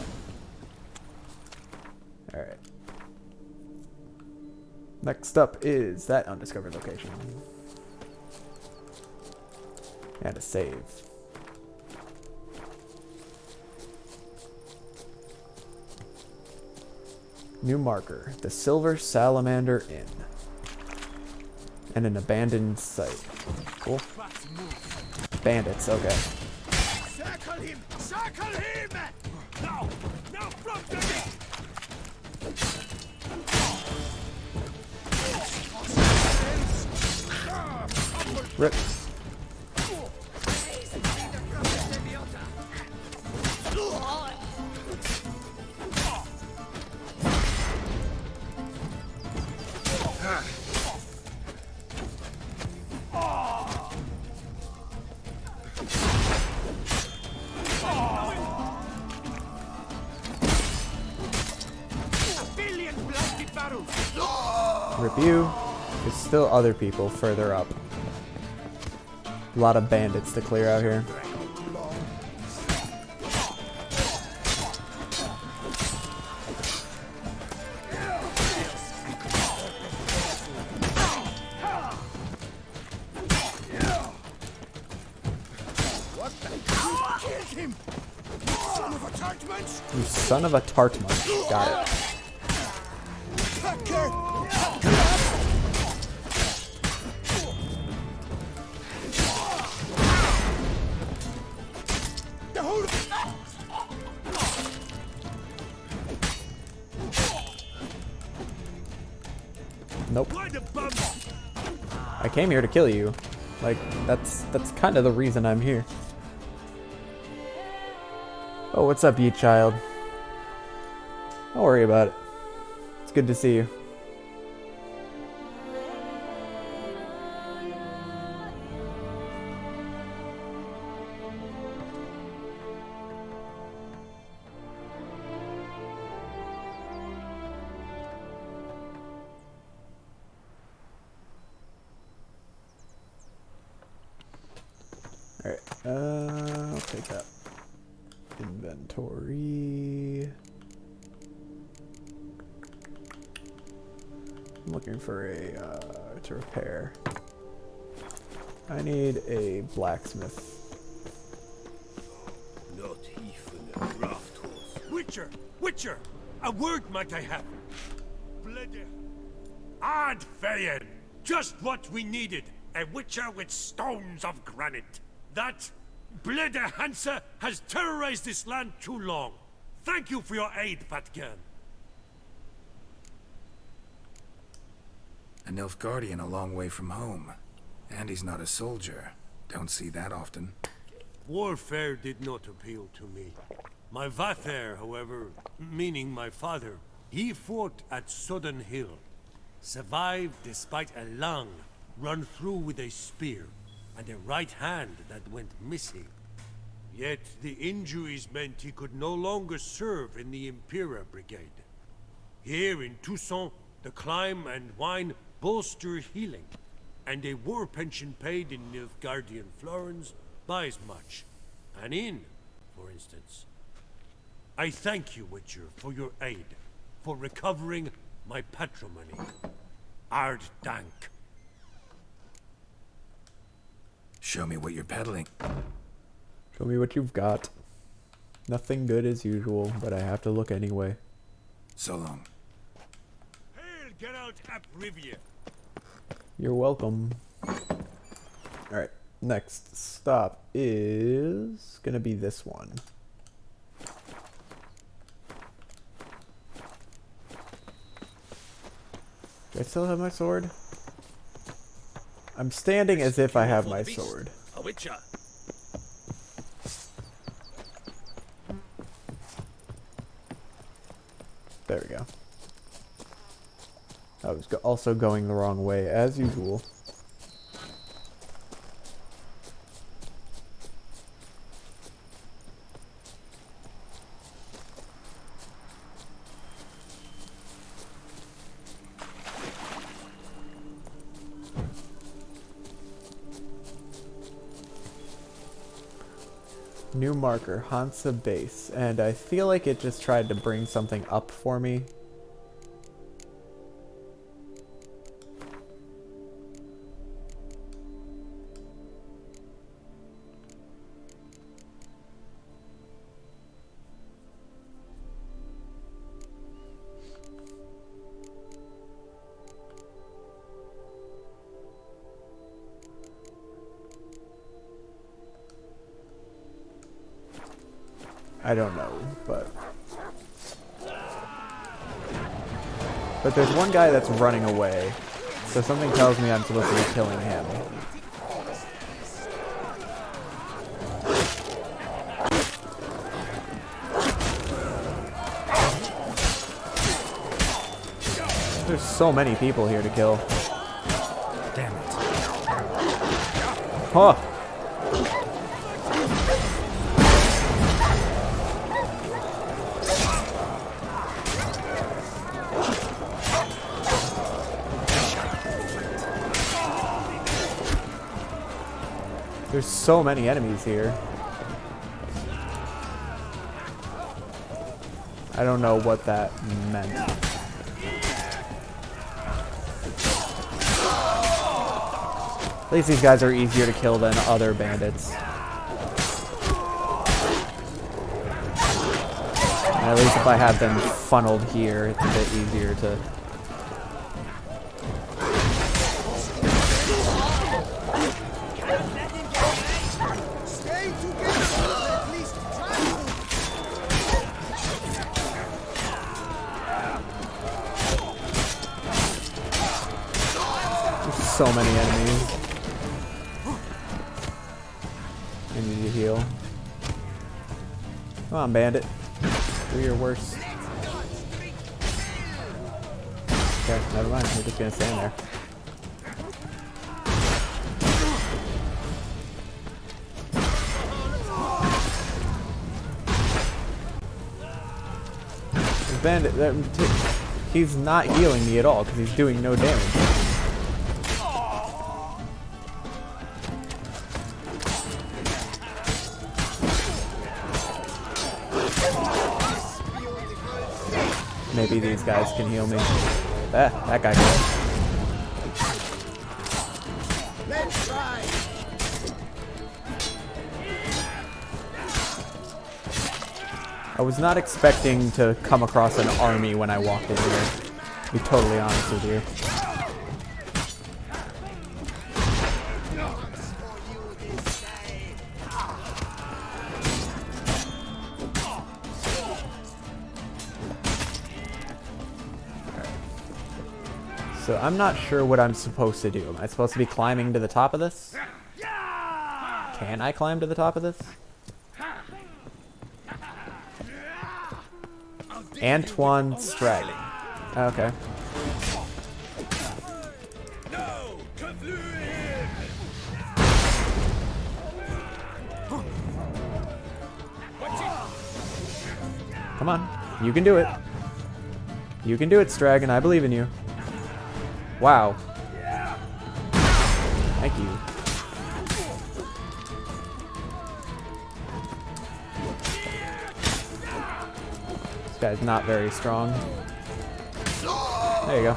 Alright. Next up is that undiscovered location. And a save. New marker. The Silver Salamander Inn. And an abandoned site. Cool. Bandits, okay. Circle him! Circle him! Now! Now from the neck! Rip. Rip you. There's still other people further up. A lot of bandits to clear out here. You son of a tartmunch. Got it. Nope. I came here to kill you. Like, that's kind of the reason I'm here. Oh, what's up, you child? Don't worry about it. It's good to see you. Alright, I'll take that. Inventory. I'm looking for a, to repair. I need a blacksmith. Witcher! Witcher! A word might I have? Bloody... Ad Feyen! Just what we needed! A Witcher with stones of granite! That... Blede Hansa has terrorized this land too long. Thank you for your aid, Patgan. A Nilfgaardian a long way from home. And he's not a soldier. Don't see that often. Warfare did not appeal to me. My Vather, however, meaning my father, he fought at Sodden Hill. Survived despite a lung run through with a spear, and a right hand that went missing. Yet the injuries meant he could no longer serve in the Impera Brigade. Here in Toussaint, the climb and wine bolster healing, and a war pension paid in Nilfgaardian florins buys much. An inn, for instance. I thank you, Witcher, for your aid, for recovering my patrimony. Ard Dank. Show me what you're peddling. Show me what you've got. Nothing good as usual, but I have to look anyway. So long. Hail, get out ap Rivia. You're welcome. Alright, next stop is gonna be this one. Do I still have my sword? I'm standing as if I have my sword. A Witcher. There we go. I was also going the wrong way, as usual. New marker, Hansa base, and I feel like it just tried to bring something up for me. I don't know, but there's one guy that's running away, so something tells me I'm supposed to be killing him. There's so many people here to kill. Damn it. Huh. There's so many enemies here. I don't know what that meant. At least these guys are easier to kill than other bandits. And at least if I have them funneled here, it's a bit easier to... So many enemies. I need to heal. Come on, bandit. Do your worst. Okay, never mind. We're just gonna stand there. The bandit, he's not healing me at all because he's doing no damage. Maybe these guys can heal me. That guy can. Let's try. I was not expecting to come across an army when I walked in here, to be totally honest with you. So I'm not sure what I'm supposed to do. Am I supposed to be climbing to the top of this? Can I climb to the top of this? Antoine Stragging. Okay. Come on. You can do it. You can do it, Stragging. I believe in you. Wow. Thank you. This guy's not very strong. There you go.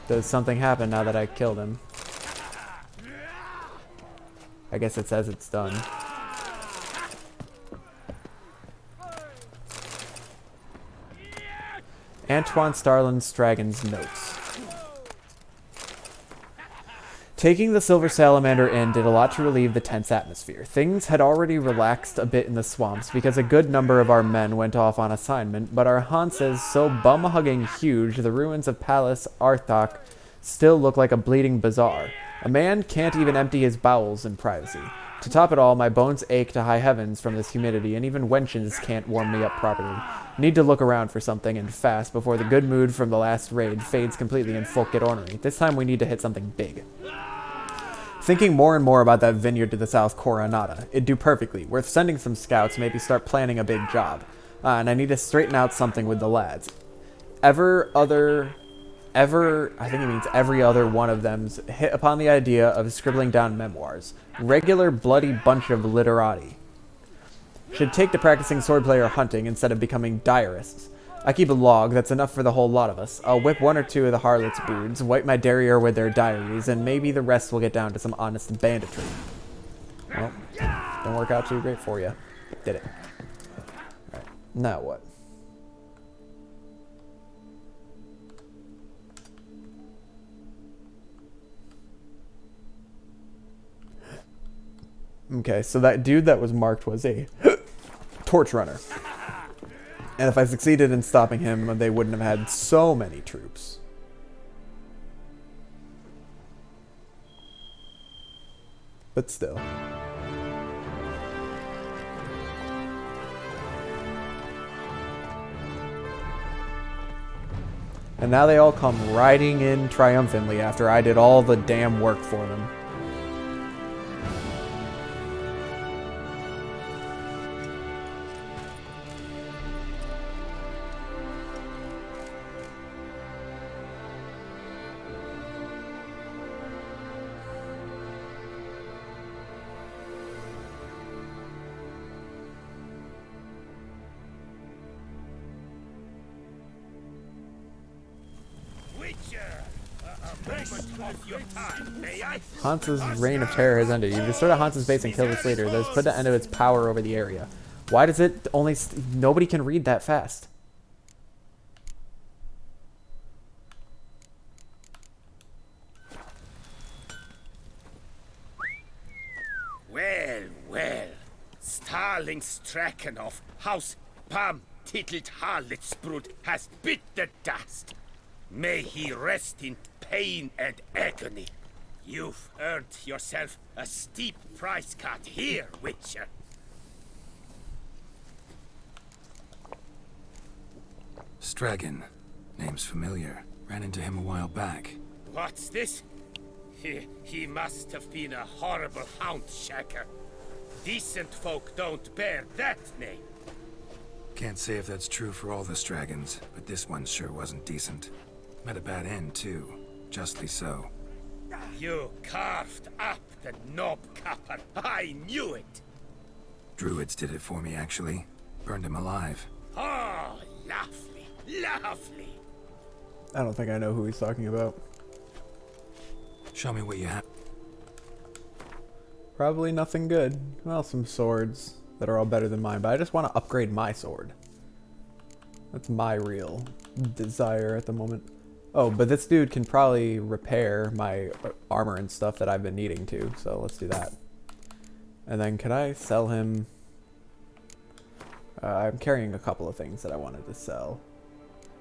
Does something happen now that I killed him? I guess it says it's done. Antoine Starlin Stragan's notes. Taking the Silver Salamander in did a lot to relieve the tense atmosphere. Things had already relaxed a bit in the swamps because a good number of our men went off on assignment, but our Hanses, so bum-hugging huge, the ruins of Palace Arthak still look like a bleeding bazaar. A man can't even empty his bowels in privacy. To top it all, my bones ache to high heavens from this humidity, and even wenches can't warm me up properly. Need to look around for something, and fast, before the good mood from the last raid fades completely and folk get ornery. This time we need to hit something big. Thinking more and more about that vineyard to the south, Coronata. It'd do perfectly. Worth sending some scouts, maybe start planning a big job. And I need to straighten out something with the lads. I think it means every other one of them's hit upon the idea of scribbling down memoirs. Regular bloody bunch of literati. Should take to practicing swordplay or hunting instead of becoming diarists. I keep a log, that's enough for the whole lot of us. I'll whip one or two of the harlots' broods, wipe my derriere with their diaries, and maybe the rest will get down to some honest banditry. Well, don't work out too great for you. Did it. Alright, now what? Okay, so that dude that was marked was a torch runner. And if I succeeded in stopping him, they wouldn't have had so many troops. But still. And now they all come riding in triumphantly after I did all the damn work for them. Hans's reign of terror has ended. You destroyed Hans's base and killed its leader. That has put an end to its power over the area. Why does it only... nobody can read that fast. Well, well. Starling Strakenhoff, House Pam Tittled Harlotsbrud has bit the dust. May he rest in pain and agony. You've earned yourself a steep price cut here, Witcher. Stragan. Name's familiar. Ran into him a while back. What's this? He must have been a horrible hound shaker. Decent folk don't bear that name. Can't say if that's true for all the Stragons, but this one sure wasn't decent. Met a bad end, too. Justly so. You carved up the knob-capper. I knew it. Druids did it for me, actually. Burned him alive. Oh, lovely, lovely. I don't think I know who he's talking about. Show me what you have. Probably nothing good. Well, some swords that are all better than mine, but I just want to upgrade my sword. That's my real desire at the moment. Oh, but this dude can probably repair my armor and stuff that I've been needing to, so let's do that. And then can I sell him... I'm carrying a couple of things that I wanted to sell.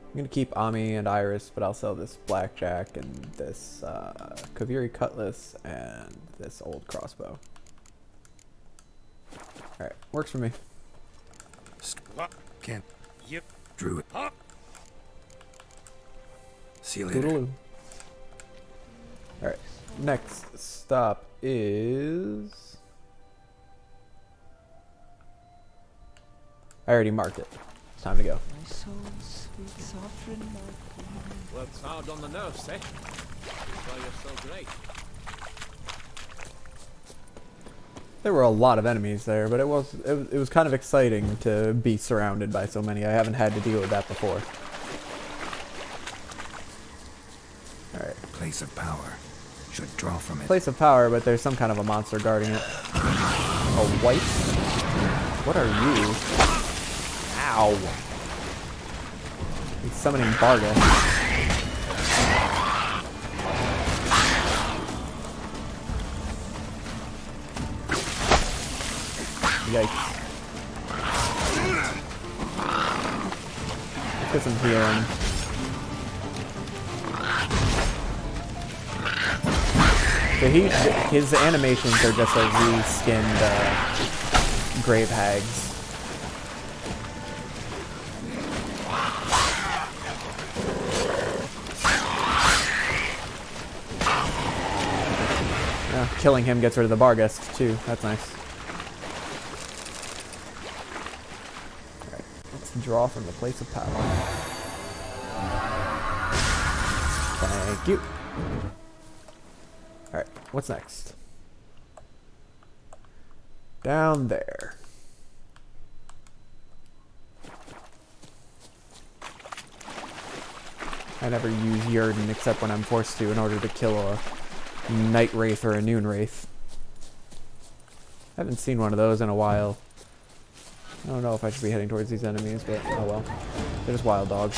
I'm going to keep Ami and Iris, but I'll sell this blackjack and this Kaviri cutlass and this old crossbow. Alright, works for me. Can't. Yep. Druid. Huh? See you later. Toodaloo. Alright, next stop is... I already marked it. It's time to go. My soul's sweet sovereign, Works hard on the nerves, eh? That's why you're so great. There were a lot of enemies there, but it was kind of exciting to be surrounded by so many. I haven't had to deal with that before. Alright. Place of power. Should draw from it. Place of power, but there's some kind of a monster guarding it. A white? What are you? Ow. He's summoning Barga. Yikes. Let's get some healing. So his animations are just like reskinned grave hags. Killing him gets rid of the Barghest too. That's nice. Alright, let's draw from the place of power. Thank you. Alright, what's next? Down there. I never use Yurden except when I'm forced to in order to kill a Night Wraith or a Noon Wraith. I haven't seen one of those in a while. I don't know if I should be heading towards these enemies, but oh well. They're just wild dogs.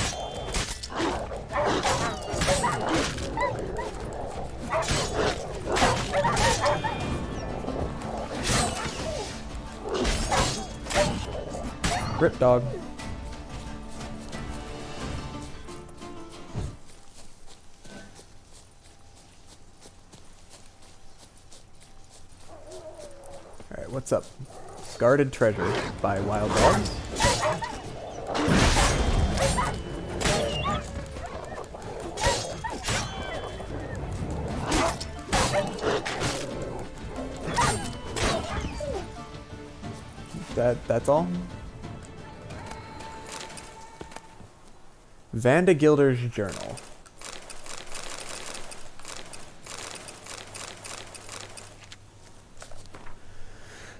Rip dog. Alright, what's up? Discarded treasure by wild dogs. That's all? Vanda Gilder's journal.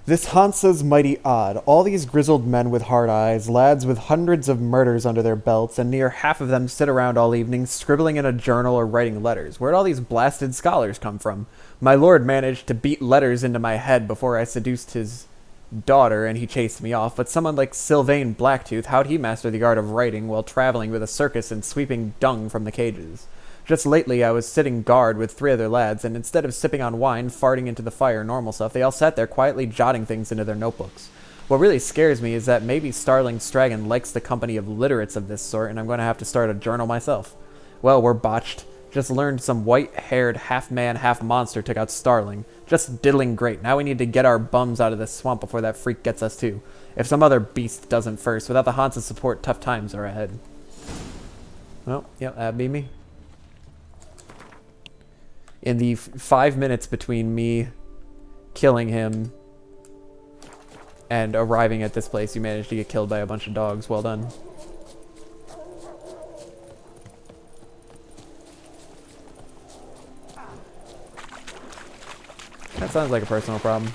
This Hansa's mighty odd. All these grizzled men with hard eyes, lads with hundreds of murders under their belts, and near half of them sit around all evening scribbling in a journal or writing letters. Where'd all these blasted scholars come from? My lord managed to beat letters into my head before I seduced his daughter and he chased me off, but someone like Sylvain Blacktooth, how'd he master the art of writing while traveling with a circus and sweeping dung from the cages? Just lately I was sitting guard with 3 other lads, and instead of sipping on wine, farting into the fire, normal stuff, they all sat there quietly jotting things into their notebooks. What really scares me is that maybe Starling Stragon likes the company of literates of this sort, and I'm going to have to start a journal myself. Well, we're botched. Just learned some white-haired, half-man, half-monster took out Starling. Just diddling great. Now we need to get our bums out of this swamp before that freak gets us too. If some other beast doesn't first. Without the Hansa support, tough times are ahead. Well, yep, that'd be me. In the 5 minutes between me killing him and arriving at this place, you managed to get killed by a bunch of dogs. Well done. That sounds like a personal problem.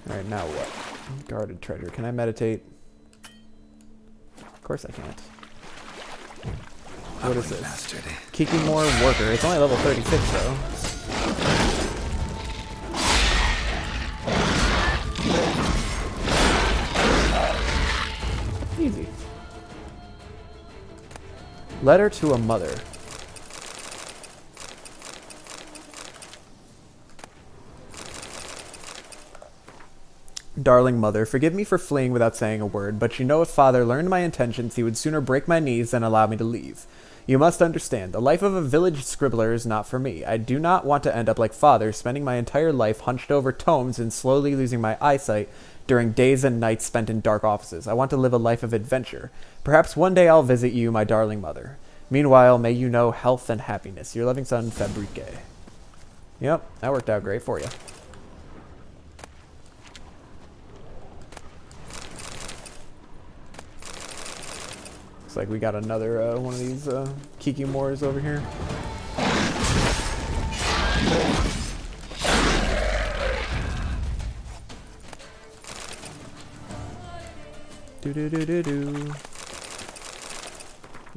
Alright, now what? Guarded treasure. Can I meditate? Of course I can't. What is this? Kikimore Worker. It's only level 36 though. Easy. Letter to a mother. Darling mother, forgive me for fleeing without saying a word, but you know if father learned my intentions, he would sooner break my knees than allow me to leave. You must understand, the life of a village scribbler is not for me. I do not want to end up like father, spending my entire life hunched over tomes and slowly losing my eyesight during days and nights spent in dark offices. I want to live a life of adventure. Perhaps one day I'll visit you, my darling mother. Meanwhile, may you know health and happiness. Your loving son, Fabrique. Yep, that worked out great for you. Looks like we got another one of these Kikimores over here. Do.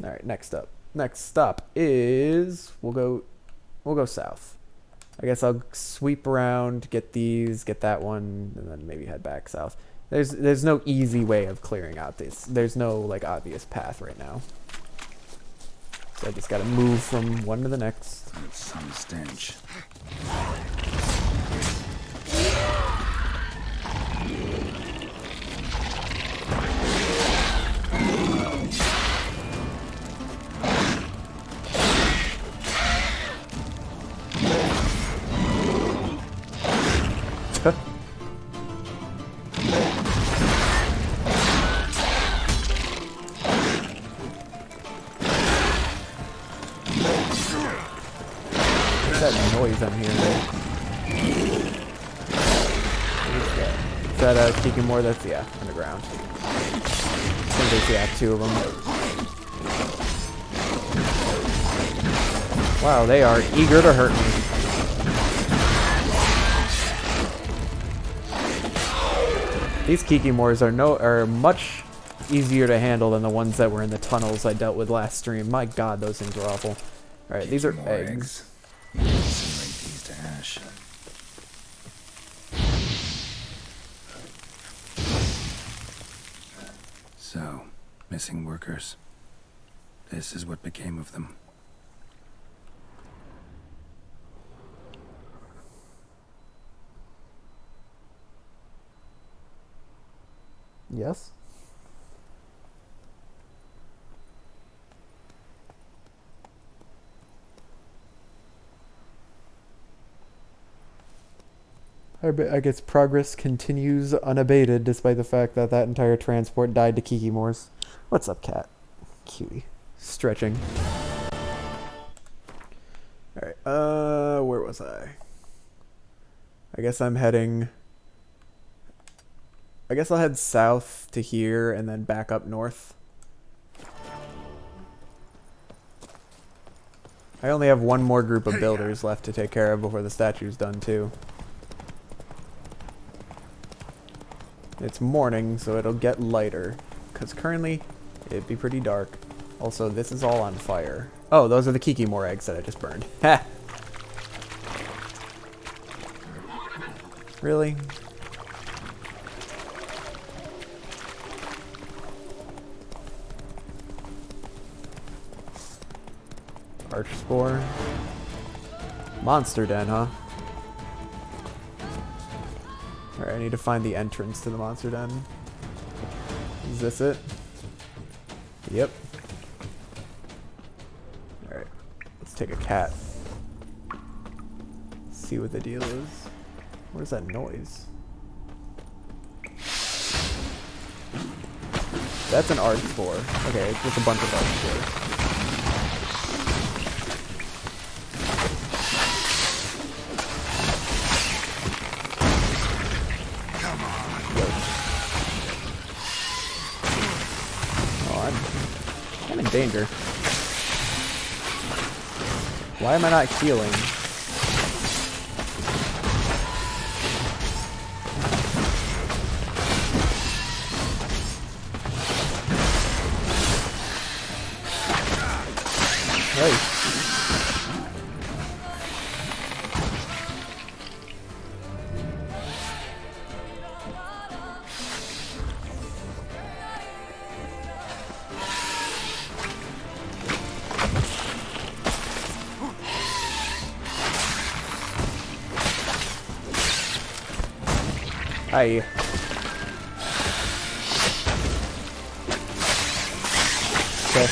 All right, next up. Next stop is we'll go south. I guess I'll sweep around, get these, get that one, and then maybe head back south. There's no easy way of clearing out this. There's no like obvious path right now. So I just gotta move from one to the next. Some stench. That noise I'm hearing. Is that a Kikimore? That's, yeah, underground. I think there's, yeah, 2 of them. Wow, they are eager to hurt me. These Kikimores are much easier to handle than the ones that were in the tunnels I dealt with last stream. My god, those things are awful. Alright, these are eggs. Incinerate these to ash. So, missing workers. This is what became of them. Yes? I guess progress continues unabated despite the fact that that entire transport died to Kikimores. What's up, cat? Cutie. Stretching. Alright, where was I? I guess I'm heading... I guess I'll head south to here and then back up north. I only have one more group of builders left to take care of before the statue's done too. It's morning, so it'll get lighter. Because currently, it'd be pretty dark. Also, this is all on fire. Oh, those are the Kikimore eggs that I just burned. Ha! Really? Arch spore. Monster den, huh? Alright, I need to find the entrance to the monster den. Is this it? Yep. Alright, let's take a cat. See what the deal is. What is that noise? That's an arch spore. Okay, it's just a bunch of arch spores. Danger. Why am I not healing? Hey. Hi. Okay.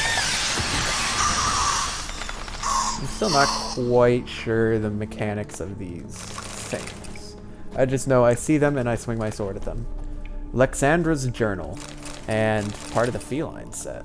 I'm still not quite sure the mechanics of these things. I just know I see them and I swing my sword at them. Lexandra's Journal, and part of the feline set.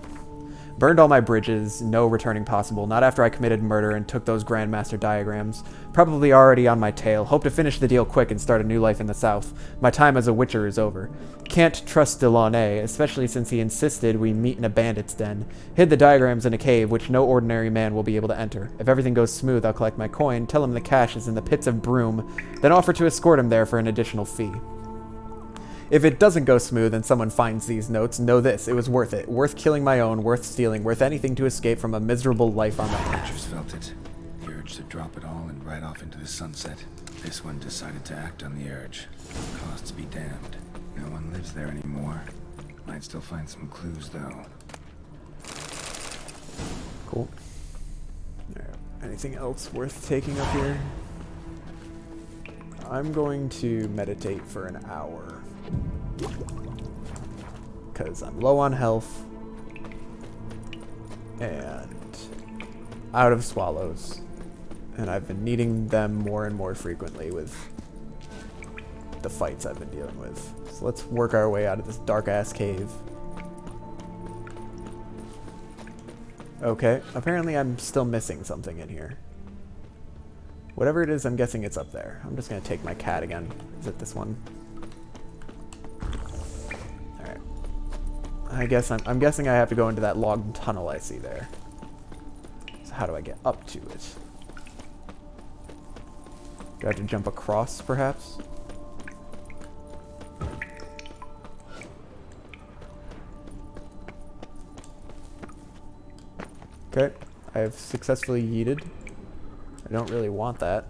Burned all my bridges, no returning possible, not after I committed murder and took those Grandmaster diagrams. Probably already on my tail, hope to finish the deal quick and start a new life in the south. My time as a witcher is over. Can't trust Delaunay, especially since he insisted we meet in a bandit's den. Hid the diagrams in a cave, which no ordinary man will be able to enter. If everything goes smooth, I'll collect my coin, tell him the cash is in the pits of Broom, then offer to escort him there for an additional fee. If it doesn't go smooth and someone finds these notes, know this, it was worth it. Worth killing my own, worth stealing, worth anything to escape from a miserable life on my own. Archers felt it. The urge to drop it all and ride off into the sunset. This one decided to act on the urge. Costs be damned. No one lives there anymore. Might still find some clues, though. Cool. Alright, anything else worth taking up here? I'm going to meditate for an hour. Because I'm low on health. And out of swallows. And I've been needing them more and more frequently with the fights I've been dealing with. So let's work our way out of this dark-ass cave. Okay, apparently I'm still missing something in here. Whatever it is, I'm guessing it's up there. I'm just gonna take my cat again. Is it this one? Alright. I'm guessing I have to go into that log tunnel I see there. So how do I get up to it? Do I have to jump across, perhaps? Okay, I have successfully yeeted. I don't really want that.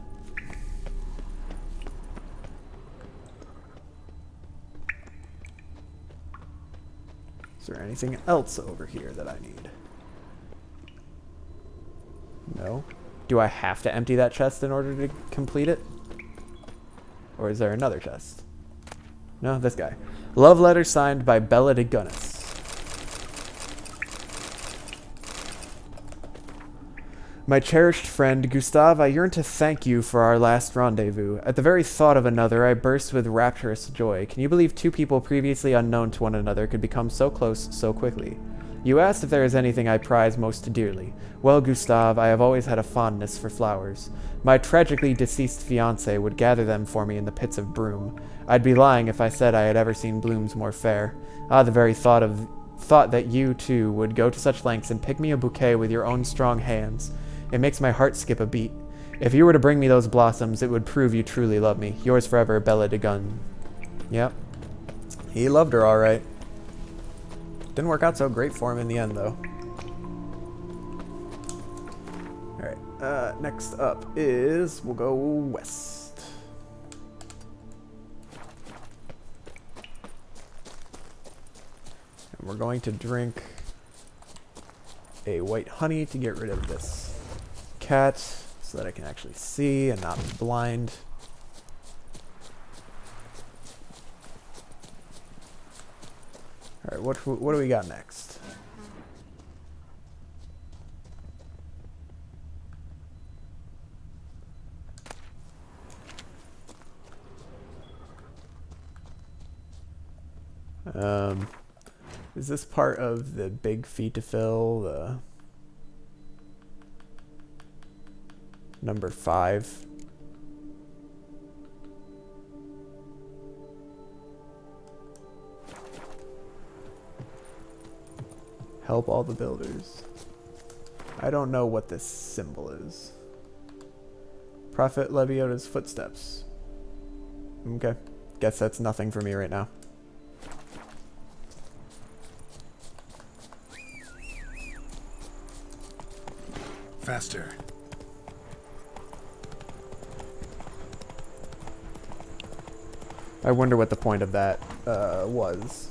Is there anything else over here that I need? No. Do I have to empty that chest in order to complete it? Or is there another chest? No, this guy. Love letter signed by Bella de Gunnis. My cherished friend, Gustave, I yearn to thank you for our last rendezvous. At the very thought of another, I burst with rapturous joy. Can you believe two people previously unknown to one another could become so close so quickly? You asked if there is anything I prize most dearly. Well, Gustave, I have always had a fondness for flowers. My tragically deceased fiancé would gather them for me in the pits of Broom. I'd be lying if I said I had ever seen blooms more fair. Ah, the very thought that you, too, would go to such lengths and pick me a bouquet with your own strong hands. It makes my heart skip a beat. If you were to bring me those blossoms, it would prove you truly love me. Yours forever, Bella de Gun. Yep. He loved her alright. Didn't work out so great for him in the end, though. Alright, next up is... we'll go west. And we're going to drink a white honey to get rid of this cat so that I can actually see and not be blind. Alright, what do we got next? Is this part of the big feat to fill, the number 5? Help all the builders. I don't know what this symbol is. Prophet Lebioda's footsteps. Okay. Guess that's nothing for me right now. Faster. I wonder what the point of that was.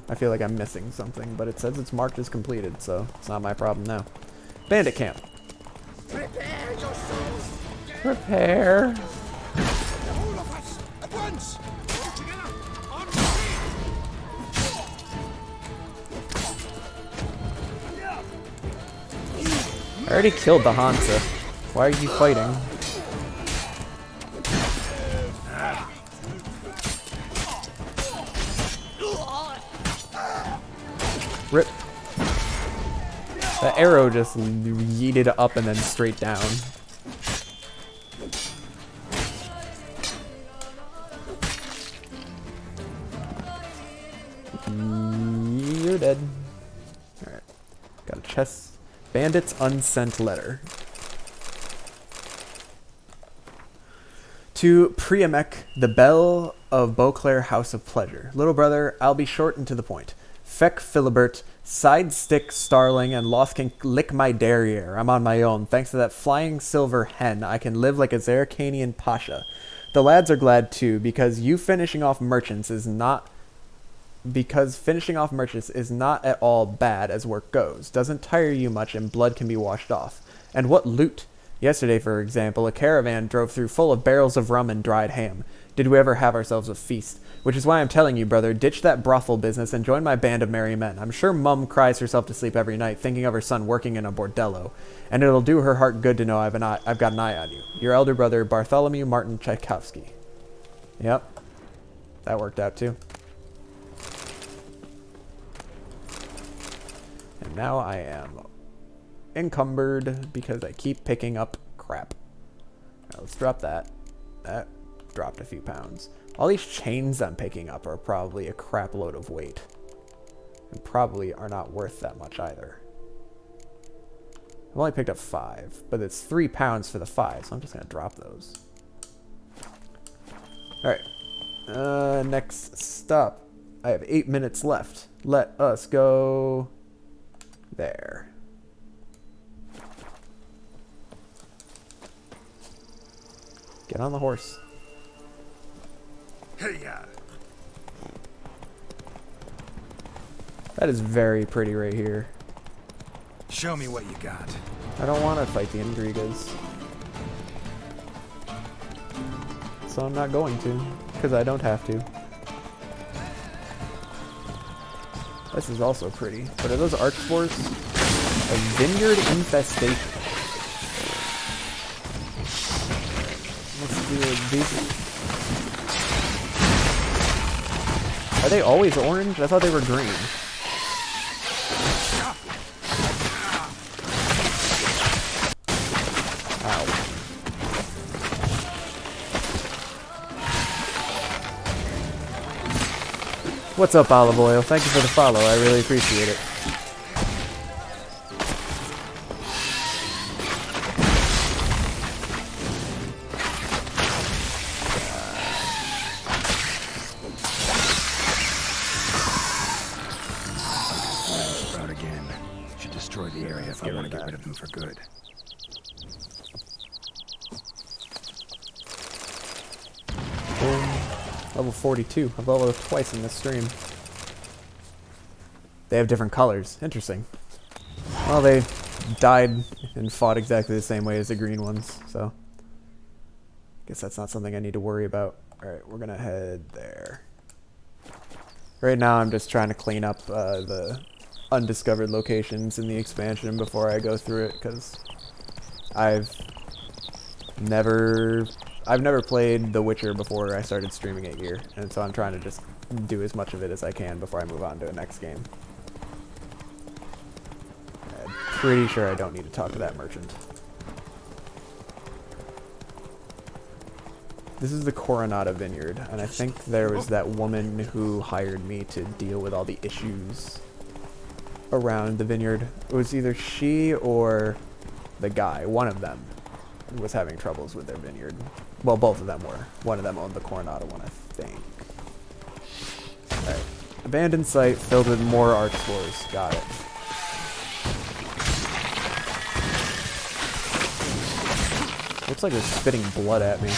I feel like I'm missing something, but it says it's marked as completed, so it's not my problem now. Bandit camp. Prepare yourselves! Prepare. All of us, once! All together, on I already killed the Hansa. Why are you fighting? Rip. The arrow just yeeted up and then straight down. You're dead. Alright. Got a chest. Bandit's unsent letter. To Priamek, the belle of Beauclair House of Pleasure. Little brother, I'll be short and to the point. Feck Philibert, side stick starling, and Loth can lick my derriere. I'm on my own. Thanks to that flying silver hen, I can live like a Zarkanian pasha. The lads are glad too, because finishing off merchants is not at all bad as work goes. Doesn't tire you much and blood can be washed off. And what loot! Yesterday, for example, a caravan drove through full of barrels of rum and dried ham. Did we ever have ourselves a feast? Which is why I'm telling you, brother, ditch that brothel business and join my band of merry men. I'm sure Mum cries herself to sleep every night thinking of her son working in a bordello, and it'll do her heart good to know I've got an eye on you. Your elder brother, Bartholomew Martin Tchaikovsky. Yep. That worked out too. And now I am encumbered because I keep picking up crap. Now let's drop that. That dropped a few pounds. All these chains I'm picking up are probably a crap load of weight. And probably are not worth that much either. I've only picked up 5, but it's 3 pounds for the 5, so I'm just going to drop those. Alright. Next stop. I have 8 minutes left. Let us go there. Get on the horse. Hey-ya! That is very pretty right here. Show me what you got. I don't want to fight the Intrigas. So I'm not going to, because I don't have to. This is also pretty. But are those arch spores? A vineyard infestation. Let's do these. Are they always orange? I thought they were green. Ow. What's up, Olive Oil? Thank you for the follow. I really appreciate it. For good. Boom. Level 42. I've leveled up twice in this stream. They have different colors. Interesting. Well, they died and fought exactly the same way as the green ones, so guess that's not something I need to worry about. Alright, we're gonna head there. Right now I'm just trying to clean up the undiscovered locations in the expansion before I go through it, because I've never played The Witcher before I started streaming it here, and so I'm trying to just do as much of it as I can before I move on to the next game. I'm pretty sure I don't need to talk to that merchant. This is the Coronata Vineyard, and I think there was that woman who hired me to deal with all the issues around the vineyard. It was either she or the guy. One of them was having troubles with their vineyard. Well, both of them were. One of them owned the Coronata one, I think. Alright. Abandoned site filled with more arch spores. Got it. Looks like they're spitting blood at me.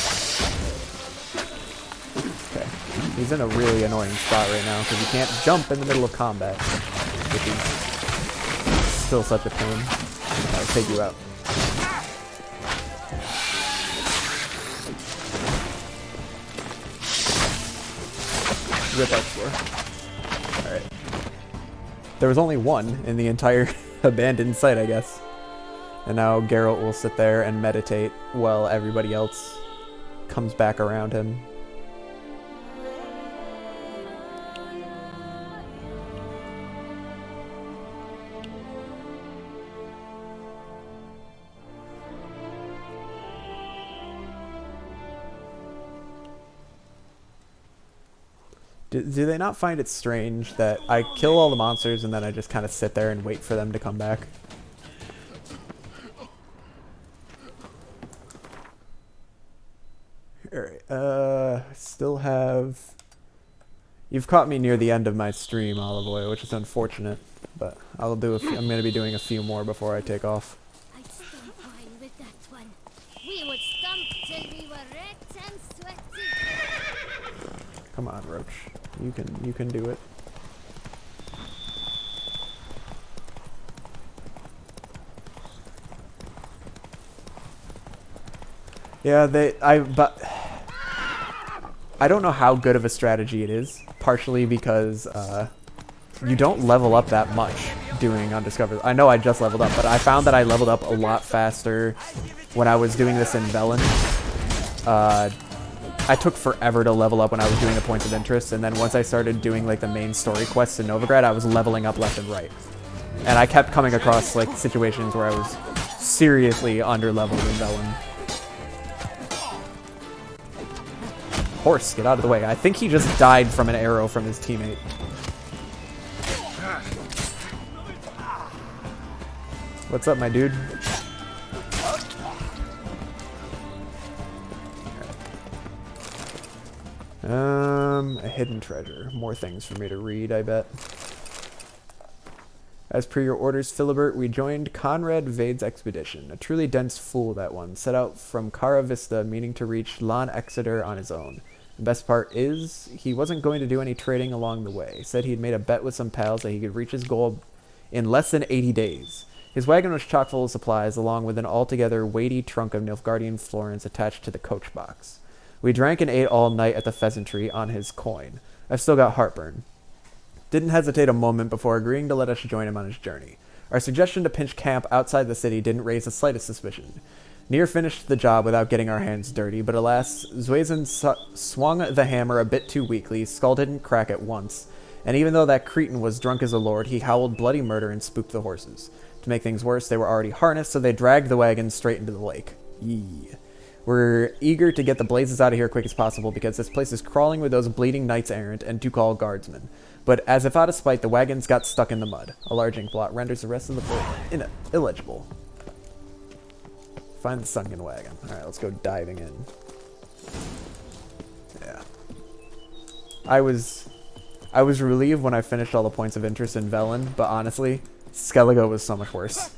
Okay. He's in a really annoying spot right now because he can't jump in the middle of combat. Which is still such a pain. I'll take you out. Rip Archspore. Alright. There was only one in the entire abandoned site, I guess. And now Geralt will sit there and meditate while everybody else comes back around him. Do they not find it strange that I kill all the monsters and then I just kind of sit there and wait for them to come back? Alright, still have... You've caught me near the end of my stream, Olive Oil, which is unfortunate, but I'll do I'm going to be doing a few more before I take off. I'd stomp while with that one. We would stomp till we were red and sweaty. Come on, Roach. You can do it. Yeah, but I don't know how good of a strategy it is, partially because you don't level up that much doing Undiscovered. I know I just leveled up, but I found that I leveled up a lot faster when I was doing this in Velen. I took forever to level up when I was doing the points of interest, and then once I started doing like the main story quests in Novigrad, I was leveling up left and right. And I kept coming across like situations where I was seriously under-leveled in Velen. Horse, get out of the way. I think he just died from an arrow from his teammate. What's up, my dude? A hidden treasure. More things for me to read, I bet. As per your orders, Philibert, we joined Conrad Vade's expedition. A truly dense fool, that one. Set out from Cara Vista, meaning to reach Lan Exeter on his own. The best part is, he wasn't going to do any trading along the way. Said he'd made a bet with some pals that he could reach his goal in less than 80 days. His wagon was chock full of supplies, along with an altogether weighty trunk of Nilfgaardian florins attached to the coach box. We drank and ate all night at the pheasantry on his coin. I've still got heartburn. Didn't hesitate a moment before agreeing to let us join him on his journey. Our suggestion to pitch camp outside the city didn't raise the slightest suspicion. Near finished the job without getting our hands dirty, but alas, Zwazin swung the hammer a bit too weakly, skull didn't crack at once, and even though that cretin was drunk as a lord, he howled bloody murder and spooked the horses. To make things worse, they were already harnessed, so they dragged the wagon straight into the lake. Yee. We're eager to get the blazes out of here quick as possible because this place is crawling with those bleeding knights-errant and Ducal guardsmen. But as if out of spite, the wagons got stuck in the mud. A large ink blot renders the rest of the boat illegible. Find the sunken wagon. Alright, let's go diving in. Yeah. I was relieved when I finished all the points of interest in Velen, but honestly, Skellige was so much worse.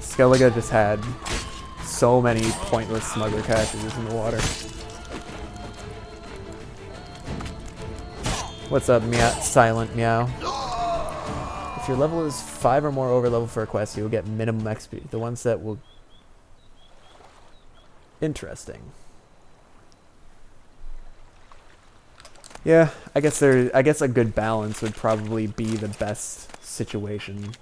Skellige just had so many pointless smuggler caches in the water. What's up, Silent Meow? If your level is 5 or more over level for a quest, you will get minimum XP. The ones that will... Interesting. Yeah, I guess a good balance would probably be the best situation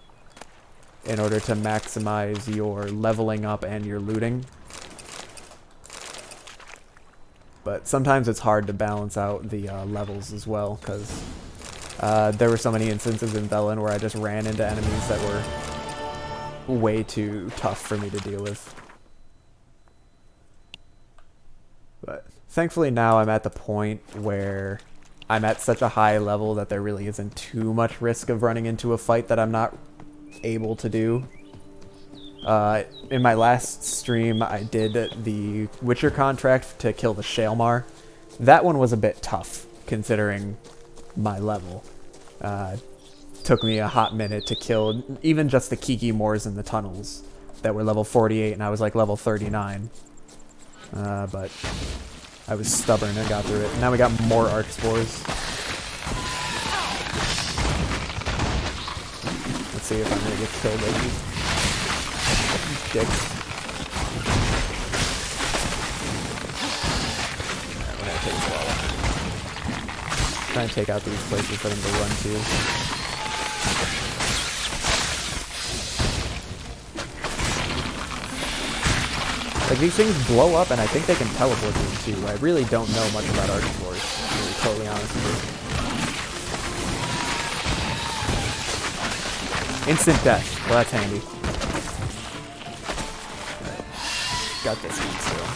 in order to maximize your leveling up and your looting. But sometimes it's hard to balance out the levels as well, because there were so many instances in Velen where I just ran into enemies that were way too tough for me to deal with. But thankfully now I'm at the point where I'm at such a high level that there really isn't too much risk of running into a fight that I'm not able to do. In my last stream, I did the Witcher contract to kill the shaelmaar. That one was a bit tough, considering my level. Took me a hot minute to kill even just the Kiki Moors in the tunnels that were level 48, and I was like level 39. But I was stubborn and got through it. Now we got more Archspores. Let's see if I'm gonna get killed by these dicks. take it slow. Try and take out these places for them to run to. Like, these things blow up, and I think they can teleport to them, too. I really don't know much about Archforce, to be totally honest with you. Instant death. Well, that's handy. Right. Got this one still.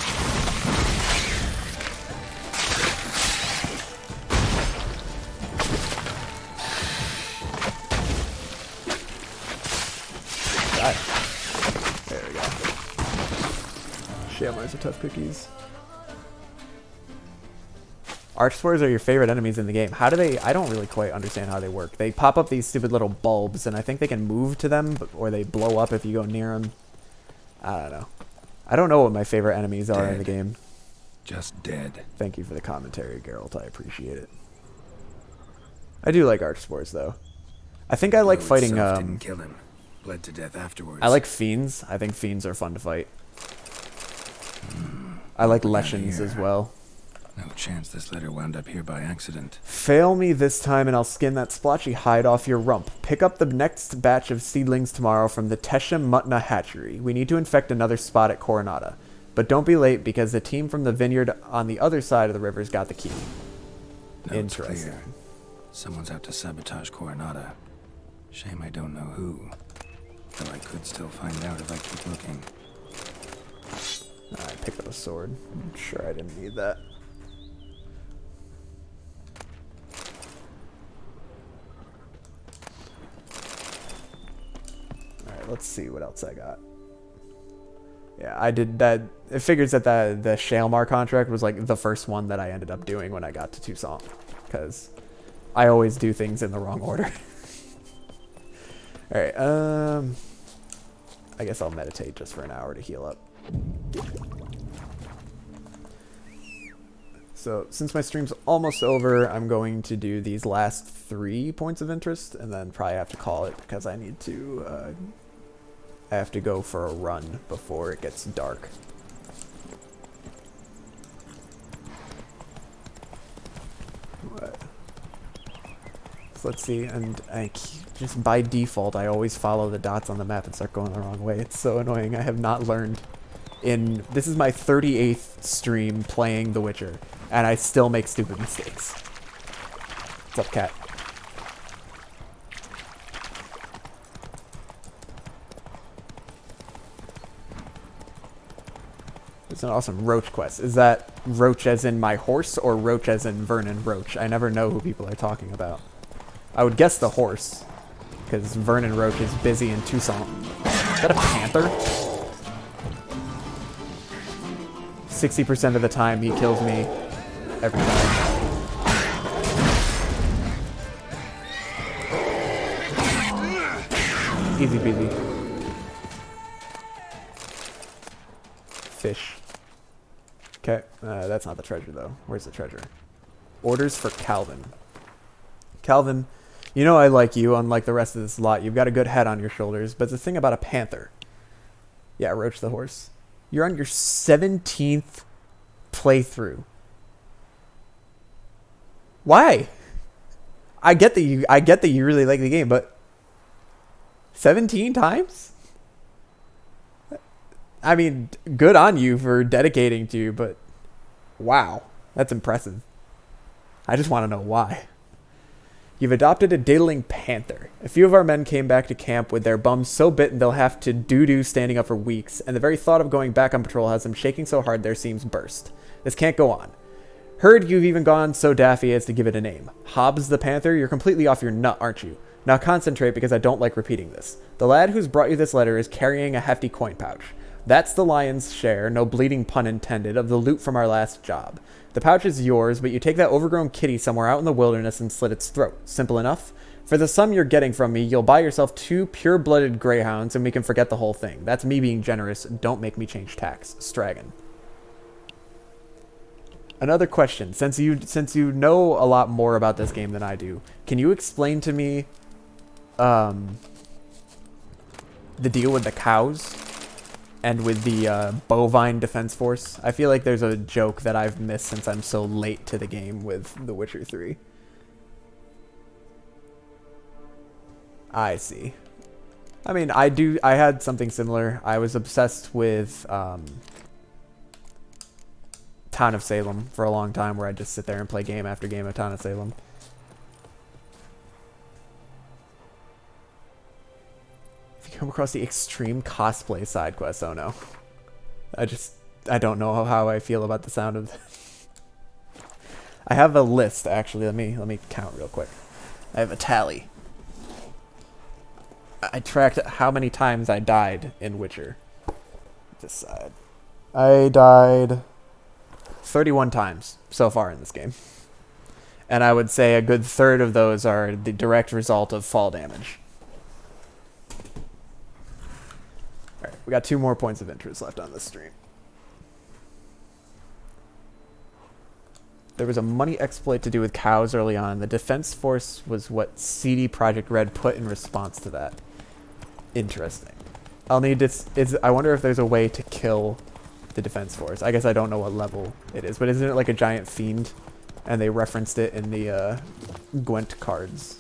There we go. Shaelmaars are tough cookies. Archspores are your favorite enemies in the game. How do they... I don't really quite understand how they work. They pop up these stupid little bulbs, and I think they can move to them, or they blow up if you go near them. I don't know. I don't know what my favorite enemies are in the game. Just dead. Thank you for the commentary, Geralt. I appreciate it. I do like Archspores, though. I think I like fighting... didn't kill him. Bled to death afterwards. I like fiends. I think fiends are fun to fight. I like Leshens as well. No chance this letter wound up here by accident. Fail me this time and I'll skin that splotchy hide off your rump. Pick up the next batch of seedlings tomorrow from the Teshem Mutna hatchery. We need to infect another spot at Coronata. But don't be late because the team from the vineyard on the other side of the river's got the key. Note's Interesting. clear. Someone's out to sabotage Coronata. Shame I don't know who. Though I could still find out if I keep looking. I picked up a sword. I'm sure I didn't need that. Alright, let's see what else I got. Yeah, I did that. It figures that the shaelmaar contract was like the first one that I ended up doing when I got to Toussaint. Because I always do things in the wrong order. Alright, I guess I'll meditate just for an hour to heal up. So, since my stream's almost over, I'm going to do these last 3 points of interest, and then probably have to call it because I need to, I have to go for a run before it gets dark. What? So let's see, and just by default, I always follow the dots on the map and start going the wrong way. It's so annoying. I have not learned. This is my 38th stream playing The Witcher, and I still make stupid mistakes. What's up, cat? It's an awesome Roach quest. Is that Roach as in my horse, or Roach as in Vernon Roach? I never know who people are talking about. I would guess the horse, because Vernon Roach is busy in Toussaint. Is that a panther? 60% of the time he kills me every time. Easy peasy. Fish. Okay, that's not the treasure though. Where's the treasure? Orders for Calvin. Calvin, you know I like you, unlike the rest of this lot. You've got a good head on your shoulders, but the thing about a panther. Yeah, Roach the horse. You're on your 17th playthrough. Why? I get that you really like the game, but 17 times? I mean, good on you for dedicating to, but wow, that's impressive. I just want to know why. You've adopted a diddling panther. A few of our men came back to camp with their bums so bitten they'll have to doo-doo standing up for weeks, and the very thought of going back on patrol has them shaking so hard their seams burst. This can't go on. Heard you've even gone so daffy as to give it a name. Hobbs the Panther, you're completely off your nut, aren't you? Now concentrate because I don't like repeating this. The lad who's brought you this letter is carrying a hefty coin pouch. That's the lion's share, no bleeding pun intended, of the loot from our last job. The pouch is yours, but you take that overgrown kitty somewhere out in the wilderness and slit its throat. Simple enough. For the sum you're getting from me, you'll buy yourself 2 pure-blooded greyhounds and we can forget the whole thing. That's me being generous. Don't make me change tacks. Stragon. Another question. Since you know a lot more about this game than I do, can you explain to me the deal with the cows end with the bovine defense force. I feel like there's a joke that I've missed since I'm so late to the game with The Witcher 3. I see. I mean, I had something similar. I was obsessed with Town of Salem for a long time, where I'd just sit there and play game after game of Town of Salem. If you come across the extreme cosplay side quest, oh no. I don't know how I feel about the sound of this. I have a list, actually. Let me count real quick. I have a tally. I tracked how many times I died in Witcher. This side. I died 31 times so far in this game. And I would say a good third of those are the direct result of fall damage. Alright, we got 2 more points of interest left on this stream. There was a money exploit to do with cows early on. The defense force was what CD Projekt Red put in response to that. Interesting. I'll need this. I wonder if there's a way to kill the defense force. I guess I don't know what level it is, but isn't it like a giant fiend? And they referenced it in the Gwent cards.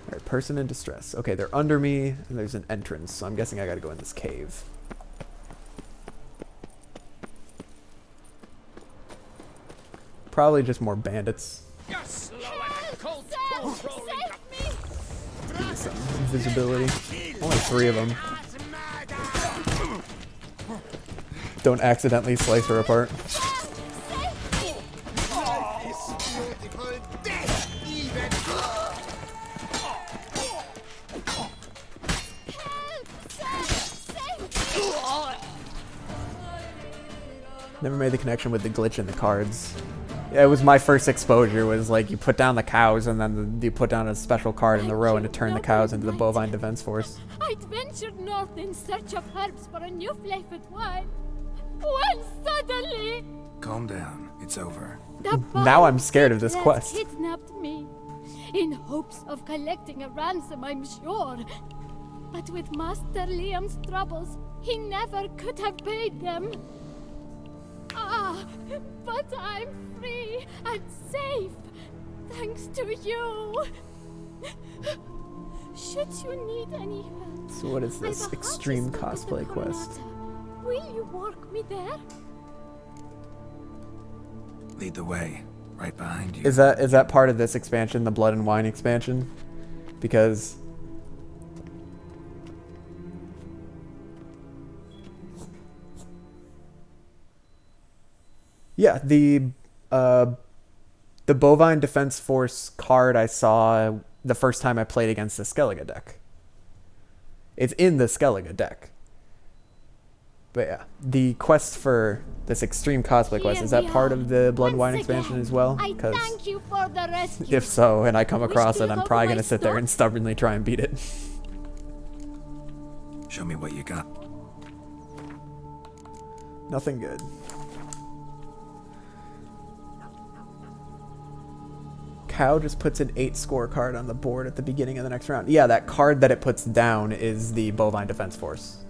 Alright, person in distress. Okay, they're under me, and there's an entrance, so I'm guessing I gotta go in this cave. Probably just more bandits. Some invisibility. Only 3 of them. Don't accidentally slice her apart. Never made the connection with the glitch in the cards. Yeah, it was my first exposure, was like you put down the cows and then you put down a special card in the row and it turned the cows into the bovine defense force. I'd ventured north in search of herbs for a new flavored wine. When suddenly... Calm down. It's over. Now I'm scared of this quest. Kidnapped me. In hopes of collecting a ransom, I'm sure. But with Master Liam's troubles, he never could have paid them. Ah, but I'm free and safe, thanks to you. Should you need any help? So what is this extreme cosplay quest? Will you walk me there? Lead the way, right behind you. Is that part of this expansion, the Blood and Wine expansion? Because yeah, the bovine defense force card I saw the first time I played against the Skellige deck. It's in the Skellige deck. But yeah, the quest for this extreme cosplay quest, is that part of the Blood and Wine expansion as well? Because if so, and I come across it, I'm probably going to sit there and stubbornly try and beat it. Show me what you got. Nothing good. Cow just puts an 8 scorecard on the board at the beginning of the next round. Yeah, that card that it puts down is the bovine defense force.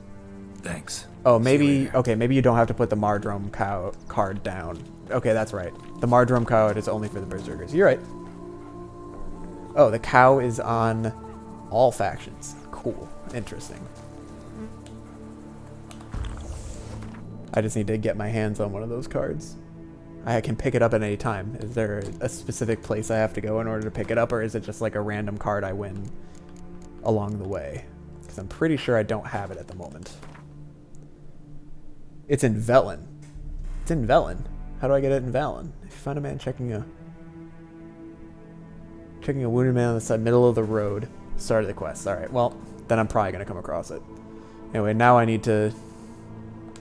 Thanks. Oh, maybe, okay, maybe you don't have to put the Mardrome cow card down. Okay, that's right. The Mardrome card is only for the Berserkers. You're right. Oh, the cow is on all factions. Cool. Interesting. I just need to get my hands on one of those cards. I can pick it up at any time. Is there a specific place I have to go in order to pick it up, or is it just like a random card I win along the way? Because I'm pretty sure I don't have it at the moment. It's in Velen. It's in Velen. How do I get it in Velen? If you find a man checking a wounded man on the side, middle of the road. Start of the quest. Alright, well, then I'm probably going to come across it. Anyway, now I need to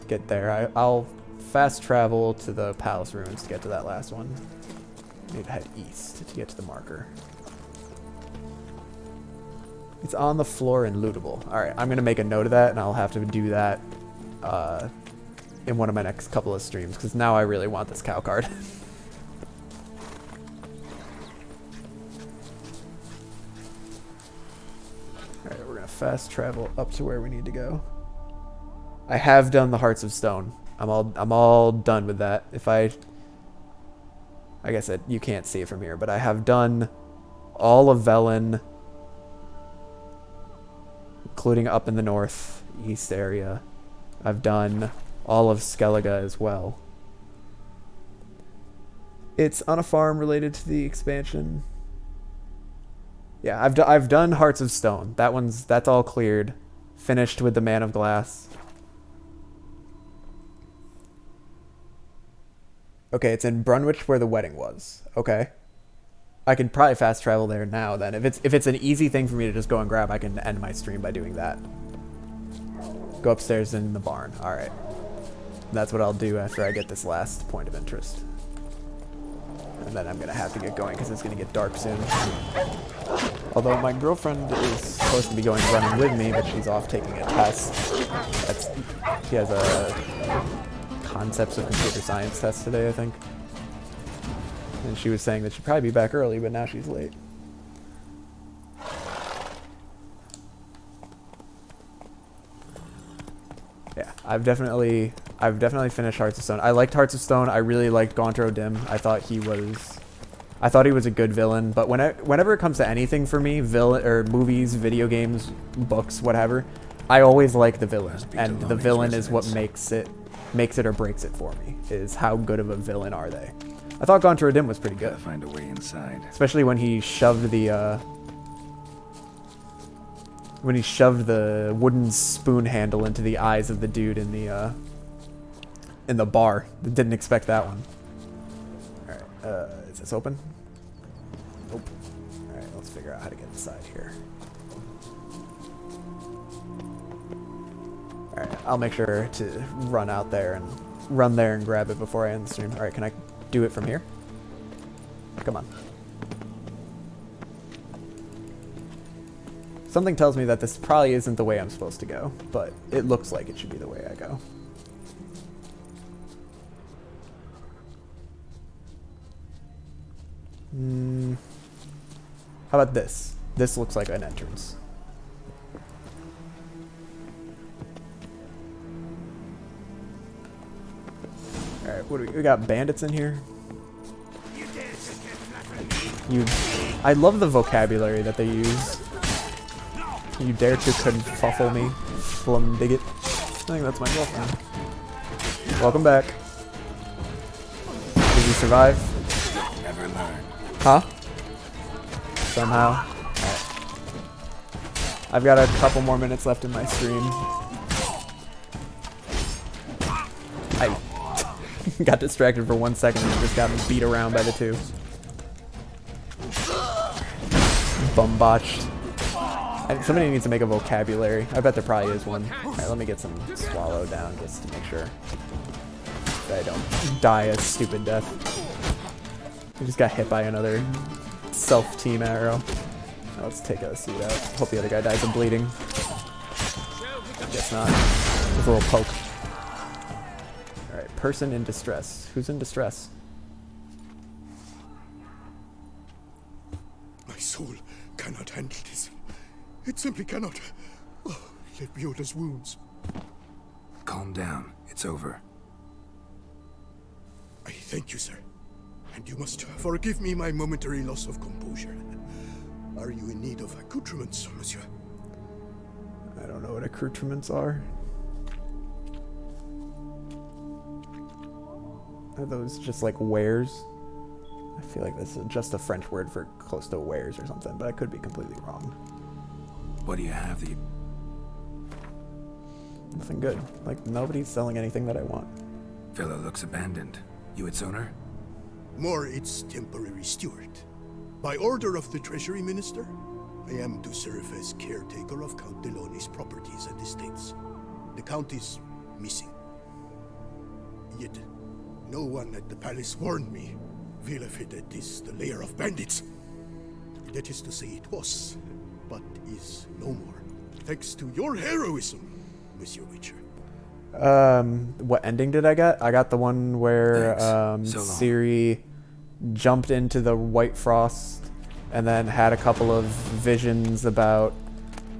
get there. I'll fast travel to the palace ruins to get to that last one. I need to head east to get to the marker. It's on the floor and lootable. Alright, I'm going to make a note of that, and I'll have to do that in one of my next couple of streams, because now I really want this cow card. Alright, we're going to fast travel up to where we need to go. I have done the Hearts of Stone. I'm all done with that. If I guess you can't see it from here, but I have done all of Velen, including up in the northeast area. I've done all of Skellige as well. It's on a farm related to the expansion. Yeah, I've done Hearts of Stone. That's all cleared. Finished with the Man of Glass. Okay, it's in Brunwich where the wedding was. Okay. I can probably fast travel there now then. If it's an easy thing for me to just go and grab, I can end my stream by doing that. Go upstairs in the barn. Alright. That's what I'll do after I get this last point of interest. And then I'm gonna have to get going because it's gonna get dark soon. Although my girlfriend is supposed to be going running with me, but she's off taking a test. She has a concepts of computer science test today, I think. And she was saying that she'd probably be back early, but now she's late. Yeah, I've definitely finished Hearts of Stone. I liked Hearts of Stone. I really liked Gauntro Dim. I thought he was a good villain. But whenever it comes to anything for me, movies, video games, books, whatever, I always like the villain, and the villain is what makes it or breaks it for me. Is how good of a villain are they? I thought Gauntro Dim was pretty good. Gotta find a way inside. Especially when he shoved the wooden spoon handle into the eyes of the dude in the bar. Didn't expect that one. Alright, is this open? Nope. Alright, let's figure out how to get inside here. Alright, I'll make sure to run there and grab it before I end the stream. Alright, can I do it from here? Come on. Something tells me that this probably isn't the way I'm supposed to go, but it looks like it should be the way I go. How about this? This looks like an entrance. Alright, what do we got? Bandits in here? I love the vocabulary that they use. You dare to confuffle me, flumdigit. I think that's my girlfriend. Welcome back. Did you survive? Never learn. Huh? Somehow. Alright. I've got a couple more minutes left in my stream. I got distracted for 1 second and just got beat around by the two. Bum-botched. Somebody needs to make a vocabulary. I bet there probably is one. Alright, let me get some swallow down just to make sure that I don't die a stupid death. I just got hit by another self-team arrow. Now let's take a seat out. Hope the other guy dies of bleeding. Guess not. Just a little poke. Alright, person in distress. Who's in distress? My soul cannot handle this. It simply cannot. Oh, let Bjorda's wounds. Calm down. It's over. I thank you, sir. And you must forgive me my momentary loss of composure. Are you in need of accoutrements, monsieur? I don't know what accoutrements are. Are those just like wares? I feel like this is just a French word for close to wares or something, but I could be completely wrong. What do you have that you... Nothing good. Like, nobody's selling anything that I want. Villa looks abandoned. You its owner? More its temporary steward. By order of the Treasury Minister, I am to serve as caretaker of Count Deloni's properties and estates. The Count is missing. Yet, no one at the palace warned me. Villafedet is the lair of bandits. That is to say, it was, but is no more. Thanks to your heroism, Monsieur Witcher. What ending did I get? I got the one where Ciri jumped into the White Frost and then had a couple of visions about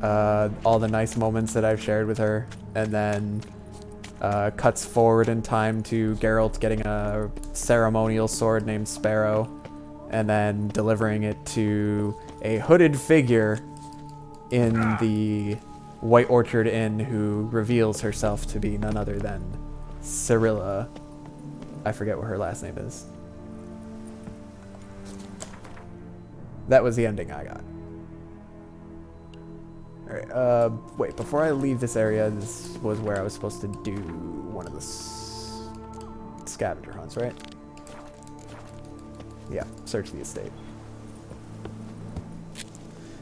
all the nice moments that I've shared with her, and then Cuts forward in time to Geralt getting a ceremonial sword named Sparrow, and then delivering it to a hooded figure in the White Orchard Inn who reveals herself to be none other than Cirilla. I forget what her last name is. That was the ending I got. Alright, wait, before I leave this area, this was where I was supposed to do one of the scavenger hunts, right? Yeah, search the estate.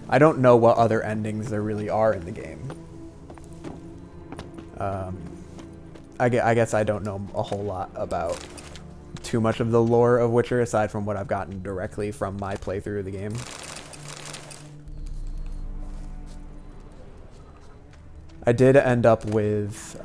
I don't know what other endings there really are in the game. I guess I don't know a whole lot about too much of the lore of Witcher aside from what I've gotten directly from my playthrough of the game. I did end up with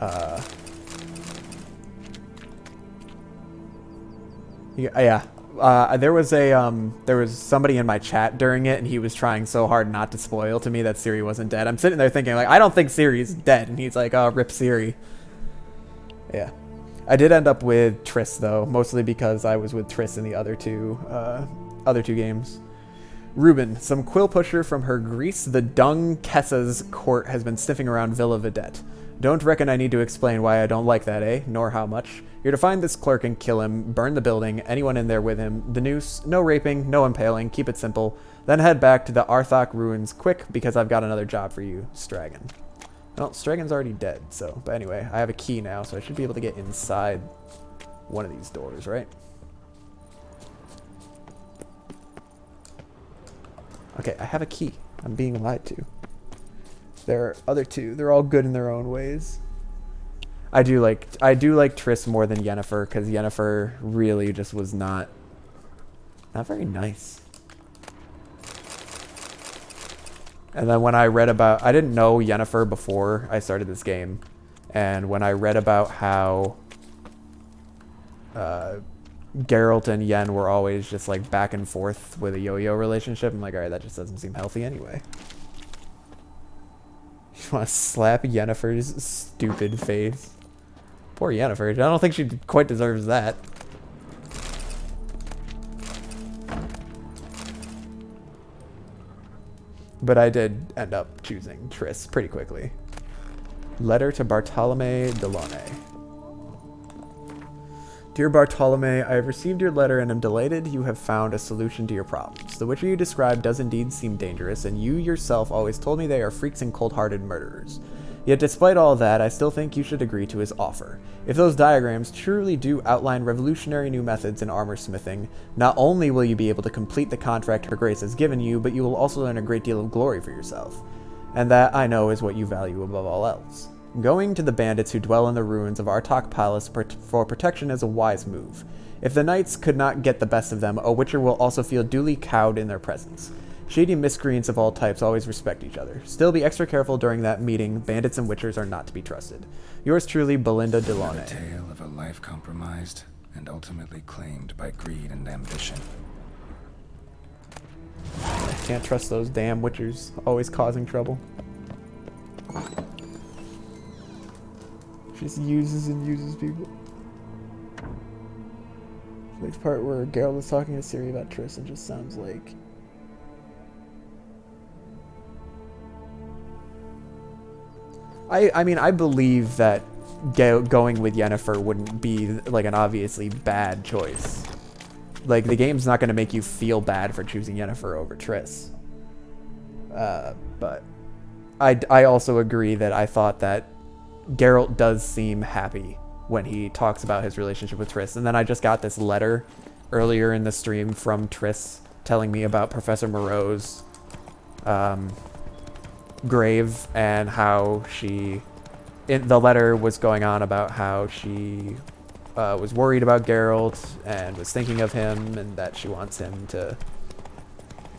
there was somebody in my chat during it, and he was trying so hard not to spoil to me that Ciri wasn't dead. I'm sitting there thinking, like, I don't think Ciri's dead, and he's like, oh, rip Ciri. Yeah. I did end up with Triss, though, mostly because I was with Triss in the other two games. Reuben, some quill pusher from her Greece the Dung Kessa's court has been sniffing around Villa Vedette. Don't reckon I need to explain why I don't like that, eh? Nor how much. You're to find this clerk and kill him, burn the building, anyone in there with him, the noose, no raping, no impaling, keep it simple. Then head back to the Arthok ruins quick, because I've got another job for you, Stragon. Well, Stragon's already dead, so... But anyway, I have a key now, so I should be able to get inside one of these doors, right? Okay, I have a key. I'm being lied to. There are other two. They're all good in their own ways. I do like Triss more than Yennefer, because Yennefer really just was not very nice. And then when I read about... I didn't know Yennefer before I started this game. And when I read about how Geralt and Yen were always just like back and forth with a yo-yo relationship, I'm like, alright, that just doesn't seem healthy anyway. You want to slap Yennefer's stupid face? Poor Yennefer. I don't think she quite deserves that. But I did end up choosing Triss pretty quickly. Letter to Bartolome Delaunay. Dear Bartolome, I have received your letter and am delighted you have found a solution to your problems. The Witcher you described does indeed seem dangerous, and you yourself always told me they are freaks and cold-hearted murderers. Yet despite all that, I still think you should agree to his offer. If those diagrams truly do outline revolutionary new methods in armor smithing, not only will you be able to complete the contract Her Grace has given you, but you will also earn a great deal of glory for yourself. And that, I know, is what you value above all else. Going to the bandits who dwell in the ruins of Artok Palace for protection is a wise move. If the knights could not get the best of them, a Witcher will also feel duly cowed in their presence. Shady miscreants of all types always respect each other. Still be extra careful during that meeting. Bandits and Witchers are not to be trusted. Yours truly, Belinda Delaunay. A tale of a life compromised and ultimately claimed by greed and ambition. Can't trust those damn Witchers, always causing trouble. Just uses and uses people. The next part where Geralt is talking to Ciri about Triss and just sounds like... I mean, I believe that going with Yennefer wouldn't be like an obviously bad choice. Like, the game's not going to make you feel bad for choosing Yennefer over Triss. But I also agree that I thought that Geralt does seem happy when he talks about his relationship with Triss. And then I just got this letter earlier in the stream from Triss telling me about Professor Moreau's grave and how she... the letter was going on about how she was worried about Geralt and was thinking of him and that she wants him to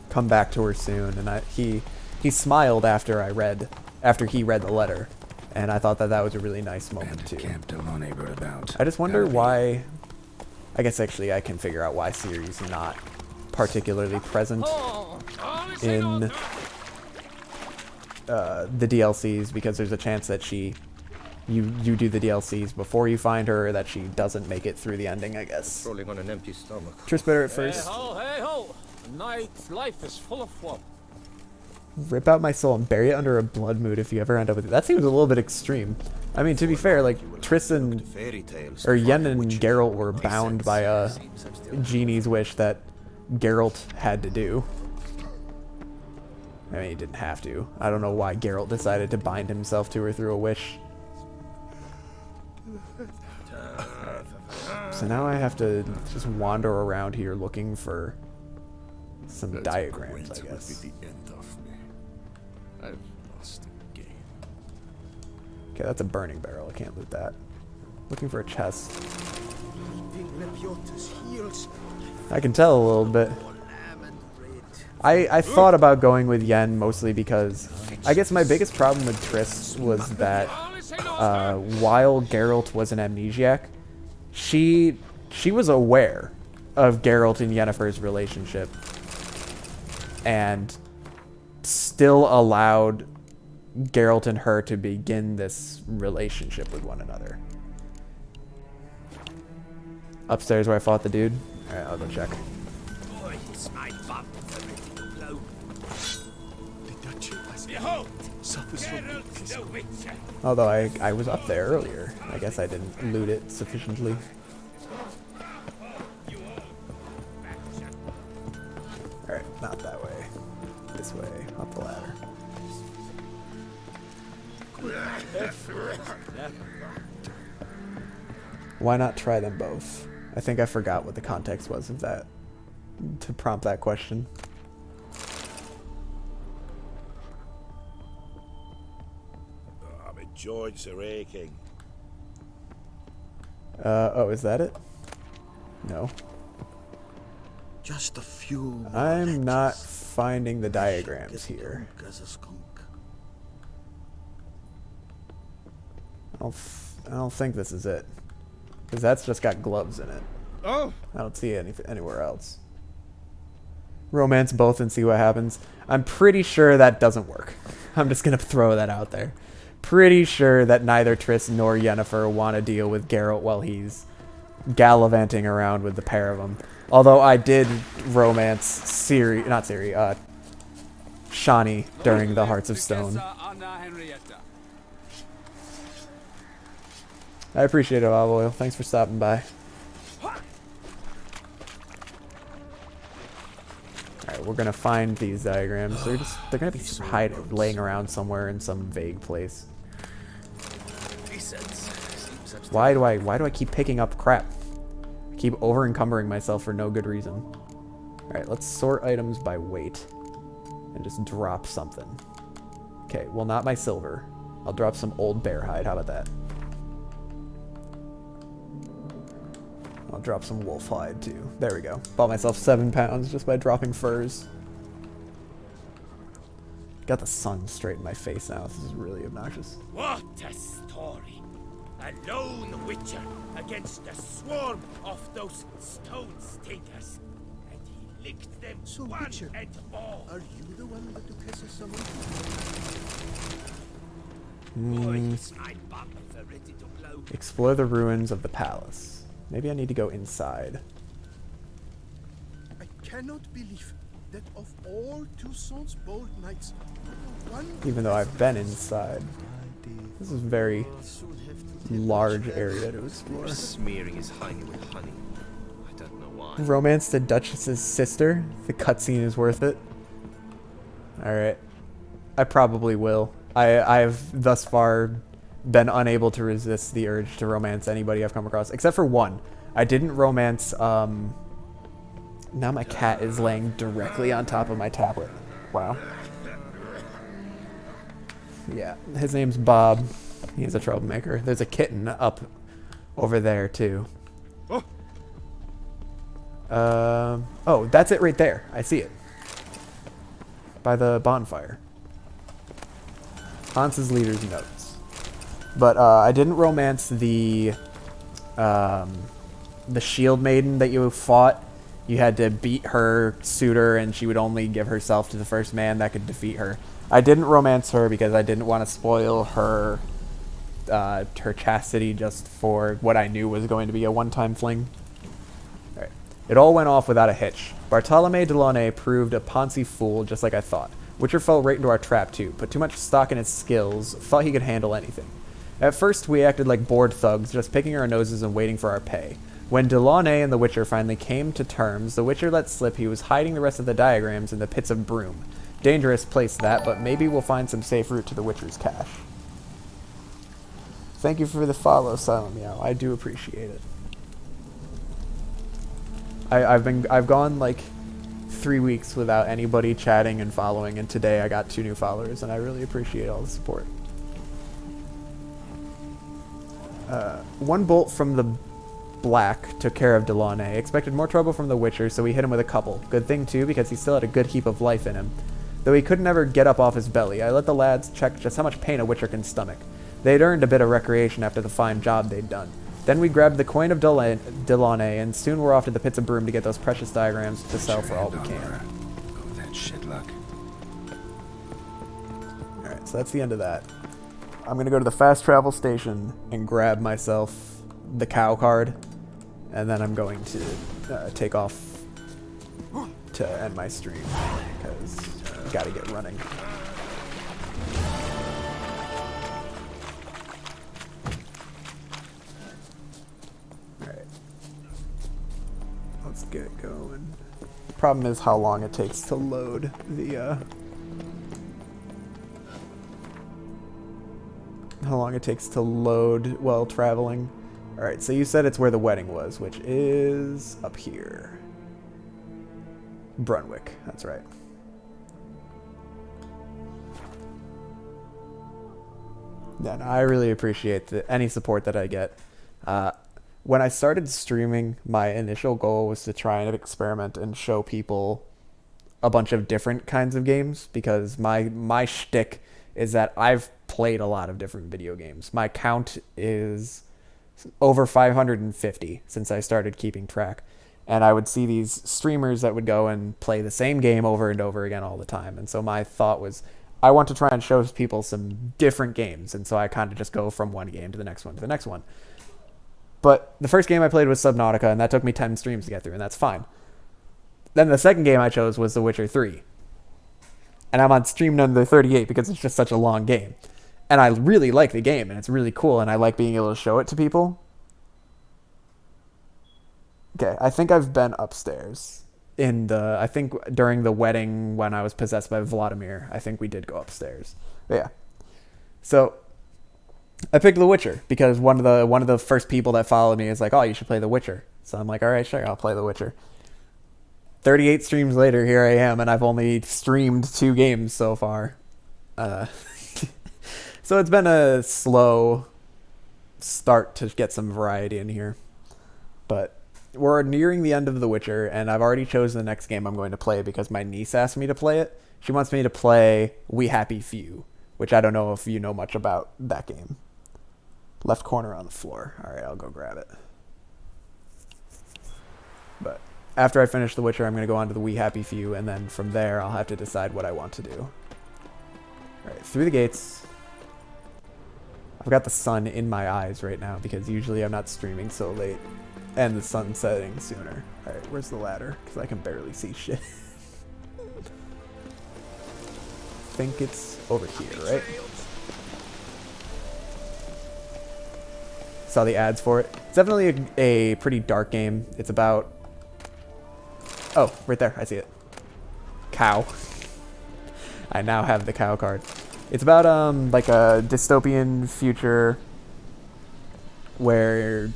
come back to her soon. And he smiled after he read the letter. And I thought that was a really nice moment, too. Camp Delaunay wrote about. I just wonder why... I guess actually I can figure out why Ciri's not particularly present in the DLCs, because there's a chance that she you do the DLCs before you find her, or that she doesn't make it through the ending, I guess. Rolling on an empty stomach. Triss better at first. Hey ho! Night's life is full of fun. Rip out my soul and bury it under a blood mood if you ever end up with it. That seems a little bit extreme. I mean, to be fair, like, Triss and... or Yen and Geralt were bound by a genie's wish that Geralt had to do. I mean, he didn't have to. I don't know why Geralt decided to bind himself to her through a wish. So now I have to just wander around here looking for some diagrams, I guess. I've lost again. Okay, that's a burning barrel. I can't loot that. Looking for a chest. I can tell a little bit. I thought about going with Yen mostly because I guess my biggest problem with Triss was that while Geralt was an amnesiac, she was aware of Geralt and Yennefer's relationship and still allowed Geralt and her to begin this relationship with one another. Upstairs where I fought the dude. Alright, I'll go check. Although I was up there earlier. I guess I didn't loot it sufficiently. Alright, not that way. This way, up the ladder. Why not try them both? I think I forgot what the context was of that to prompt that question. My joints are aching. Oh, is that it? No. Just a few. I'm not finding the diagrams here. I don't think this is it. Because that's just got gloves in it. Oh! I don't see anywhere else. Romance both and see what happens. I'm pretty sure that doesn't work. I'm just going to throw that out there. Pretty sure that neither Triss nor Yennefer want to deal with Geralt while he's gallivanting around with the pair of them. Although I did romance Shani during the Hearts of Stone. I appreciate it, Olive Oil. Thanks for stopping by. Alright, we're gonna find these diagrams. They're gonna be laying around somewhere in some vague place. Why do I keep picking up crap? I keep over encumbering myself for no good reason. Alright, let's sort items by weight. And just drop something. Okay, well, not my silver. I'll drop some old bear hide. How about that? I'll drop some wolf hide too. There we go. Bought myself 7 pounds just by dropping furs. Got the sun straight in my face now. This is really obnoxious. What a story! A lone witcher against a swarm of those stone stinkers. And he licked them one Witcher, and all. Are you the one that Duquesa summoned? Explore the ruins of the palace. Maybe I need to go inside. I cannot believe that of all Toussaint's bold knights, one... Even though I've been inside. This is a very large area to explore. Smearing his hiney with honey. I don't know why. Romance the Duchess's sister. The cutscene is worth it. Alright. I probably will. I've thus far been unable to resist the urge to romance anybody I've come across. Except for one. I didn't romance... Now my cat is laying directly on top of my tablet. Wow. Yeah, his name's Bob. He's a troublemaker. There's a kitten up over there, too. Oh, that's it right there. I see it. By the bonfire. Hans's leader's notes. But I didn't romance the shield maiden that you fought. You had to beat her suitor, and she would only give herself to the first man that could defeat her. I didn't romance her because I didn't want to spoil her her chastity just for what I knew was going to be a one-time fling. All right. It all went off without a hitch. Bartolome Delaunay proved a Ponzi fool just like I thought. Witcher fell right into our trap too, put too much stock in his skills, thought he could handle anything. At first we acted like bored thugs, just picking our noses and waiting for our pay. When Delaunay and the Witcher finally came to terms, the Witcher let slip he was hiding the rest of the diagrams in the pits of Broom. Dangerous place that, but maybe we'll find some safe route to the Witcher's cache. Thank you for the follow, Silent Meow. I do appreciate it. I've gone like 3 weeks without anybody chatting and following, and today I got 2 new followers, and I really appreciate all the support. One bolt from the Black took care of Delaunay. Expected more trouble from the Witcher, so we hit him with a couple. Good thing too, because he still had a good heap of life in him. Though he could never get up off his belly, I let the lads check just how much pain a Witcher can stomach. They'd earned a bit of recreation after the fine job they'd done. Then we grabbed the coin of Delaunay, and soon we're off to the pits of Broom to get those precious diagrams to sell for all we can. Oh, that shit luck. Alright, so that's the end of that. I'm gonna go to the fast travel station and grab myself the cow card, and then I'm going to take off to end my stream, because I gotta get running. Alright. Let's get it going. Problem is how long it takes to load the, how long it takes to load while traveling. Alright, so you said it's where the wedding was, which is up here. Brunwick, that's right. Yeah, no, I really appreciate any support that I get. When I started streaming, my initial goal was to try and experiment and show people a bunch of different kinds of games, because my shtick is that I've played a lot of different video games. My count is over 550 since I started keeping track. And I would see these streamers that would go and play the same game over and over again all the time. And so my thought was, I want to try and show people some different games. And so I kind of just go from one game to the next one to the next one. But the first game I played was Subnautica, and that took me 10 streams to get through, and that's fine. Then the second game I chose was The Witcher 3. And I'm on stream number 38 because it's just such a long game. And I really like the game, and it's really cool, and I like being able to show it to people. Okay, I think I've been upstairs. I think during the wedding when I was possessed by Vladimir, I think we did go upstairs. But yeah. So I picked The Witcher because one of the first people that followed me is like, oh, you should play The Witcher. So I'm like, all right, sure, I'll play The Witcher. 38 streams later, here I am, and I've only streamed 2 games so far. So it's been a slow start to get some variety in here. But we're nearing the end of The Witcher, and I've already chosen the next game I'm going to play because my niece asked me to play it. She wants me to play We Happy Few, which I don't know if you know much about that game. Left corner on the floor. All right, I'll go grab it. But after I finish The Witcher, I'm going to go on to the We Happy Few, and then from there, I'll have to decide what I want to do. All right, through the gates. I've got the sun in my eyes right now because usually I'm not streaming so late. And the sun's setting sooner. All right, where's the ladder? Because I can barely see shit. I think it's over here, right? Saw the ads for it. It's definitely a pretty dark game. It's about... Oh, right there. I see it. Cow. I now have the cow card. It's about like a dystopian future where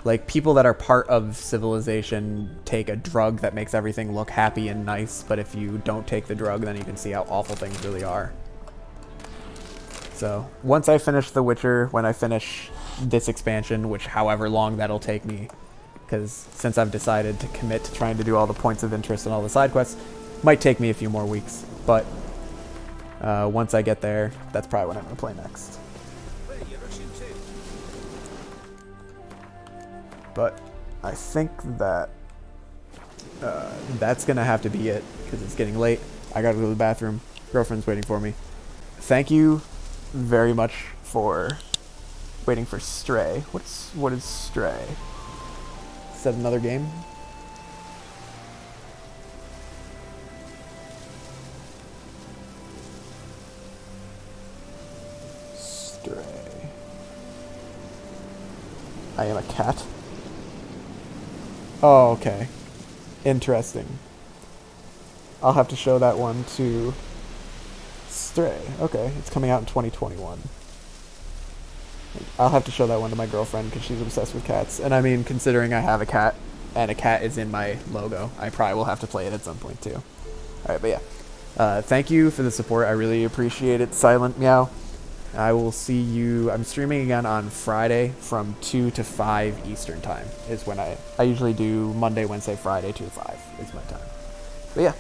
like people that are part of civilization take a drug that makes everything look happy and nice, but if you don't take the drug, then you can see how awful things really are. So once I finish The Witcher, when I finish this expansion, which however long that'll take me, because since I've decided to commit to trying to do all the points of interest and all the side quests, might take me a few more weeks, but once I get there, that's probably what I'm going to play next. But I think that that's going to have to be it, because it's getting late. I got to go to the bathroom. Girlfriend's waiting for me. Thank you very much for Waiting for Stray. What is Stray? Is that another game? Stray. I am a cat. Oh, okay. Interesting. I'll have to show that one to Stray. Okay, it's coming out in 2021. I'll have to show that one to my girlfriend because she's obsessed with cats. And I mean, considering I have a cat and a cat is in my logo, I probably will have to play it at some point too. Alright, but yeah. Thank you for the support. I really appreciate it, Silent Meow. I will see you. I'm streaming again on Friday from 2 to 5 Eastern time is when I usually do Monday, Wednesday, Friday, 2 to 5 is my time. But yeah.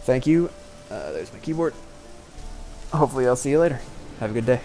Thank you. There's my keyboard. Hopefully I'll see you later. Have a good day.